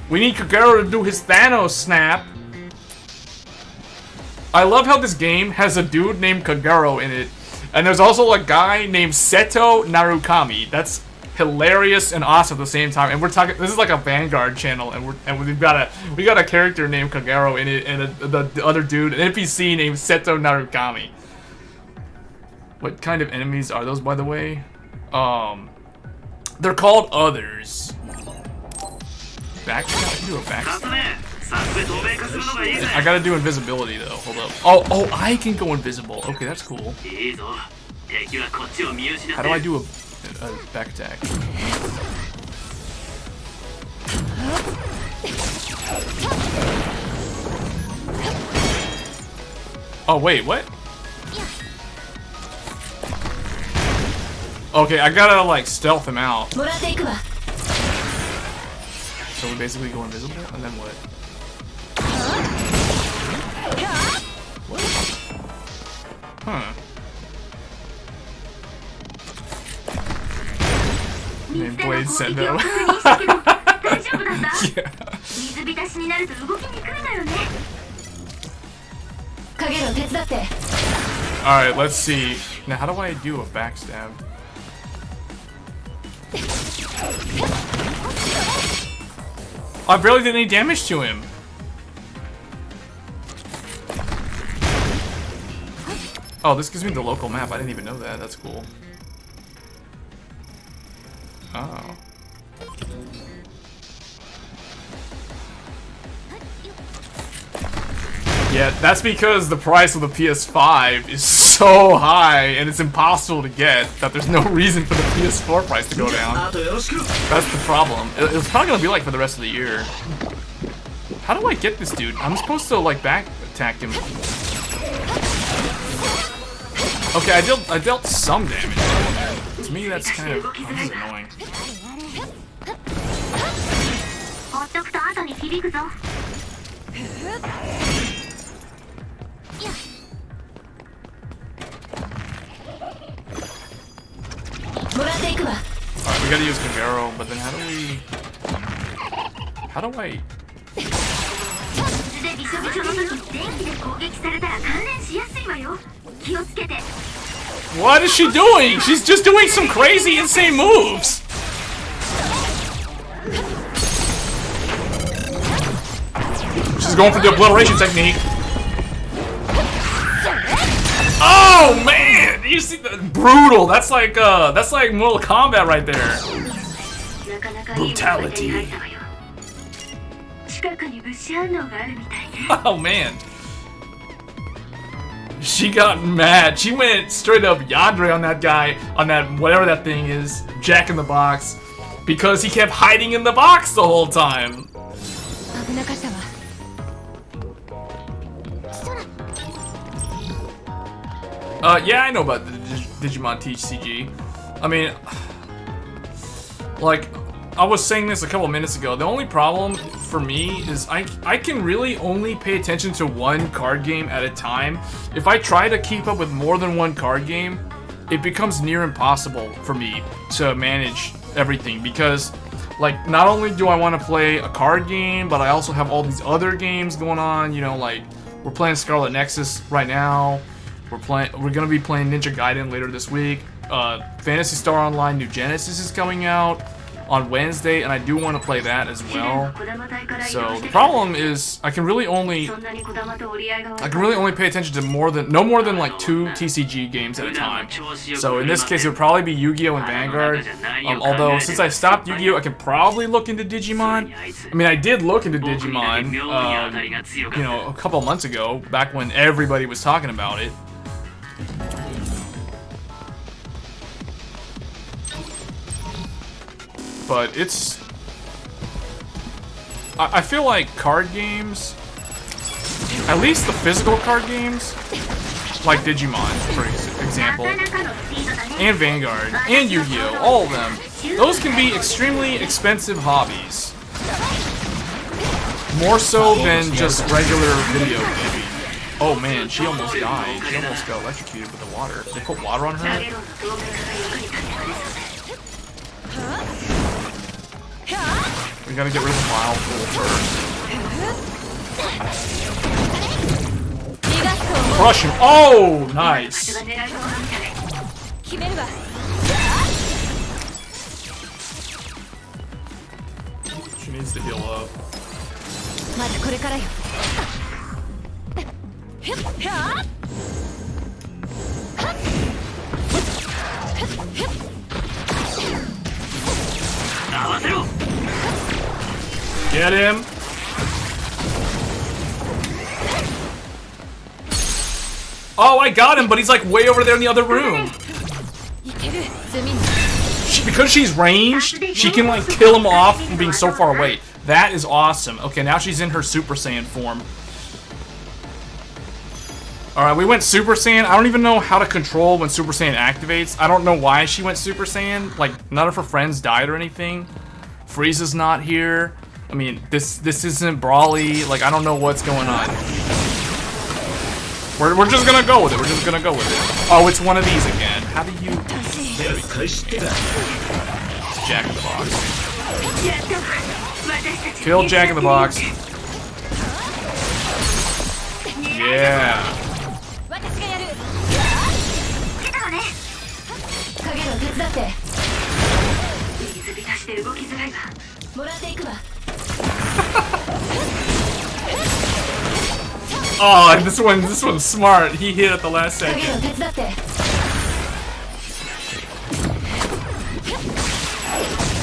We need Kagero to do his Thanos snap. I love how this game has a dude named Kagero in it, and there's also a guy named Seto Narukami. That's hilarious and awesome at the same time. And we're talking. This is like a Vanguard channel, and we've got a character named Kagero in it, and the other dude, an NPC named Seto Narukami. What kind of enemies are those, by the way? They're called Others. I can do a backstab. I gotta do invisibility though. Hold up. Oh, I can go invisible. Okay, that's cool. How do I do a back attack? Oh wait, what? Okay, I gotta like stealth him out. So we basically go invisible, and then what? Huh. Named Blade Sendo. Yeah. Alright, let's see. Now, how do I do a backstab? I barely did any damage to him. Oh, this gives me the local map. I didn't even know that. That's cool. Oh. Yeah, that's because the price of the PS5 is so high and it's impossible to get that there's no reason for the PS4 price to go down. That's the problem. It's probably gonna be like for the rest of the year. How do I get this dude? I'm supposed to like back attack him. Okay, I dealt some damage. To me, that's kind of annoying. Alright, we gotta use Kagero, but then how do I... What is she doing? She's just doing some crazy, insane moves! She's going for the obliteration technique. Oh man! You see the brutal. That's like Mortal Kombat right there. Brutality. Oh man. She got mad. She went straight up Yandere on that guy, on that whatever that thing is, Jack in the Box, because he kept hiding in the box the whole time. Yeah, I know about the Digimon Teach CG. I mean, like, I was saying this a couple minutes ago. The only problem for me is I can really only pay attention to one card game at a time. If I try to keep up with more than one card game, it becomes near impossible for me to manage everything because, like, not only do I want to play a card game, but I also have all these other games going on. You know, like, we're playing Scarlet Nexus right now. We're gonna be playing Ninja Gaiden later this week. Phantasy Star Online New Genesis is coming out on Wednesday, and I do want to play that as well. So the problem is I can really only pay attention to no more than like 2 TCG games at a time. So in this case, it would probably be Yu-Gi-Oh! And Vanguard. Although since I stopped Yu-Gi-Oh!, I can probably look into Digimon. I mean, I did look into Digimon, you know, a couple months ago, back when everybody was talking about it. but it's... I feel like card games, at least the physical card games, like Digimon, for example, and Vanguard, and Yu-Gi-Oh!, all of them, those can be extremely expensive hobbies. More so than just regular video gaming. Oh man, she almost died. She almost got electrocuted with the water. They put water on her? We gotta get rid of the wild pool first. Crush him. Oh, nice. She needs to heal up. Get him. Oh, I got him, but he's like way over there in the other room. Because she's ranged, she can like kill him off from being so far away. That is awesome. Okay, now she's in her Super Saiyan form. Alright, we went Super Saiyan. I don't even know how to control when Super Saiyan activates. I don't know why she went Super Saiyan. Like, none of her friends died or anything. Frieza's not here. I mean, this isn't Brawly. Like, I don't know what's going on. We're just gonna go with it. We're just gonna go with it. Oh, it's one of these again. How do you... It's Jack in the Box. Kill Jack in the Box. Yeah. Oh, this one's smart. He hit at the last second.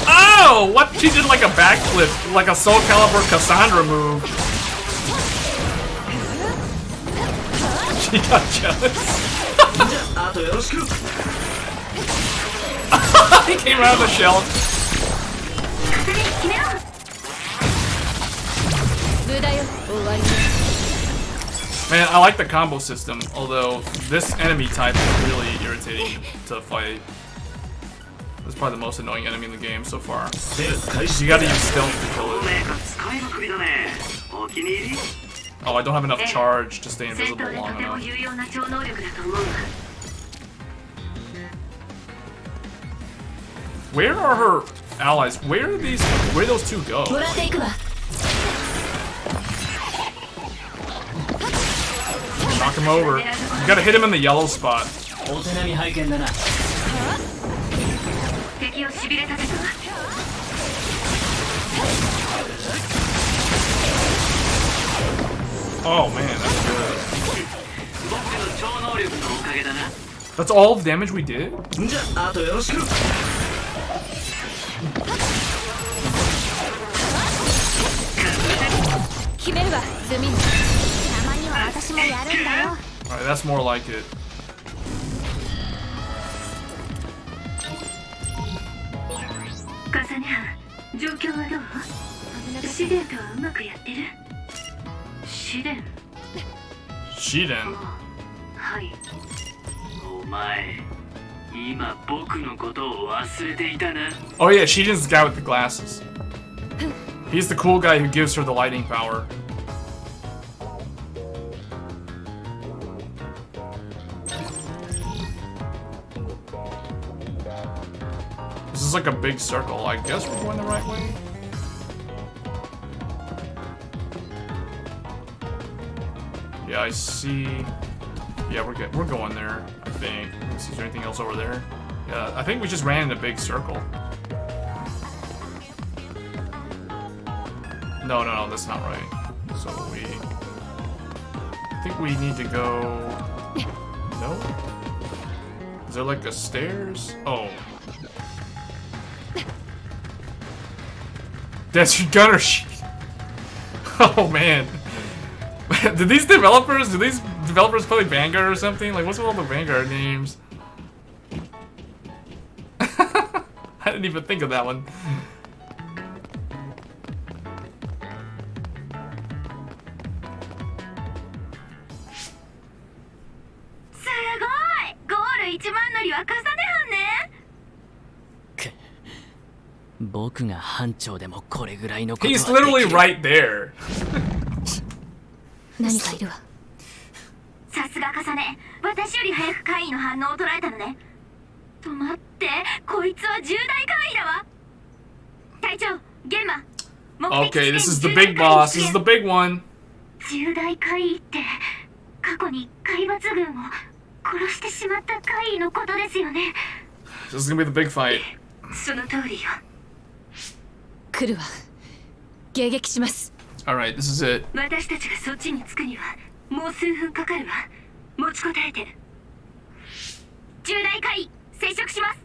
Oh, what? She did like a backflip, like a Soul Calibur Cassandra move. She got jealous. He came out of the shell. Man, I like the combo system, although this enemy type is really irritating to fight. It's probably the most annoying enemy in the game so far. You gotta use stealth to kill it. Oh, I don't have enough charge to stay invisible long enough. Where are her allies? Where are those two go? Knock him over. You gotta hit him in the yellow spot. Oh man, that's good. That's all the damage we did? Alright, that's more like it. Shiden? Oh yeah, Shiden's the guy with the glasses. He's the cool guy who gives her the lighting power. This is like a big circle. I guess we're going the right way. Yeah, I see. Yeah, we're going there, I think. Is there anything else over there? Yeah, I think we just ran in a big circle. No, that's not right. So I think we need to go... No? Is there like a stairs? Oh. That's your gunner sheet. Oh man. Do these developers play Vanguard or something? Like, what's with all the Vanguard names? I didn't even think of that one. 僕が班長でもこれぐらいのことはでき He's literally right there. 何かいるわ。さすが重ね、私より早く怪異の反応を捉えたのね。と待って、こいつは重大怪異だわ。隊長、ゲンマ。 Okay, this is the big boss. This is the big one. 重大怪異って過去に海抜軍を殺してしまった怪異のことですよね。 This is gonna be the big fight. その通りよ。来るわ。迎撃します。 Alright, this is it. 私たちがそっちに着くにはもう数分かかるわ。持ちこたえて。重大怪異接触します。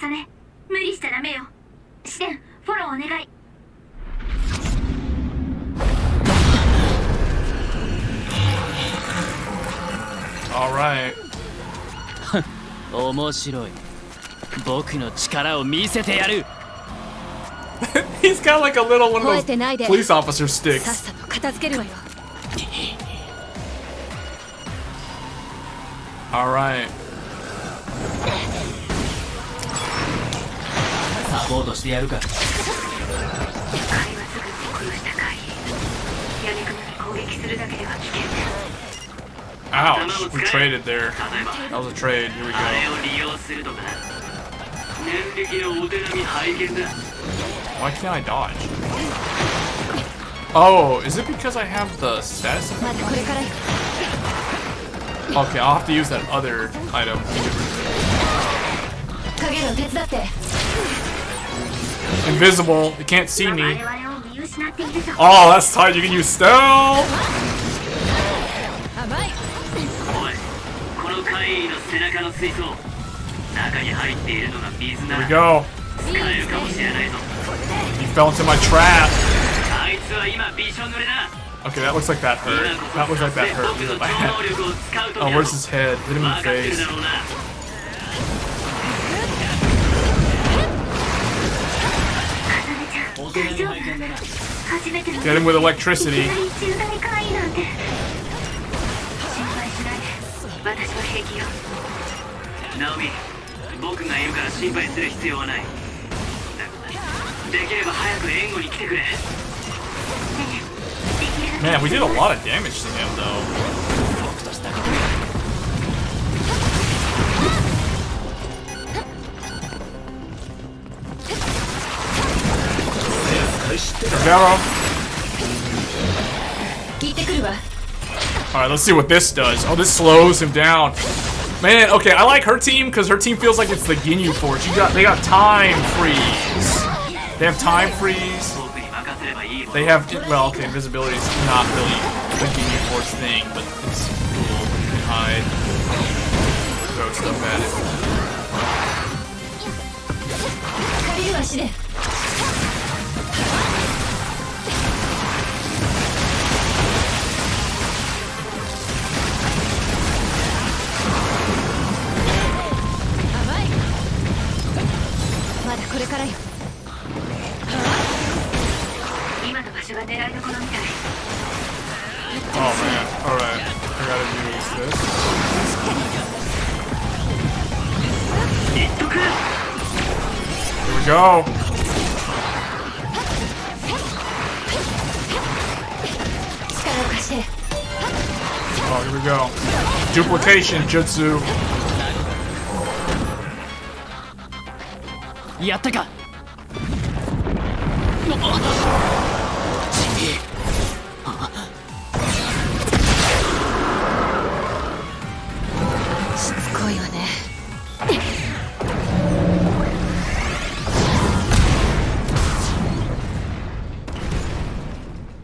重ね、無理しちゃダメよ。視点フォローお願い。 Alright. 面白い。僕の力を見せてやる。 He's got like a little one of 吠え those てないで。 police officer さっ sticks. さと片付けるわよ。 Alright. サポートしてやるか。海抜軍で殺した怪異。やみくもに攻撃するだけでは危険。 Ouch, we traded there. That was a trade. Here we go. あれを利用するとか。年歴のお手並み拝見だ。 Why can't I dodge? Oh, is it because I have the status? まだこれからよ。 Okay, I'll have to use that other item. 影の手伝って。 Invisible. You can't see 我 me. 々を見失っていると。 Oh, that's tight. You can use stealth. 甘い。おい、この怪異の背中の水槽、中に入っているのが水な Here ら we go. 使えるかもしれないぞ。 He fell into my trap. あいつは今びしょ濡れだ。 Okay, that looks like that hurt. That looks like that hurt 僕の really 超 bad. 能力を使うと Oh, きは where's his head? Hit him in 分 the かってる face. だろうな。 初めての Get him with electricity. いきなり重大怪異なんて。心配しないで。私は平気よ。ナオミ、僕がいるから心配する必要はない。だできれば早く援護に来てくれ。 Man, we did a lot of damage to him, though. Rivero. 聞いてくるわ。 Alright, let's see what this does. Oh, this slows him down. Man, okay, I like her team because her team feels like it's the Ginyu Force. They got time freeze. They have time freeze. They have, well, okay, invisibility is not really the Ginyu Force thing, but it's cool. You can hide. Throw stuff at it. 借りるわしで。 まだこれからよ。今の場所が狙いどころみたい。 Oh man, alright. I gotta use this. Here we go. Oh, here we go. Duplication jutsu. やったか。しつこいわね。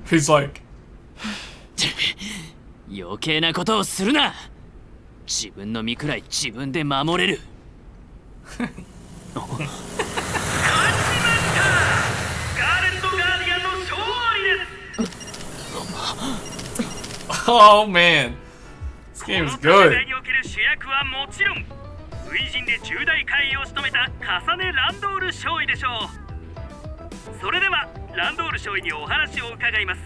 He's like, 余計なことをするな。自分の身くらい自分で守れる。 oh man, this game is good. 主役はもちろん初陣で重大会議を務めたカサネ・ランドール少尉でしょう。それではランドール少尉にお話を伺います。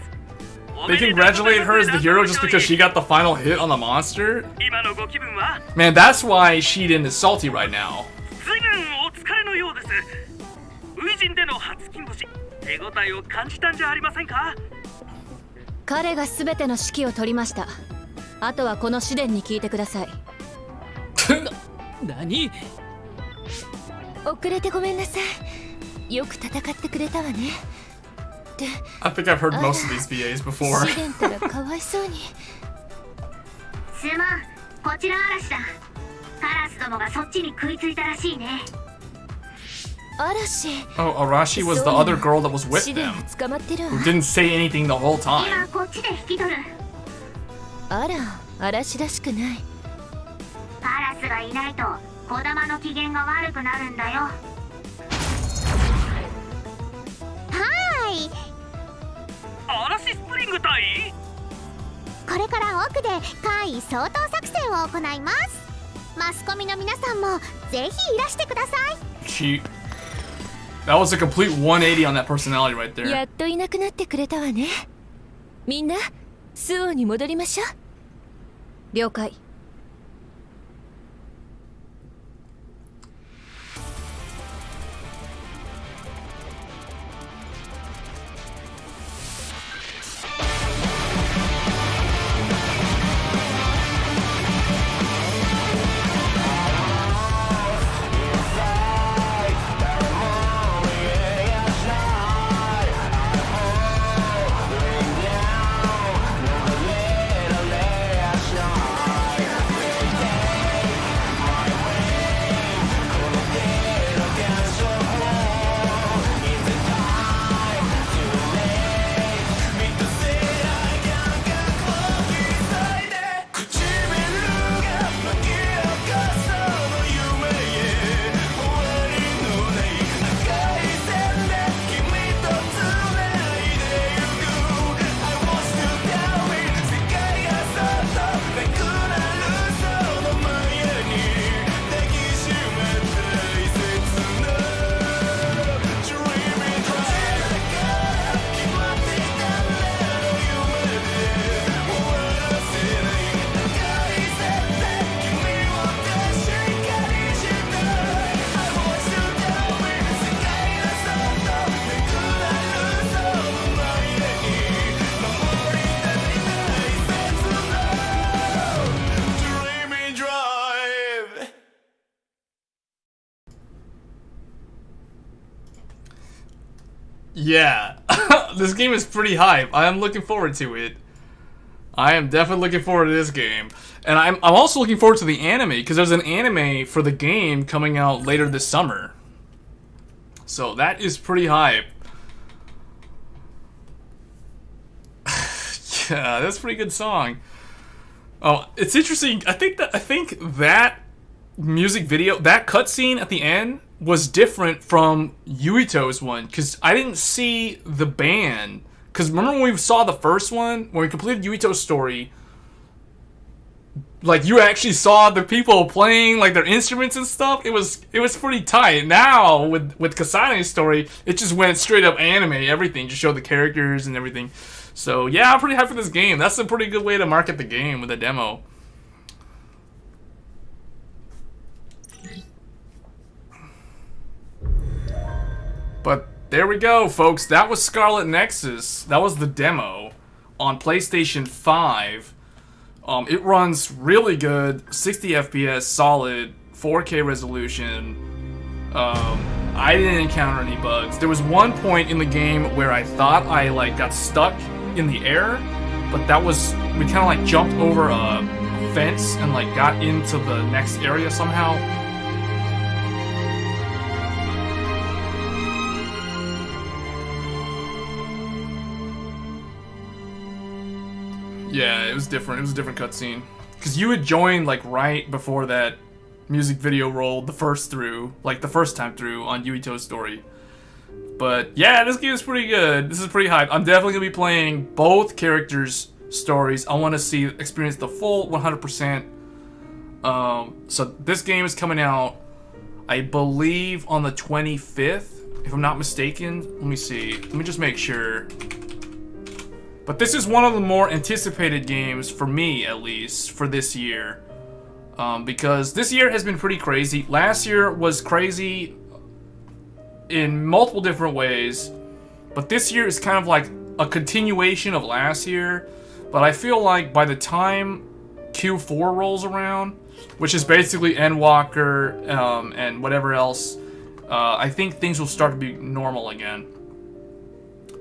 They congratulate her as the hero just because she got the final hit on the monster? 今のご気分は Man, that's why Shiden is salty right now. 随分お疲れのようです。初人での初金星、手応えを感じたんじゃありませんか？彼が全ての指揮を取りました。あとはこの試練に聞いてください。何？遅れてごめんなさい。よく戦ってくれたわね。で、I think I've heard most of these VAs before. 試練ったらかわいそうに。すまん、こちら嵐だ。カラスどもがそっちに食いついたらしいね。嵐。Oh, Arashi was the other girl that was with 試練 them, 捕まってるわ。 who didn't say anything the whole 今 time. こっちで引き取る。あら、嵐らしくない。カラスがいないと小玉の機嫌が悪くなるんだよ。はい。嵐スプリング隊？これから奥で怪異掃討作戦を行います。マスコミの皆さんもぜひいらしてください。That was a complete 180 on that personality right there. やっといなくなってくれたわね。みんな、スオに戻りましょう。了解。Yeah, this game is pretty hype. I am looking forward to it. I am definitely looking forward to this game. And I'm also looking forward to the anime, because there's an anime for the game coming out later this summer. So that is pretty hype. Yeah, that's a pretty good song. Oh, it's interesting. I think that music video, that cutscene at the end, was different from Yuito's one, because I didn't see the band. Because remember when we saw the first one, when we completed Yuito's story, like you actually saw the people playing like their instruments and stuff. It was pretty tight. Now with Kasane's story, it just went straight up anime, everything, just showed the characters and everything. So yeah, I'm pretty hyped for this game. That's a pretty good way to market the game with a demo. But there we go, folks. That was Scarlet Nexus. That was the demo on PlayStation 5. It runs really good, 60 FPS, solid, 4K resolution. I didn't encounter any bugs. There was one point in the game where I thought I like got stuck in the air, but that was, we kind of like jumped over a fence and like got into the next area somehow. Yeah, it was different. It was a different cutscene. Because you had joined, like, right before that music video rolled the first time through on Yuito's story. But, yeah, this game is pretty good. This is pretty hype. I'm definitely going to be playing both characters' stories. I want to experience the full 100%. So, this game is coming out, I believe, on the 25th, if I'm not mistaken. Let me see. Let me just make sure. But this is one of the more anticipated games, for me at least, for this year. Because this year has been pretty crazy. Last year was crazy in multiple different ways, but this year is kind of like a continuation of last year. But I feel like by the time Q4 rolls around, which is basically Endwalker and whatever else, I think things will start to be normal again.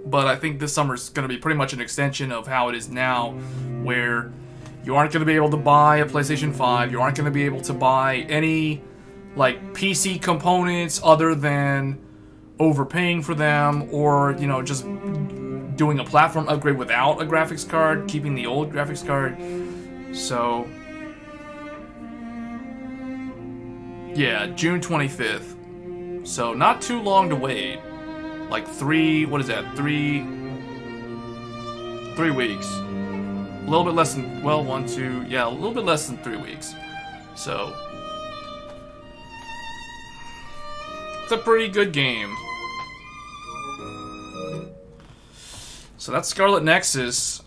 But I think this summer is going to be pretty much an extension of how it is now, where you aren't going to be able to buy a PlayStation 5, you aren't going to be able to buy any like PC components other than overpaying for them, or, you know, just doing a platform upgrade without a graphics card, keeping the old graphics card. So yeah, June 25th. So not too long to wait. Like three weeks. A little bit less than, well, a little bit less than 3 weeks. So it's a pretty good game. So that's Scarlet Nexus.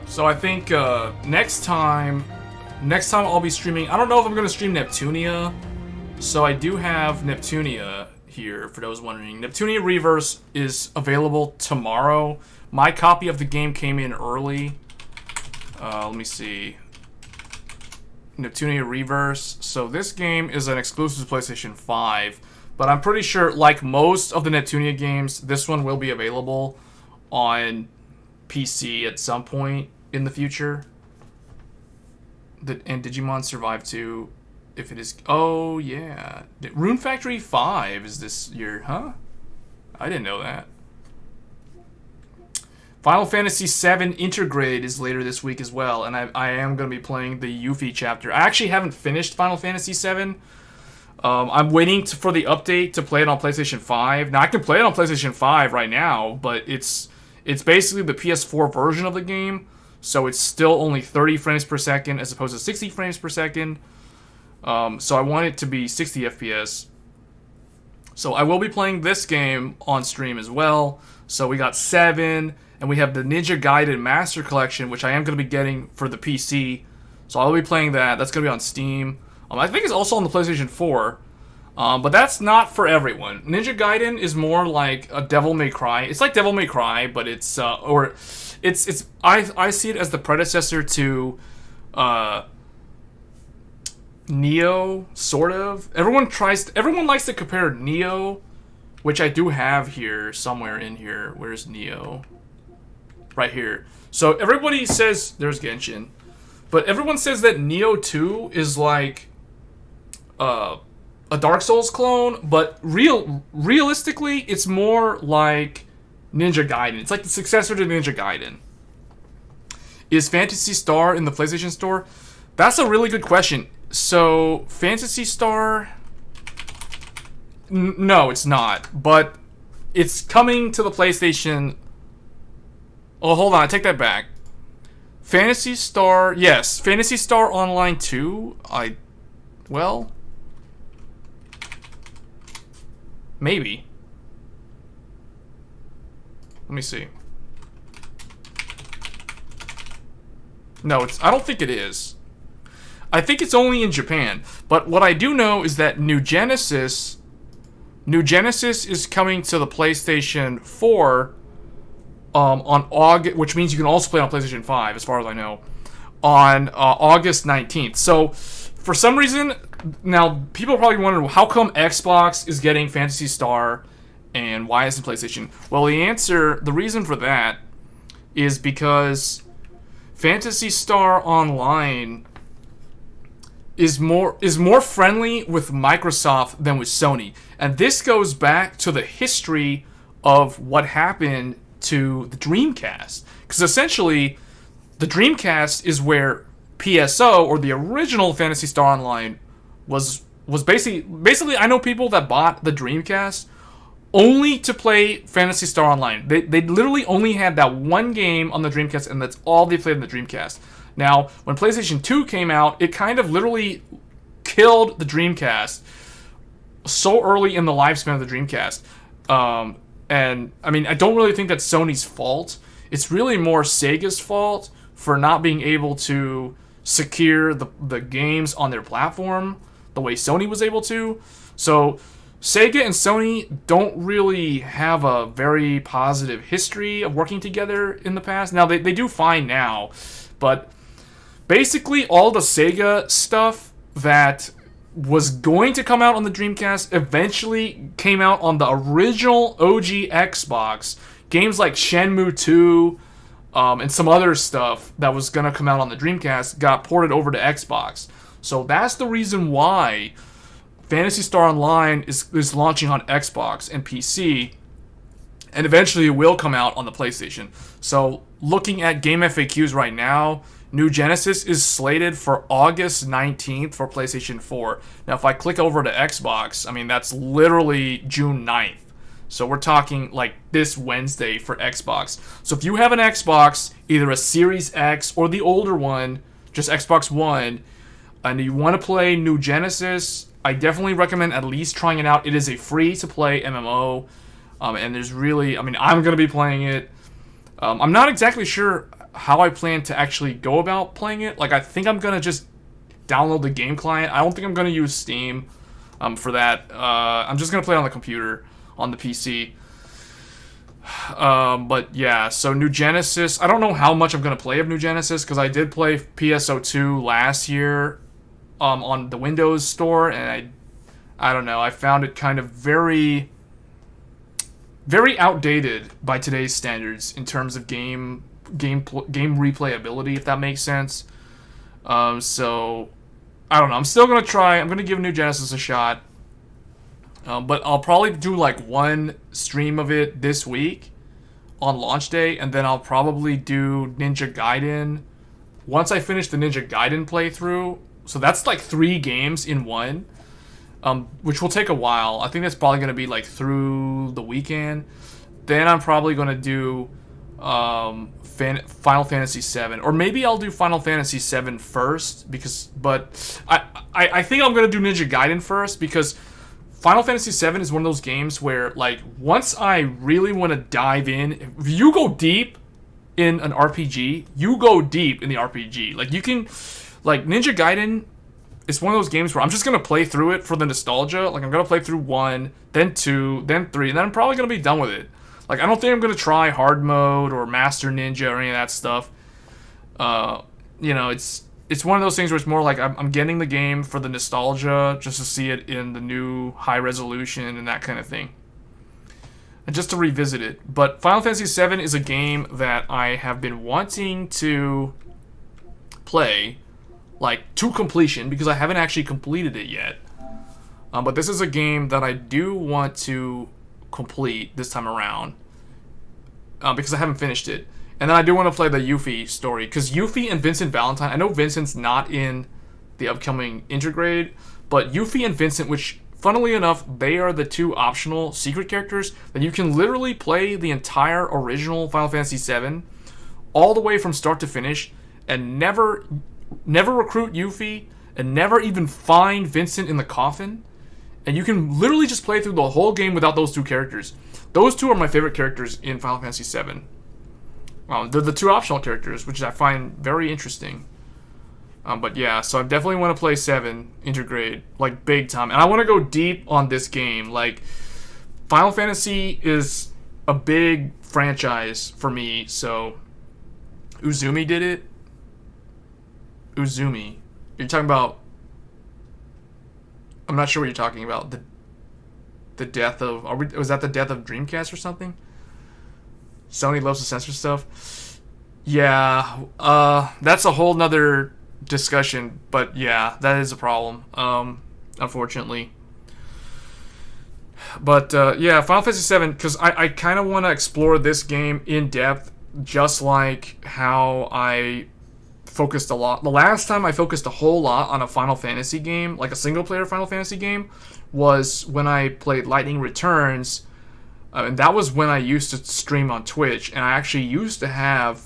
So I think next time I'll be streaming. I don't know if I'm gonna stream Neptunia. So I do have Neptunia here, for those wondering. Neptunia Reverse is available tomorrow. My copy of the game came in early. Let me see. Neptunia Reverse. So this game is an exclusive to PlayStation 5. But I'm pretty sure, like most of the Neptunia games, this one will be available on PC at some point in the future. And Digimon Survive 2, if it is... Oh, yeah. Rune Factory 5 is this year, huh? I didn't know that. Final Fantasy VII Intergrade is later this week as well, and I am going to be playing the Yuffie chapter. I actually haven't finished Final Fantasy VII. I'm waiting for the update to play it on PlayStation 5. Now, I can play it on PlayStation 5 right now, but it's basically the PS4 version of the game, so it's still only 30 frames per second as opposed to 60 frames per second. So I want it to be 60 FPS. So I will be playing this game on stream as well. So we got 7, and we have the Ninja Gaiden Master Collection, which I am going to be getting for the PC. So I'll be playing that. That's going to be on Steam. I think it's also on the PlayStation 4. But that's not for everyone. Ninja Gaiden is more like a Devil May Cry. It's like Devil May Cry, but it's I see it as the predecessor to Neo, sort of. Everyone likes to compare Neo, which I do have here somewhere in here. Where's Neo? Right here. So everybody says there's Genshin, but everyone says that Neo 2 is like a Dark Souls clone, but realistically, it's more like Ninja Gaiden. It's like the successor to Ninja Gaiden. Is Phantasy Star in the PlayStation Store? That's a really good question. So, Phantasy Star... No, it's not. But it's coming to the PlayStation... Oh, hold on. I take that back. Phantasy Star... Yes, Phantasy Star Online 2. Well... Maybe. Let me see. No, I don't think it is. I think it's only in Japan. But what I do know is that New Genesis is coming to the PlayStation 4 on August, which means you can also play on PlayStation 5, as far as I know, on August 19th. So, for some reason, now people are probably wondering, how come Xbox is getting Phantasy Star and why isn't PlayStation? Well, the reason for that is because Phantasy Star Online is more friendly with Microsoft than with Sony. And this goes back to the history of what happened to the Dreamcast. Because essentially, the Dreamcast is where PSO, or the original Phantasy Star Online, was basically I know people that bought the Dreamcast only to play Phantasy Star Online. They literally only had that one game on the Dreamcast, and that's all they played on the Dreamcast. Now, when PlayStation 2 came out, it kind of literally killed the Dreamcast so early in the lifespan of the Dreamcast. And, I mean, I don't really think that's Sony's fault. It's really more Sega's fault for not being able to secure the games on their platform the way Sony was able to. So Sega and Sony don't really have a very positive history of working together in the past. Now, they do fine now, but basically all the Sega stuff that was going to come out on the Dreamcast eventually came out on the original OG Xbox. Games like Shenmue 2 and some other stuff that was going to come out on the Dreamcast got ported over to Xbox. So that's the reason why Phantasy Star Online is launching on Xbox and PC, and eventually it will come out on the PlayStation. So looking at Game FAQs right now, New Genesis is slated for August 19th for PlayStation 4. Now, if I click over to Xbox, I mean, that's literally June 9th. So we're talking like this Wednesday for Xbox. So if you have an Xbox, either a Series X or the older one, just Xbox One, and you want to play New Genesis, I definitely recommend at least trying it out. It is a free-to-play MMO, and there's really, I mean, I'm going to be playing it. I'm not exactly sure how I plan to actually go about playing it. Like, I think I'm going to just download the game client. I don't think I'm going to use Steam for that. I'm just going to play it on the computer, on the PC. But yeah, so New Genesis, I don't know how much I'm going to play of New Genesis, because I did play PSO2 last year on the Windows Store, and I don't know, I found it kind of very outdated by today's standards in terms of game replayability, if that makes sense. So I don't know, I'm still gonna try. I'm gonna give New Genesis a shot, but I'll probably do like one stream of it this week on launch day, and then I'll probably do Ninja Gaiden once I finish the Ninja Gaiden playthrough. So that's like 3 games in one, which will take a while. I think that's probably going to be like through the weekend. Then I'm probably going to do Final Fantasy VII, or maybe I'll do Final Fantasy VII first, but I think I'm going to do Ninja Gaiden first, because Final Fantasy VII is one of those games where, like, once I really want to dive in, if you go deep in an RPG, you go deep in the RPG. Like, you can, like, Ninja Gaiden is one of those games where I'm just going to play through it for the nostalgia. Like, I'm going to play through 1, then 2, then 3, and then I'm probably going to be done with it. Like, I don't think I'm going to try hard mode or Master Ninja or any of that stuff. You know, it's one of those things where it's more like I'm getting the game for the nostalgia, just to see it in the new high resolution and that kind of thing, and just to revisit it. But Final Fantasy VII is a game that I have been wanting to play, like, to completion, because I haven't actually completed it yet. But this is a game that I do want to complete this time around, because I haven't finished it. And then I do want to play the Yuffie story, because Yuffie and Vincent Valentine, I know Vincent's not in the upcoming Intergrade, but Yuffie and Vincent, which, funnily enough, they are the 2 optional secret characters that you can literally play the entire original Final Fantasy VII, all the way from start to finish, and never recruit Yuffie, and never even find Vincent in the coffin. And you can literally just play through the whole game without those 2 characters. Those 2 are my favorite characters in Final Fantasy VII. They're the 2 optional characters, which I find very interesting. But yeah, so I definitely want to play 7 Intergrade, like, big time. And I want to go deep on this game. Like, Final Fantasy is a big franchise for me, so Uzumi did it. Uzumi. You're talking about... I'm not sure what you're talking about. The death of... was that the death of Dreamcast or something? Sony loves to censor stuff. Yeah, that's a whole nother discussion, but yeah, that is a problem, unfortunately. But yeah, Final Fantasy VII, because I kind of want to explore this game in depth, just like how I focused a lot. The last time I focused a whole lot on a Final Fantasy game, like a single-player Final Fantasy game, was when I played Lightning Returns. And that was when I used to stream on Twitch, and I actually used to have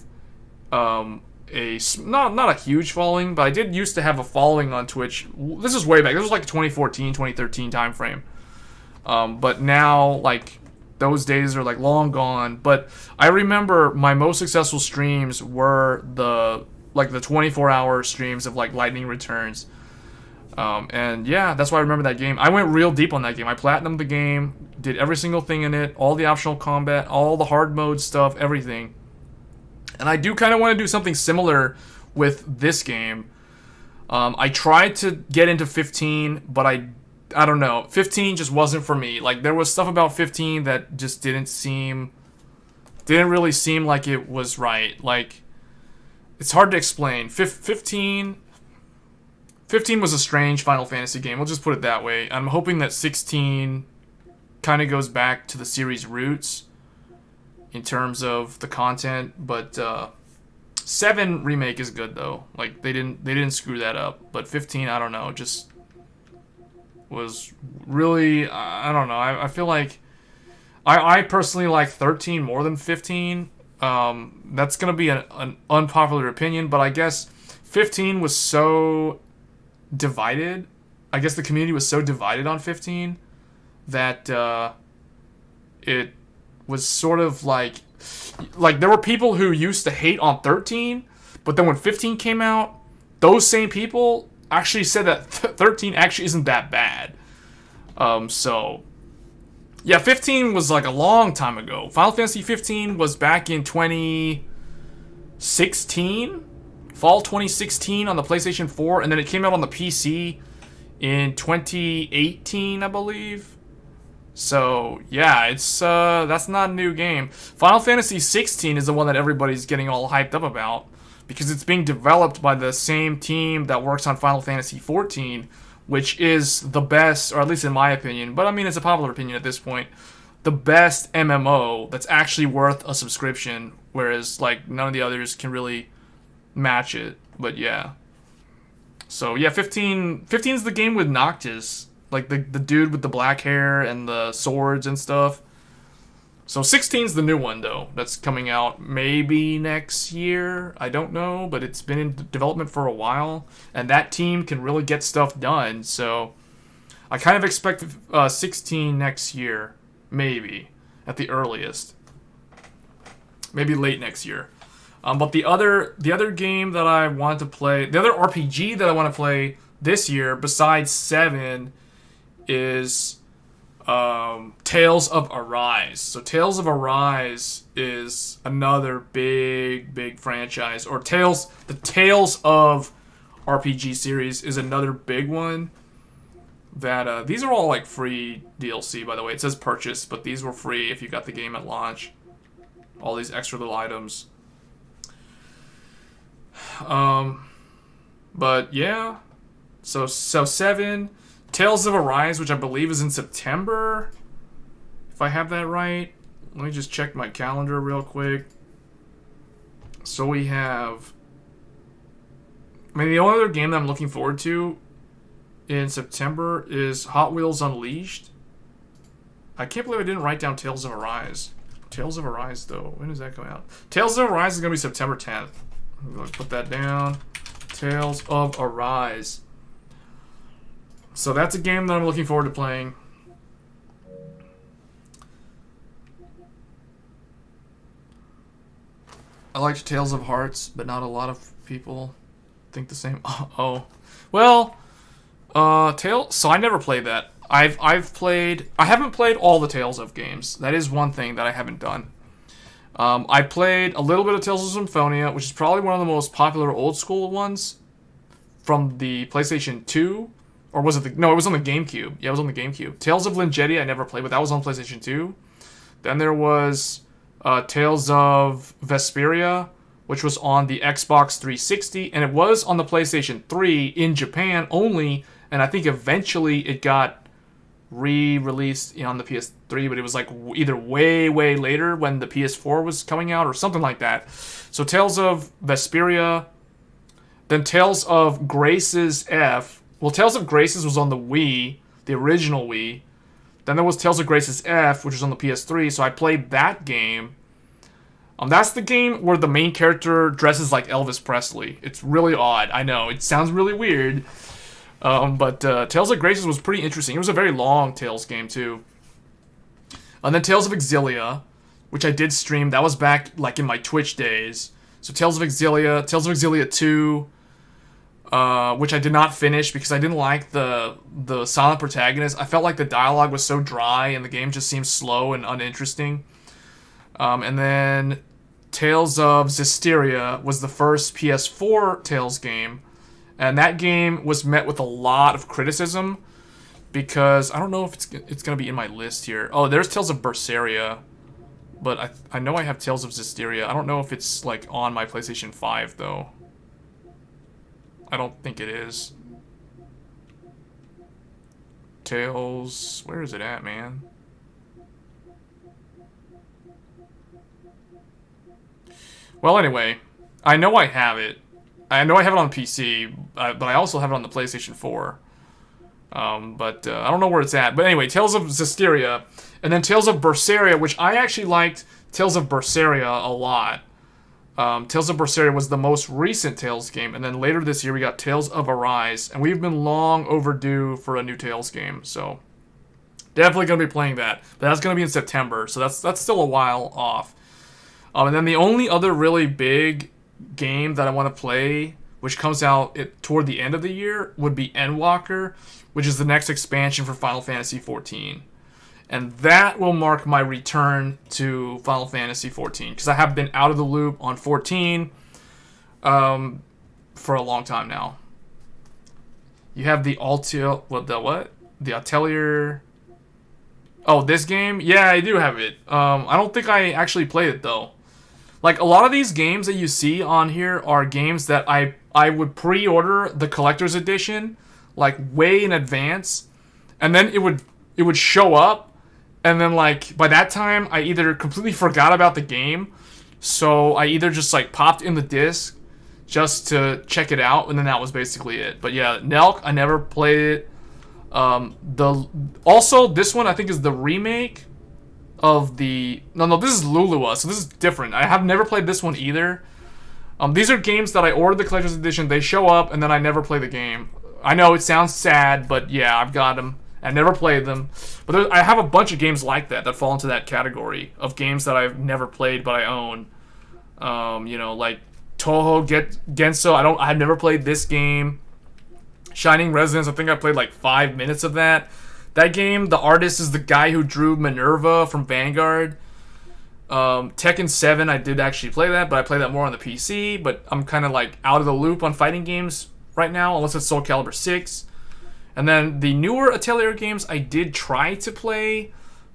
not a huge following, but I did used to have a following on Twitch. This is way back. This was like 2014, 2013 time frame. But now, like, those days are like long gone. But I remember my most successful streams were the 24-hour streams of like Lightning Returns. And yeah, that's why I remember that game. I went real deep on that game. I platinumed the game, did every single thing in it, all the optional combat, all the hard mode stuff, everything. And I do kind of want to do something similar with this game. I tried to get into 15, but I don't know. 15 just wasn't for me. Like, there was stuff about 15 that just didn't really seem like it was right. Like, it's hard to explain. 15 was a strange Final Fantasy game. We'll just put it that way. I'm hoping that 16 kind of goes back to the series' roots in terms of the content, but 7 remake is good though. Like, they didn't screw that up. But 15, I don't know, just was really, I don't know. I feel like I personally like 13 more than 15. That's gonna be an unpopular opinion, but I guess 15 was so divided. I guess the community was so divided on 15 that it was sort of like there were people who used to hate on 13, but then when 15 came out, those same people actually said that 13 actually isn't that bad. So yeah, 15 was like a long time ago. Final Fantasy 15 was back in 2016, fall 2016 on the PlayStation 4, and then it came out on the PC in 2018, I believe. So yeah, it's that's not a new game. Final Fantasy 16 is the one that everybody's getting all hyped up about because it's being developed by the same team that works on Final Fantasy 14, which is the best, or at least in my opinion, but I mean it's a popular opinion at this point, the best MMO that's actually worth a subscription, whereas like none of the others can really match it. But yeah. So yeah, 15 is the game with Noctis. Like the dude with the black hair and the swords and stuff. So 16's the new one though. That's coming out maybe next year. I don't know, but it's been in development for a while, and that team can really get stuff done. So I kind of expect 16 next year, maybe at the earliest. Maybe late next year. But the other game that I want to play, the other RPG that I want to play this year besides 7 is Tales of Arise. So Tales of Arise is another big franchise, or the Tales of RPG series is another big one that these are all like free DLC, by the way. It says purchase, but these were free if you got the game at launch. All these extra little items. But yeah, so 7, Tales of Arise, which I believe is in September, if I have that right. Let me just check my calendar real quick. So we have, I mean, the only other game that I'm looking forward to in September is Hot Wheels Unleashed. I can't believe I didn't write down Tales of Arise. Tales of Arise, though, when does that come out? Tales of Arise is going to be September 10th. I'm going to put that down. Tales of Arise. So that's a game that I'm looking forward to playing. I liked Tales of Hearts, but not a lot of people think the same. Oh. Well, so I never played that. I haven't played all the Tales of games. That is one thing that I haven't done. I played a little bit of Tales of Symphonia, which is probably one of the most popular old school ones from the PlayStation 2. Or was it no, it was on the GameCube. Yeah, it was on the GameCube. Tales of Lingetti I never played, but that was on PlayStation 2. Then there was Tales of Vesperia, which was on the Xbox 360, and it was on the PlayStation 3 in Japan only, and I think eventually it got re-released on the PS3, but it was like either way later when the PS4 was coming out or something like that. So Tales of Vesperia, then Tales of Graces F. Well, Tales of Graces was on the Wii, the original Wii. Then there was Tales of Graces F, which was on the PS3, so I played that game. That's the game where the main character dresses like Elvis Presley. It's really odd, I know. It sounds really weird. But Tales of Graces was pretty interesting. It was a very long Tales game, too. And then Tales of Exilia, which I did stream. That was back like in my Twitch days. So Tales of Exilia 2, which I did not finish because I didn't like the silent protagonist. I felt like the dialogue was so dry and the game just seemed slow and uninteresting. And then Tales of Zestiria was the first PS4 Tales game. And that game was met with a lot of criticism because I don't know if it's going to be in my list here. Oh, there's Tales of Berseria. But I know I have Tales of Zestiria. I don't know if it's like on my PlayStation 5 though. I don't think it is. Tales, where is it at, man? Well, anyway, I know I have it. I know I have it on PC, but I also have it on the PlayStation 4. But I don't know where it's at. But anyway, Tales of Zestiria, and then Tales of Berseria, which I actually liked Tales of Berseria a lot. Tales of Berseria was the most recent Tales game, and then later this year we got Tales of Arise, and we've been long overdue for a new Tales game, so definitely going to be playing that. But that's going to be in September, so that's still a while off. And then the only other really big game that I want to play, which comes out toward the end of the year, would be Endwalker, which is the next expansion for Final Fantasy XIV. And that will mark my return to Final Fantasy XIV, because I have been out of the loop on 14 for a long time now. You have the The Atelier. Oh, this game? Yeah, I do have it. I don't think I actually played it, though. Like, a lot of these games that you see on here are games that I would pre-order the collector's edition, like, way in advance, and then it would show up, and then, like, by that time, I either completely forgot about the game, so I either just, like, popped in the disc just to check it out, and then that was basically it. But yeah, Nelk, I never played it. Also, this one, I think, is the remake of the... No, this is Lulua, so this is different. I have never played this one either. These are games that I ordered the collector's edition, they show up, and then I never play the game. I know it sounds sad, but yeah, I've got them. I never played them. But I have a bunch of games like that fall into that category of games that I've never played but I own. You know, like Toho Genso, I've never played this game. Shining Resonance, I think I played like 5 minutes of that. That game, the artist is the guy who drew Minerva from Vanguard. Tekken 7, I did actually play that, but I play that more on the PC. But I'm kind of like out of the loop on fighting games right now, unless it's Soul Calibur 6. And then the newer Atelier games I did try to play,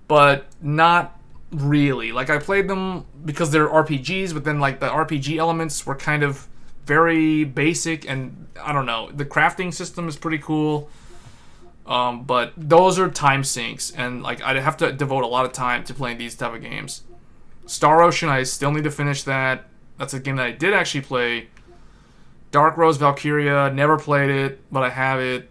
but not really. Like, I played them because they're RPGs, but then like the RPG elements were kind of very basic, and I don't know, the crafting system is pretty cool. But those are time sinks, and like I'd have to devote a lot of time to playing these type of games. Star Ocean, I still need to finish that. That's a game that I did actually play. Dark Rose Valkyria, never played it, but I have it.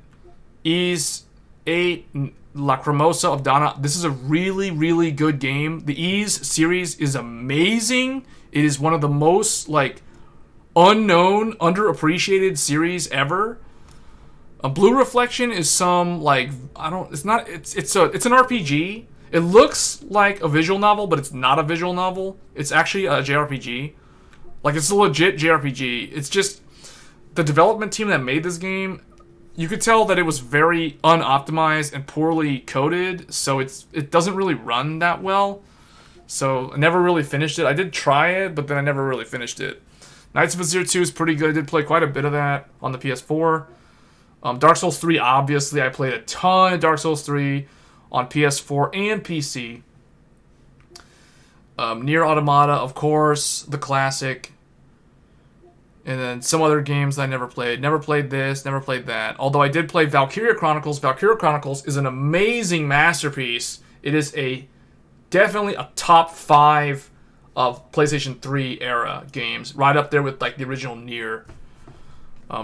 Ys 8, Lacrimosa of Dana. This is a really, really good game. The Ys series is amazing. It is one of the most like unknown, underappreciated series ever. A Blue Reflection is some like it's an RPG. It looks like a visual novel, but it's not a visual novel. It's actually a JRPG. Like, it's a legit JRPG. It's just the development team that made this game, you could tell that it was very unoptimized and poorly coded, so it doesn't really run that well. So I never really finished it. I did try it, but then I never really finished it. Knights of Azir 2 is pretty good. I did play quite a bit of that on the PS4. Dark Souls 3, obviously. I played a ton of Dark Souls 3 on PS4 and PC. Nier Automata, of course, the classic. And then some other games that I never played. Never played this, never played that. Although I did play Valkyria Chronicles. Valkyria Chronicles is an amazing masterpiece. It is definitely a top 5 of PlayStation 3 era games. Right up there with like the original Nier.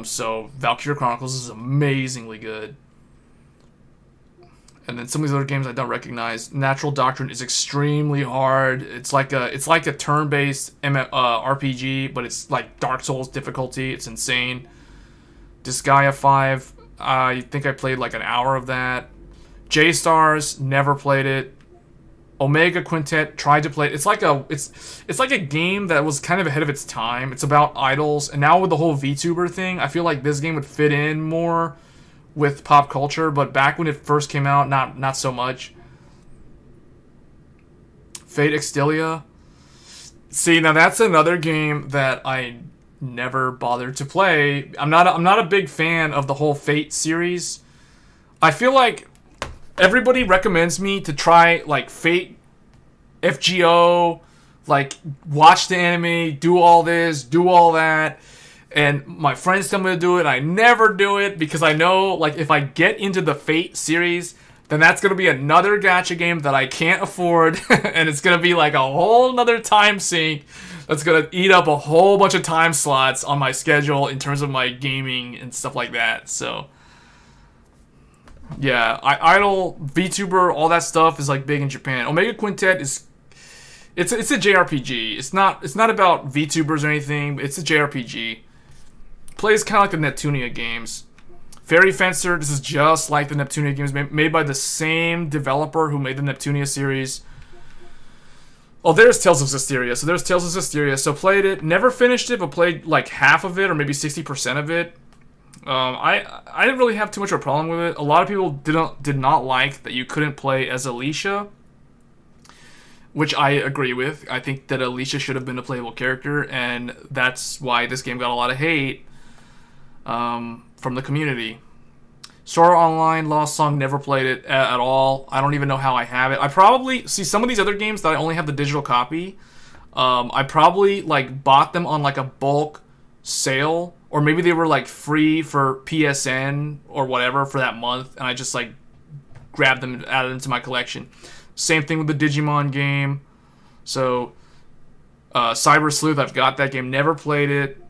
So Valkyria Chronicles is amazingly good. And then some of these other games I don't recognize. Natural Doctrine is extremely hard. It's like a turn-based RPG, but it's like Dark Souls difficulty. It's insane. Disgaea 5, I think I played like an hour of that. J-Stars, never played it. Omega Quintet tried to play. It's like a game that was kind of ahead of its time. It's about idols, and now with the whole VTuber thing, I feel like this game would fit in more with pop culture. But back when it first came out, not so much. Fate Extilia. See, now that's another game that I never bothered to play. I'm not a big fan of the whole Fate series. I feel like everybody recommends me to try like Fate, FGO, like watch the anime, do all this, do all that, and my friends tell me to do it. I never do it because I know like if I get into the Fate series, then that's gonna be another gacha game that I can't afford, and it's gonna be like a whole nother time sink that's gonna eat up a whole bunch of time slots on my schedule in terms of my gaming and stuff like that. So yeah, Idol, VTuber, all that stuff is like big in Japan. Omega Quintet is it's a JRPG. It's not about VTubers or anything. It's a JRPG. Plays kind of like the Neptunia games. Fairy Fencer, this is just like the Neptunia games, made by the same developer who made the Neptunia series. Oh, there's Tales of Zestiria. So there's Tales of Zestiria. So played it, never finished it, but played like half of it or maybe 60% of it. I didn't really have too much of a problem with it. A lot of people did not like that you couldn't play as Alicia, which I agree with. I think that Alicia should have been a playable character, and that's why this game got a lot of hate from the community. Sora Online, Lost Song, never played it at all. I don't even know how I have it. I probably see some of these other games that I only have the digital copy. I probably like bought them on like a bulk sale, or maybe they were like free for PSN or whatever for that month, and I just like grabbed them and added them to my collection. Same thing with the Digimon game. So Cyber Sleuth, I've got that game, never played it.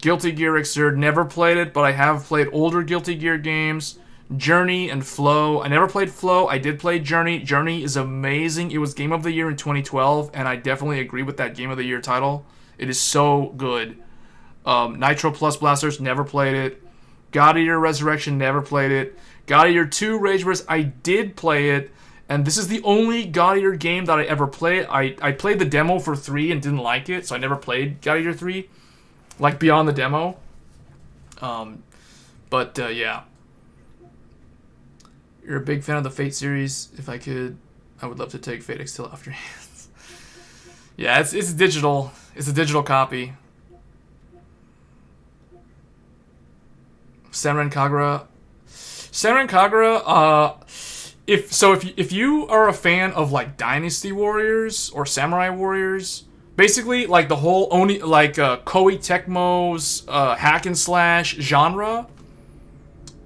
Guilty Gear Xrd, never played it, but I have played older Guilty Gear games. Journey and Flow. I never played Flow. I did play Journey. Journey is amazing. It was Game of the Year in 2012, and I definitely agree with that Game of the Year title. It is so good. Nitro Plus Blasters, never played it. God Eater Resurrection, never played it. God Eater 2 Rage Burst, I did play it, and this is the only God Eater game that I ever played. I played the demo for 3 and didn't like it, so I never played God Eater 3. Like beyond the demo. Yeah. You're a big fan of the Fate series. If I could, I would love to take Fate Extilia off your hands. Yeah, it's digital. It's a digital copy. Senran Kagura. Senran Kagura, if you are a fan of like Dynasty Warriors or Samurai Warriors, basically, like the whole Koei Tecmo's hack and slash genre,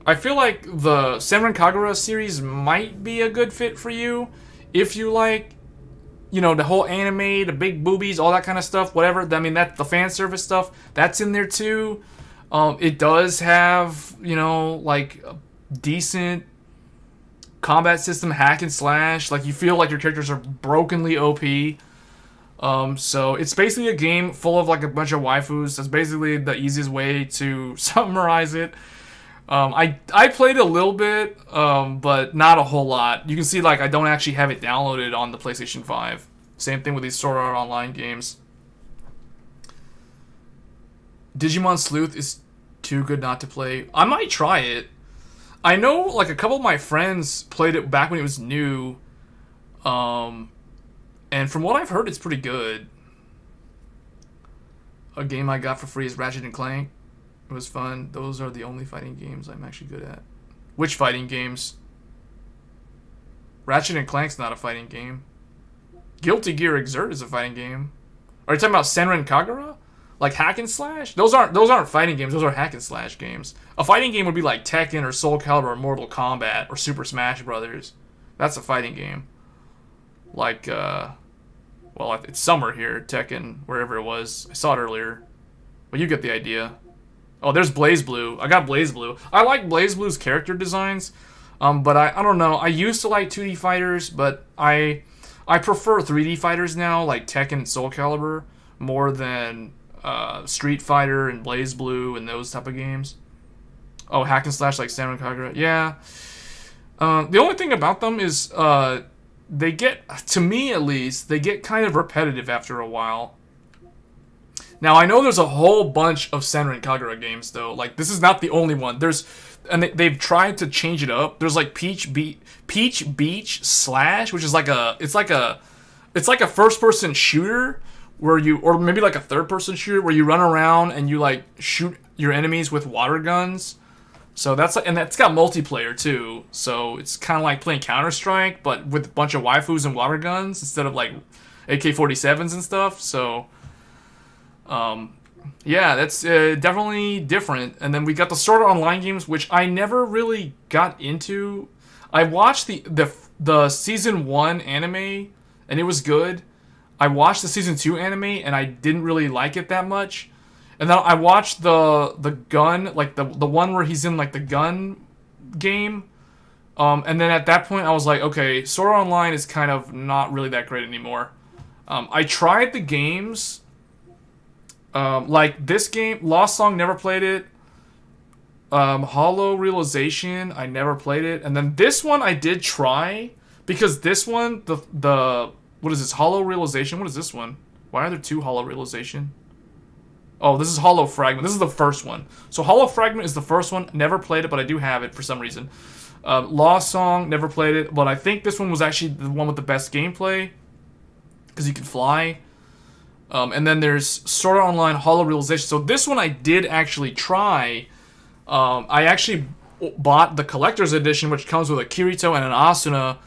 I feel like the Senran Kagura series might be a good fit for you. If you like, the whole anime, the big boobies, all that kind of stuff, whatever. I mean, that the fan service stuff, that's in there too. It does have, like a decent combat system, hack and slash. Like, you feel like your characters are brokenly OP. So it's basically a game full of like a bunch of waifus. That's basically the easiest way to summarize it. I played a little bit, but not a whole lot. You can see like I don't actually have it downloaded on the PlayStation 5. Same thing with these Sword Art Online games. Digimon Sleuth is too good not to play. I might try it. I know like a couple of my friends played it back when it was new. And from what I've heard, it's pretty good. A game I got for free is Ratchet and Clank. It was fun. Those are the only fighting games I'm actually good at. Which fighting games? Ratchet and Clank's not a fighting game. Guilty Gear Xrd is a fighting game. Are you talking about Senran Kagura? Like hack and slash? Those aren't fighting games. Those are hack and slash games. A fighting game would be like Tekken or Soul Calibur or Mortal Kombat or Super Smash Brothers. That's a fighting game. Like, well, it's summer here, Tekken, wherever it was. I saw it earlier. But you get the idea. Oh, there's BlazBlue. I got BlazBlue. I like BlazBlue's character designs, but I don't know. I used to like 2D fighters, but I prefer 3D fighters now, like Tekken and Soul Calibur, more than Street Fighter and BlazBlue and those type of games. Oh, hack and slash like Senran Kagura. Yeah. The only thing about them is they get, to me at least, they get kind of repetitive after a while. Now, I know there's a whole bunch of Senran Kagura games, though. Like, this is not the only one. There's, and they've tried to change it up. There's like Peach Beach Slash, which is like a, it's like a first-person shooter where you, or maybe like a third-person shooter where you run around and you like shoot your enemies with water guns. So that's like, and that's got multiplayer too. So it's kind of like playing Counter-Strike, but with a bunch of waifus and water guns instead of like AK-47s and stuff. So, yeah, that's definitely different. And then we got the Sword Art Online games, which I never really got into. I watched the season 1 anime, and it was good. I watched the season 2 anime, and I didn't really like it that much. And then I watched the gun, like the one where he's in like the gun game. And then at that point, I was like, okay, Sword Art Online is kind of not really that great anymore. I tried the games. Like this game, Lost Song, never played it. Hollow Realization, I never played it. And then this one I did try, because this one, the what is this, Hollow Realization? What is this one? Why are there 2 Hollow Realization? Oh, this is Hollow Fragment. This is the first one. So Hollow Fragment is the first one. Never played it, but I do have it for some reason. Lost Song, never played it, but I think this one was actually the one with the best gameplay, because you can fly. And then there's Sword Art Online Hollow Realization. So this one I did actually try. I actually bought the collector's edition, which comes with a Kirito and an Asuna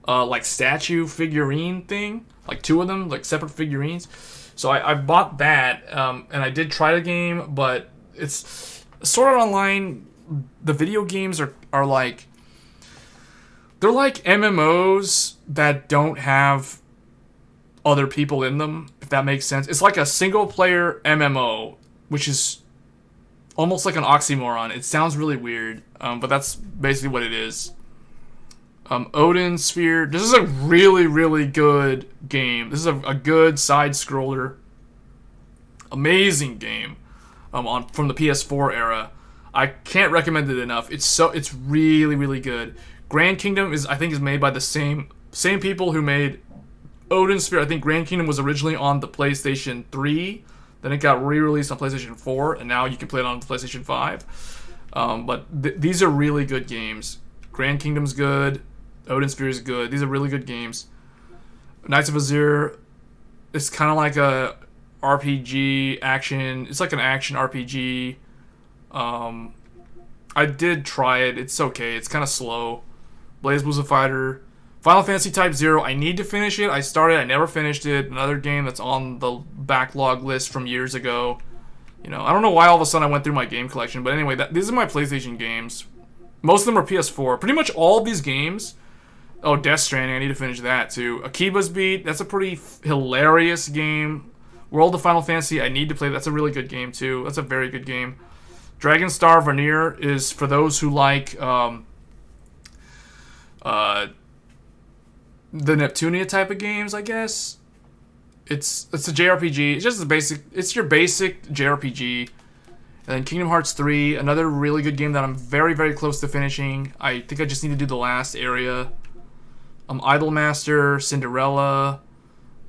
like statue figurine thing. Like 2 of them, like separate figurines. So I bought that, and I did try the game, but it's... Sword Art Online, the video games are like... They're like MMOs that don't have other people in them, if that makes sense. It's like a single-player MMO, which is almost like an oxymoron. It sounds really weird, but that's basically what it is. Odin Sphere. This is a really, really good game. This is a good side-scroller. Amazing game. From the PS4 era. I can't recommend it enough. It's really, really good. Grand Kingdom I think is made by the same people who made Odin Sphere. I think Grand Kingdom was originally on the PlayStation 3. Then it got re-released on PlayStation 4, and now you can play it on the PlayStation 5. But these are really good games. Grand Kingdom's good. Odin Sphere is good. These are really good games. Knights of Azure is kind of like a RPG action. It's like an action RPG. I did try it. It's okay. It's kind of slow. BlazBlue Fighter. Final Fantasy Type 0. I need to finish it. I started. I never finished it. Another game that's on the backlog list from years ago. You know, I don't know why all of a sudden I went through my game collection. But anyway, these are my PlayStation games. Most of them are PS4. Pretty much all of these games. Oh, Death Stranding, I need to finish that too. Akiba's Beat, that's a pretty hilarious game. World of Final Fantasy, I need to play. That's a really good game too. That's a very good game. Dragon Star Veneer is for those who like the Neptunia type of games, I guess. It's a JRPG. It's just it's your basic JRPG. And then Kingdom Hearts 3, another really good game that I'm very, very close to finishing. I think I just need to do the last area. Idolmaster, Cinderella.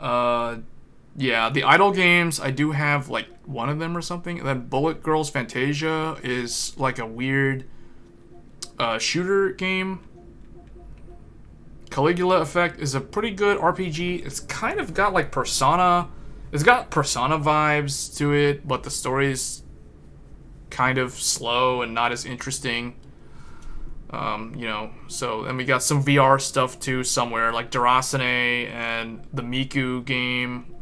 Yeah, the Idol games, I do have like one of them or something. And then Bullet Girls Fantasia is like a weird shooter game. Caligula Effect is a pretty good RPG. It's kind of got like Persona. It's got Persona vibes to it, but the story's kind of slow and not as interesting. You know, so, and we got some VR stuff too somewhere, like Durasane and the Miku game.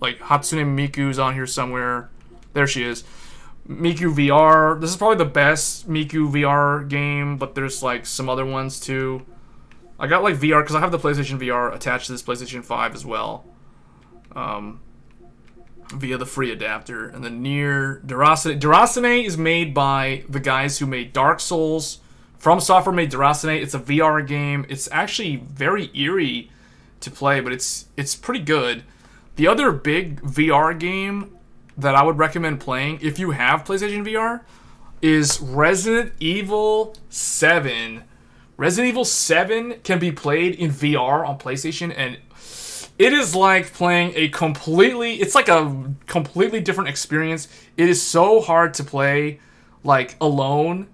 Like Hatsune Miku's on here somewhere. There she is. Miku VR. This is probably the best Miku VR game, but there's like some other ones too. I got like VR because I have the PlayStation VR attached to this PlayStation 5 as well. Via the free adapter. And then near Durasane. Durasane is made by the guys who made Dark Souls. From Software made Durasane. It's a VR game. It's actually very eerie to play, but it's pretty good. The other big VR game that I would recommend playing, if you have PlayStation VR, is Resident Evil 7 Resident Evil 7 can be played in VR on PlayStation, and it is like playing it's like a completely different experience. It is so hard to play, like, alone.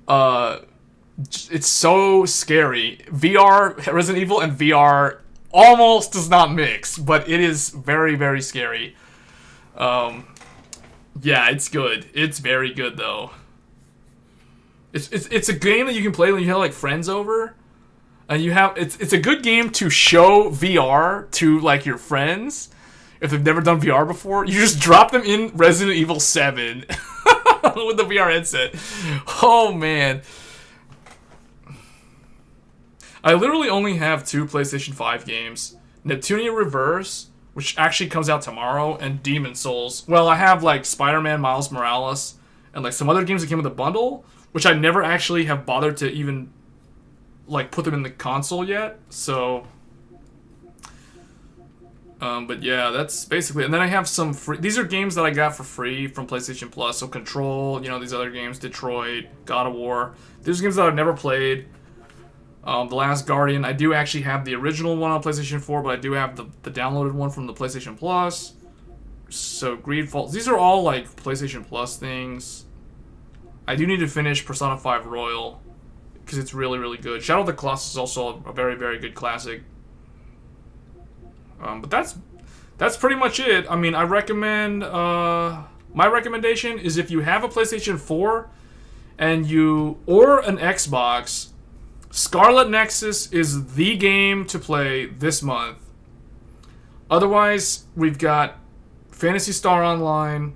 It's so scary. VR, Resident Evil and VR almost does not mix, but it is very, very scary. Yeah, it's good. It's very good, though. It's a game that you can play when you have, like, friends over. And you have it's a good game to show VR to, like, your friends if they've never done VR before. You just drop them in Resident Evil 7 with the VR headset. Oh man. I literally only have 2 PlayStation 5 games. Neptunia Reverse, which actually comes out tomorrow, and Demon Souls. Well, I have, like, Spider-Man Miles Morales and, like, some other games that came with a bundle, which I never actually have bothered to even, like, put them in the console yet, so, but yeah, that's basically, and then I have some free, these are games that I got for free from PlayStation Plus, so Control, you know, these other games, Detroit, God of War, these are games that I've never played. The Last Guardian, I do actually have the original one on PlayStation 4, but I do have the downloaded one from the PlayStation Plus, so Greedfall, these are all, like, PlayStation Plus things. I do need to finish Persona 5 Royal, because it's really, really good. Shadow of the Colossus is also a very, very good classic. But that's pretty much it. I mean, I recommend, my recommendation is if you have a PlayStation 4 and or an Xbox, Scarlet Nexus is the game to play this month. Otherwise, we've got Phantasy Star Online,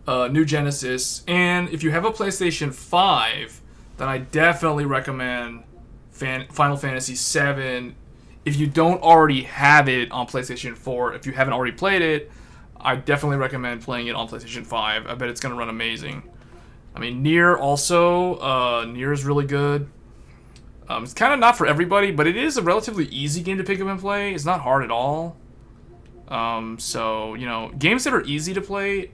New Genesis, and if you have a PlayStation 5, then I definitely recommend Final Fantasy VII. If you don't already have it on PlayStation 4, if you haven't already played it, I definitely recommend playing it on PlayStation 5. I bet it's going to run amazing. I mean, Nier also, Nier is really good. It's kind of not for everybody, but it is a relatively easy game to pick up and play. It's not hard at all. So, you know, games that are easy to play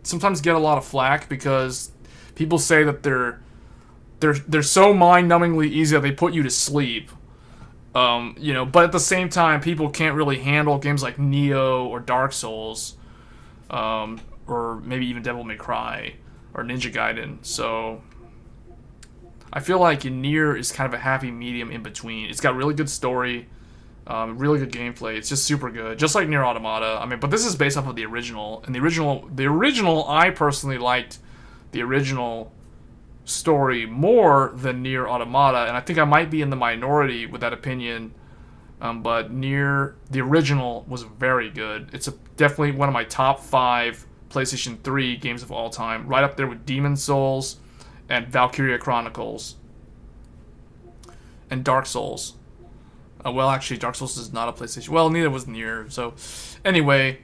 sometimes get a lot of flack because people say that they're so mind-numbingly easy that they put you to sleep. You know, but at the same time, people can't really handle games like Neo or Dark Souls, or maybe even Devil May Cry or Ninja Gaiden. So I feel like Nier is kind of a happy medium in between. It's got really good story, really good gameplay. It's just super good, just like Nier Automata. I mean, but this is based off of the original, and the original, I personally liked the original story more than Nier Automata, and I think I might be in the minority with that opinion. But Nier, the original, was very good. It's definitely one of my top 5 PlayStation 3 games of all time, right up there with Demon Souls and Valkyria Chronicles and Dark Souls. Well, actually, Dark Souls is not a PlayStation. Well, neither was Nier. So, anyway,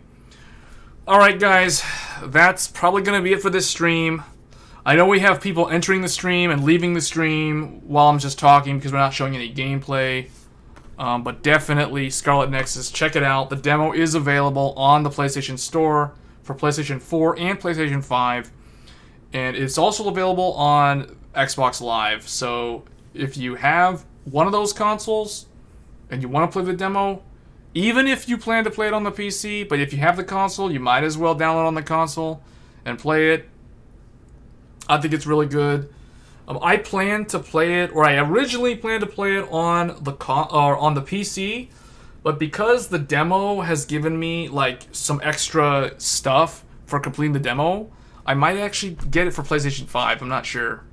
all right, guys, that's probably gonna be it for this stream. I know we have people entering the stream and leaving the stream while I'm just talking because we're not showing any gameplay. But definitely Scarlet Nexus, check it out. The demo is available on the PlayStation Store for PlayStation 4 and PlayStation 5. And it's also available on Xbox Live. So if you have one of those consoles and you want to play the demo, even if you plan to play it on the PC, but if you have the console, you might as well download on the console and play it. I think it's really good. I plan to play it, or I originally planned to play it on the PC, but because the demo has given me like some extra stuff for completing the demo, I might actually get it for PlayStation 5. I'm not sure.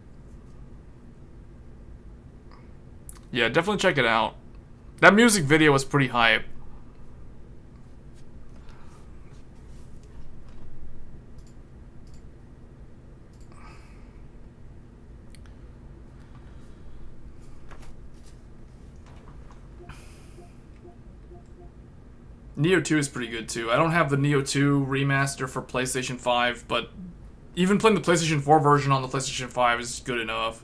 Yeah, definitely check it out. That music video was pretty hype. Neo 2 is pretty good too. I don't have the Neo 2 remaster for PlayStation 5, but even playing the PlayStation 4 version on the PlayStation 5 is good enough.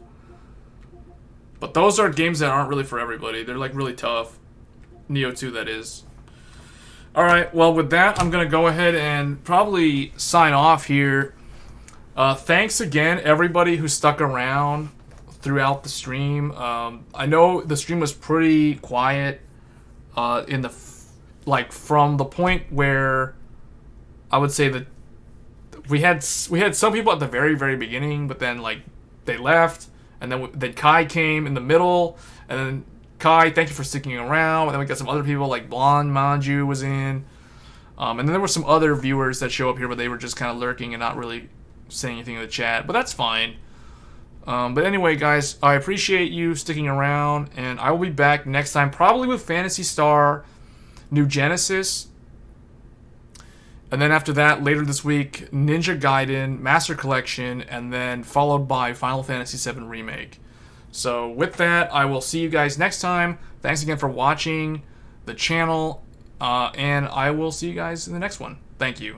But those are games that aren't really for everybody. They're like really tough. Neo 2, that is. Alright, well with that, I'm going to go ahead and probably sign off here. Thanks again, everybody who stuck around throughout the stream. I know the stream was pretty quiet in the from the point where I would say that we had some people at the very beginning, but then like they left, and then Kai came in the middle, and then Kai, thank you for sticking around. And then we got some other people like Blonde Manju was in, and then there were some other viewers that show up here, but they were just kind of lurking and not really saying anything in the chat. But that's fine. But anyway, guys, I appreciate you sticking around, and I will be back next time, probably with Phantasy Star New Genesis. And then after that, later this week, Ninja Gaiden Master Collection, and then followed by Final Fantasy VII Remake. So with that, I will see you guys next time. Thanks again for watching the channel, and I will see you guys in the next one. Thank you.